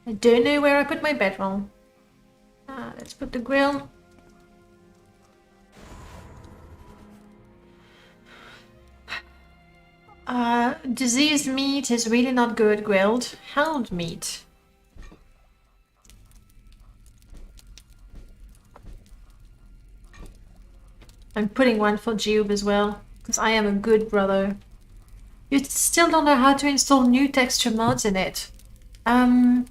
I don't know where I put my bedroom. Let's put the grill. Diseased meat is really not good grilled. Hound meat. I'm putting one for Jiub as well, because I am a good brother. You still don't know how to install new texture mods in it. I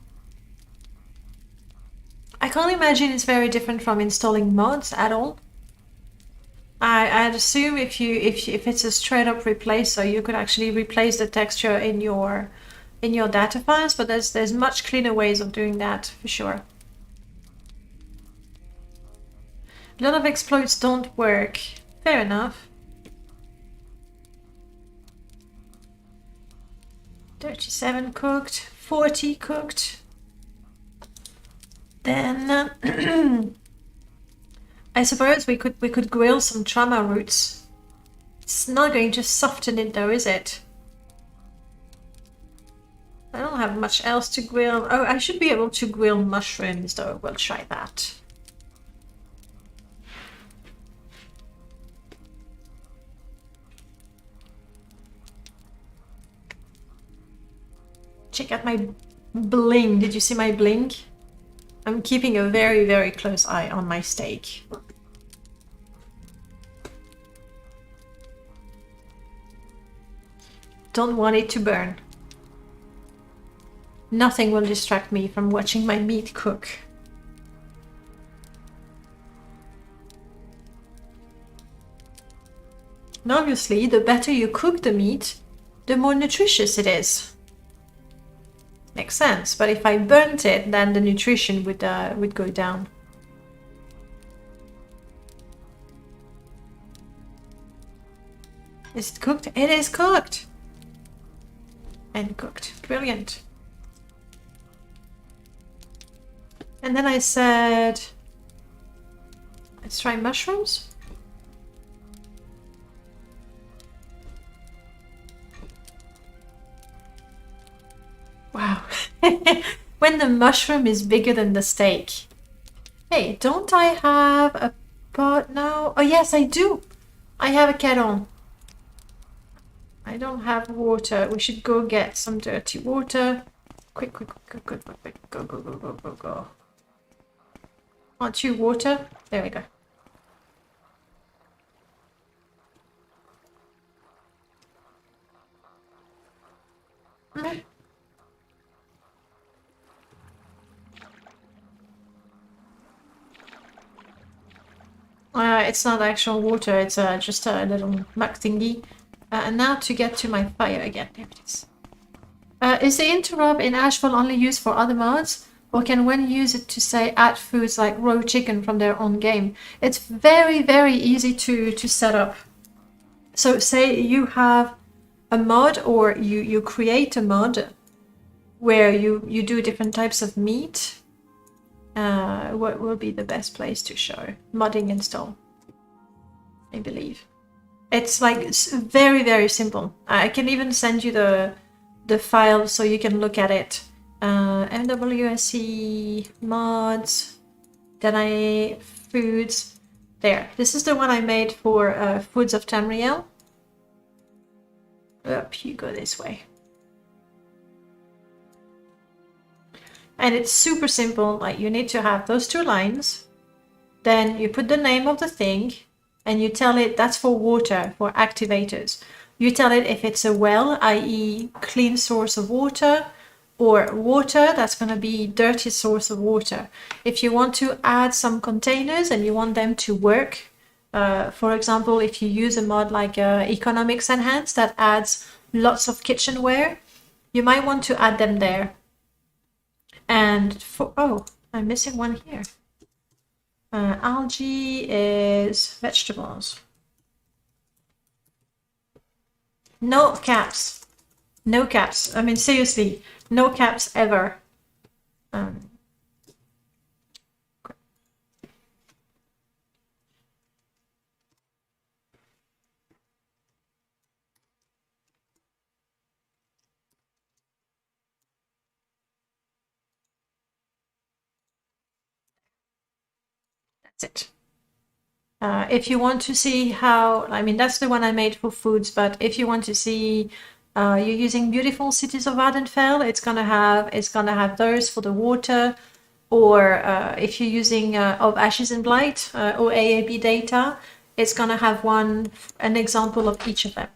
can't imagine it's very different from installing mods at all. I'd assume if it's a straight up replacer, you could actually replace the texture in your data files, but there's much cleaner ways of doing that for sure. A lot of exploits don't work. Fair enough. 37 cooked, 40 cooked. Then I suppose we could grill some trauma roots. It's not going to soften it though, is it? I don't have much else to grill. Oh, I should be able to grill mushrooms though. We'll try that. Check out my bling. Did you see my bling? I'm keeping a very, very close eye on my steak. Don't want it to burn. Nothing will distract me from watching my meat cook. And obviously, the better you cook the meat, the more nutritious it is. Makes sense, but if I burnt it, then the nutrition would go down. Is it cooked? It is cooked! And cooked. Brilliant. And then I said, let's try mushrooms. Wow. When the mushroom is bigger than the steak. Hey, don't I have a pot now? Oh yes, I do. I have a kettle. I don't have water. We should go get some dirty water. Quick, quick, quick, quick, quick, quick. Go, go, go, go, go, go. Want you water? There we go. It's not actual water, it's just a little muck thingy. And now to get to my fire again. There it is. Is the interrupt in Ashfall only used for other mods? Or can one use it to say add foods like raw chicken from their own game? It's very, very easy to set up. So say you have a mod or you create a mod where you do different types of meat. What will be the best place to show? Modding install, I believe. It's like very, very simple. I can even send you the file so you can look at it. MWSE mods, then I foods. There. This is the one I made for Foods of Tamriel. Up, you go this way. And it's super simple. Like you need to have those two lines. Then you put the name of the thing and you tell it that's for water, for activators. You tell it if it's a well, i.e. clean source of water, or water, that's going to be dirty source of water. If you want to add some containers and you want them to work, for example, if you use a mod like Economics Enhanced that adds lots of kitchenware, you might want to add them there. And for, oh, I'm missing one here. Algae is vegetables. No caps. No caps. I mean, seriously, no caps ever. That's it. If you want to see how, I mean, that's the one I made for foods, but if you want to see you're using Beautiful Cities of Ardenfell, it's gonna have those for the water, or if you're using of Ashes and Blight or AAB data, it's gonna have an example of each of them.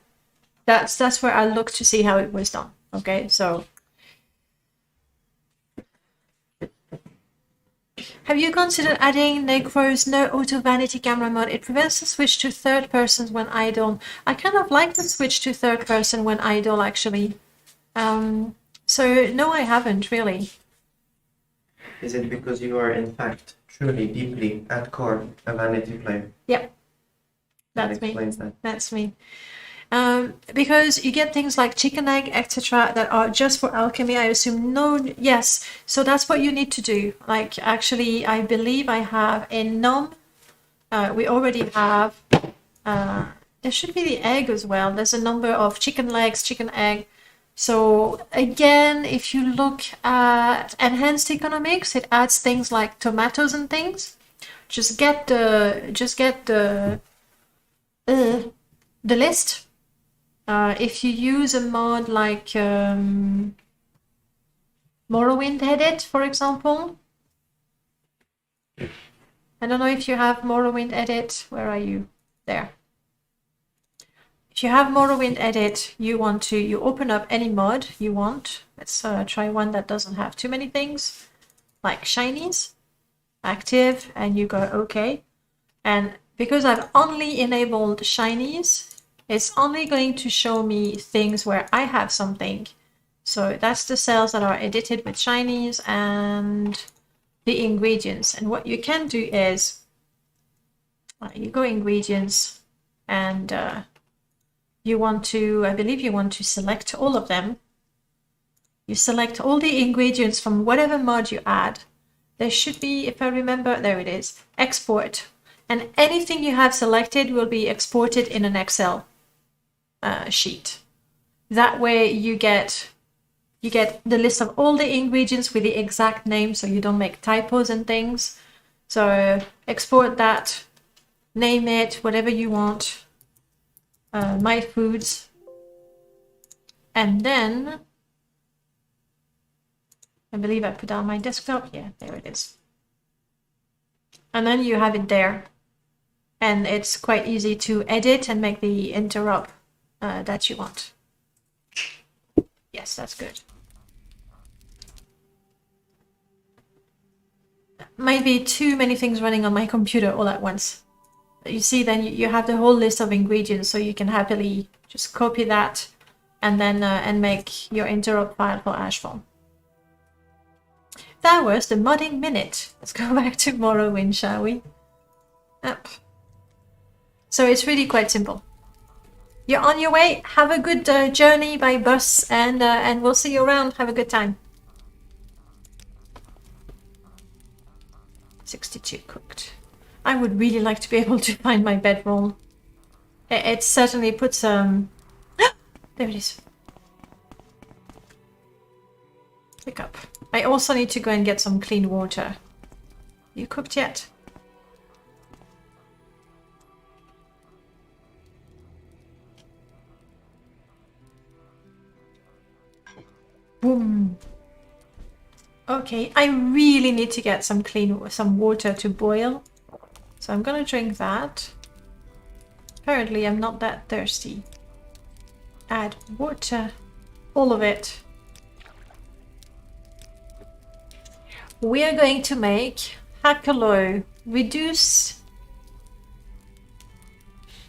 That's where I look to see how it was done. Okay, so have you considered adding Necro's no auto vanity camera mode? It prevents the switch to third person when idle. I kind of like the switch to third person when idle, actually. So no, I haven't really. Is it because you are in fact truly deeply at core a vanity player? Yep. That's That me. explains that. That's me. Because you get things like chicken egg, etc., that are just for alchemy, I assume. No, yes. So that's what you need to do. Like, actually, I believe I have in Nom, we already have, there should be the egg as well. There's a number of chicken legs, chicken egg. So again, if you look at enhanced economics, it adds things like tomatoes and things. Just get the list. If you use a mod like Morrowind Edit, for example. I don't know if you have Morrowind Edit. Where are you? There. If you have Morrowind Edit, you open up any mod you want. Let's try one that doesn't have too many things, like shinies, active, and you go OK. And because I've only enabled shinies, it's only going to show me things where I have something. So that's the cells that are edited with shinies and the ingredients. And what you can do is you go ingredients and I believe you want to select all of them. You select all the ingredients from whatever mod you add. There should be, if I remember, there it is, export. And anything you have selected will be exported in an Excel sheet. That way you get the list of all the ingredients with the exact name, so you don't make typos and things. So export that, name it, whatever you want, my foods, and then I believe I put on my desktop. Yeah, there it is. And then you have it there, and it's quite easy to edit and make the interrupt that you want. Yes, that's good. Might be too many things running on my computer all at once. You see, then you have the whole list of ingredients, so you can happily just copy that and then and make your interrupt file for Ashfall. That was the modding minute. Let's go back to Morrowind, shall we? Up. So it's really quite simple. You're on your way. Have a good journey by bus, and we'll see you around. Have a good time. 62 cooked. I would really like to be able to find my bedroll. It certainly puts there it is. Pick up. I also need to go and get some clean water. You cooked yet? Boom. Okay, I really need to get some water to boil. So I'm gonna drink that. Apparently I'm not that thirsty. Add water. All of it. We are going to make Hakalo. Reduce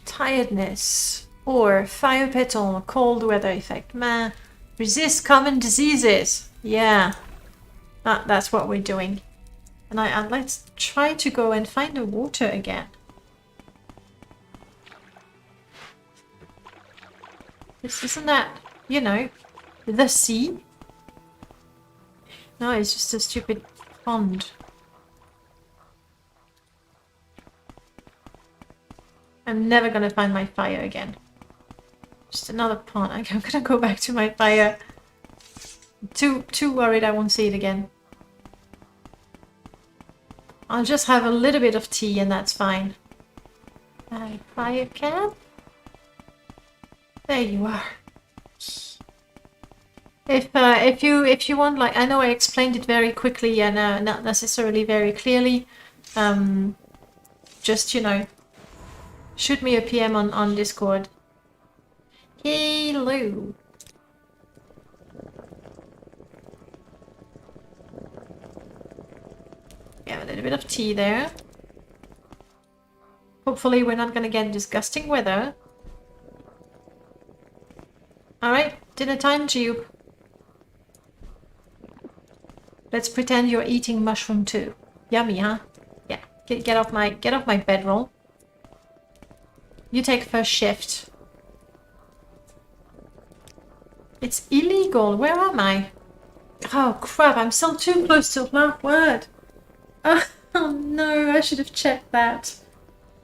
tiredness. Or fire petal. Cold weather effect. Man. Resist common diseases. Yeah. That's what we're doing. And let's try to go and find the water again. Isn't that, you know, the sea? No, it's just a stupid pond. I'm never gonna find my fire again. Just another pond. I'm gonna go back to my fire. Too worried I won't see it again. I'll just have a little bit of tea and that's fine. Fire cap. There you are. If you want, like, I know I explained it very quickly and not necessarily very clearly. Just, you know, shoot me a PM on Discord. Hello. Yeah, a little bit of tea there. Hopefully we're not gonna get disgusting weather. Alright, dinner time, Jiub. Let's pretend you're eating mushroom too. Yummy, huh? Yeah. Get off my bedroll. You take first shift. It's illegal. Where am I? Oh crap, I'm still too close to last word. Oh no, I should have checked that.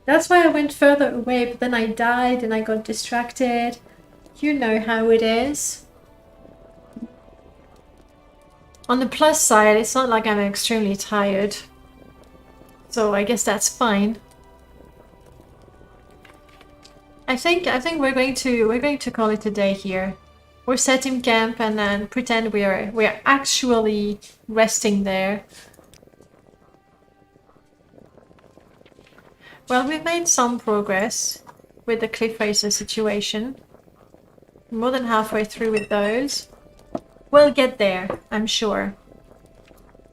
That's why I went further away, but then I died and I got distracted. You know how it is. On the plus side, it's not like I'm extremely tired. So I guess that's fine. I think we're going to call it a day here. We're setting camp and then pretend we're actually resting there. Well, we've made some progress with the cliff racer situation. More than halfway through with those. We'll get there, I'm sure.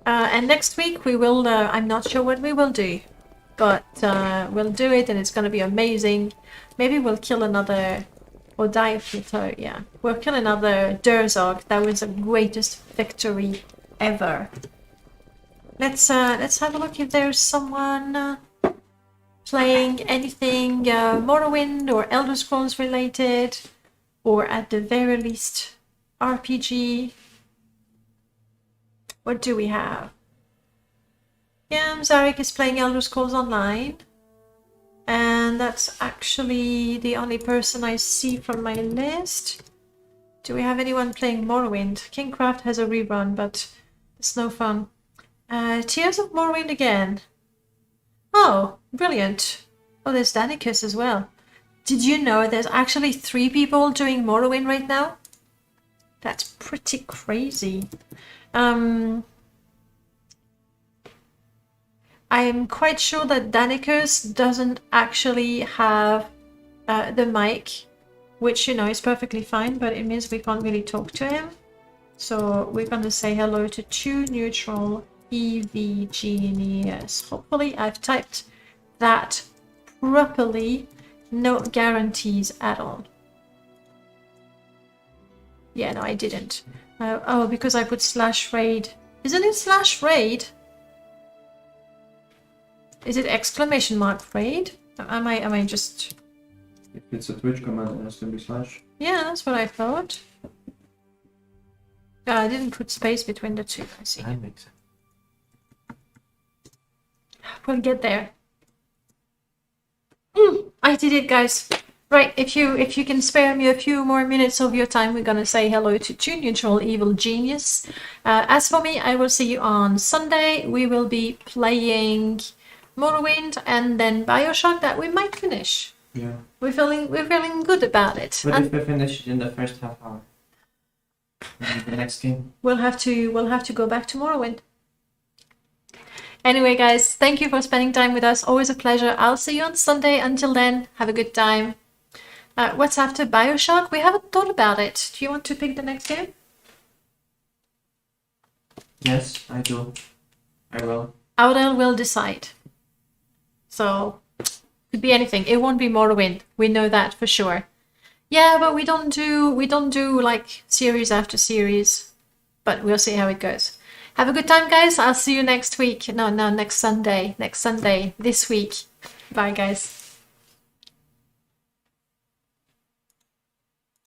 And next week we will, I'm not sure what we will do. But we'll do it and it's going to be amazing. Maybe we'll kill another, or die of plateau, yeah. We'll kill another Durzog. That was the greatest victory ever. Let's have a look if there's someone playing anything Morrowind or Elder Scrolls related. Or at the very least, RPG. What do we have? Yeah, Zarek is playing Elder Scrolls Online. And that's actually the only person I see from my list. Do we have anyone playing Morrowind? Kingcraft has a rerun, but it's no fun. Tears of Morrowind again. Oh, brilliant. Oh, there's Danicus as well. Did you know there's actually 3 people doing Morrowind right now? That's pretty crazy. I'm quite sure that Danicus doesn't actually have the mic, which, you know, is perfectly fine, but it means we can't really talk to him. So we're going to say hello to 2 neutral EV genius. Hopefully I've typed that properly. No guarantees at all. Yeah, no, I didn't. Oh, because I put /raid. Isn't it /raid? Is it exclamation mark raid? Am I just... If it's a Twitch command, it has to be /. Yeah, that's what I thought. I didn't put space between the two, I see. That makes sense. We'll get there. I did it, guys. Right, if you can spare me a few more minutes of your time, we're gonna say hello to 2 neutral evil genius. As for me, I will see you on Sunday. We will be playing Morrowind and then Bioshock that we might finish. Yeah. We're feeling good about it. But if we finish it in the first half hour, then the next game. We'll have to go back to Morrowind. Anyway, guys, thank you for spending time with us. Always a pleasure. I'll see you on Sunday. Until then, have a good time. What's after Bioshock? We haven't thought about it. Do you want to pick the next game? Yes, I do. I will. Audel will decide. So, could be anything. It won't be Morrowind. We know that for sure. Yeah, but we don't do like series after series. But we'll see how it goes. Have a good time, guys. I'll see you next week. No, next Sunday. Next Sunday. This week. Bye, guys.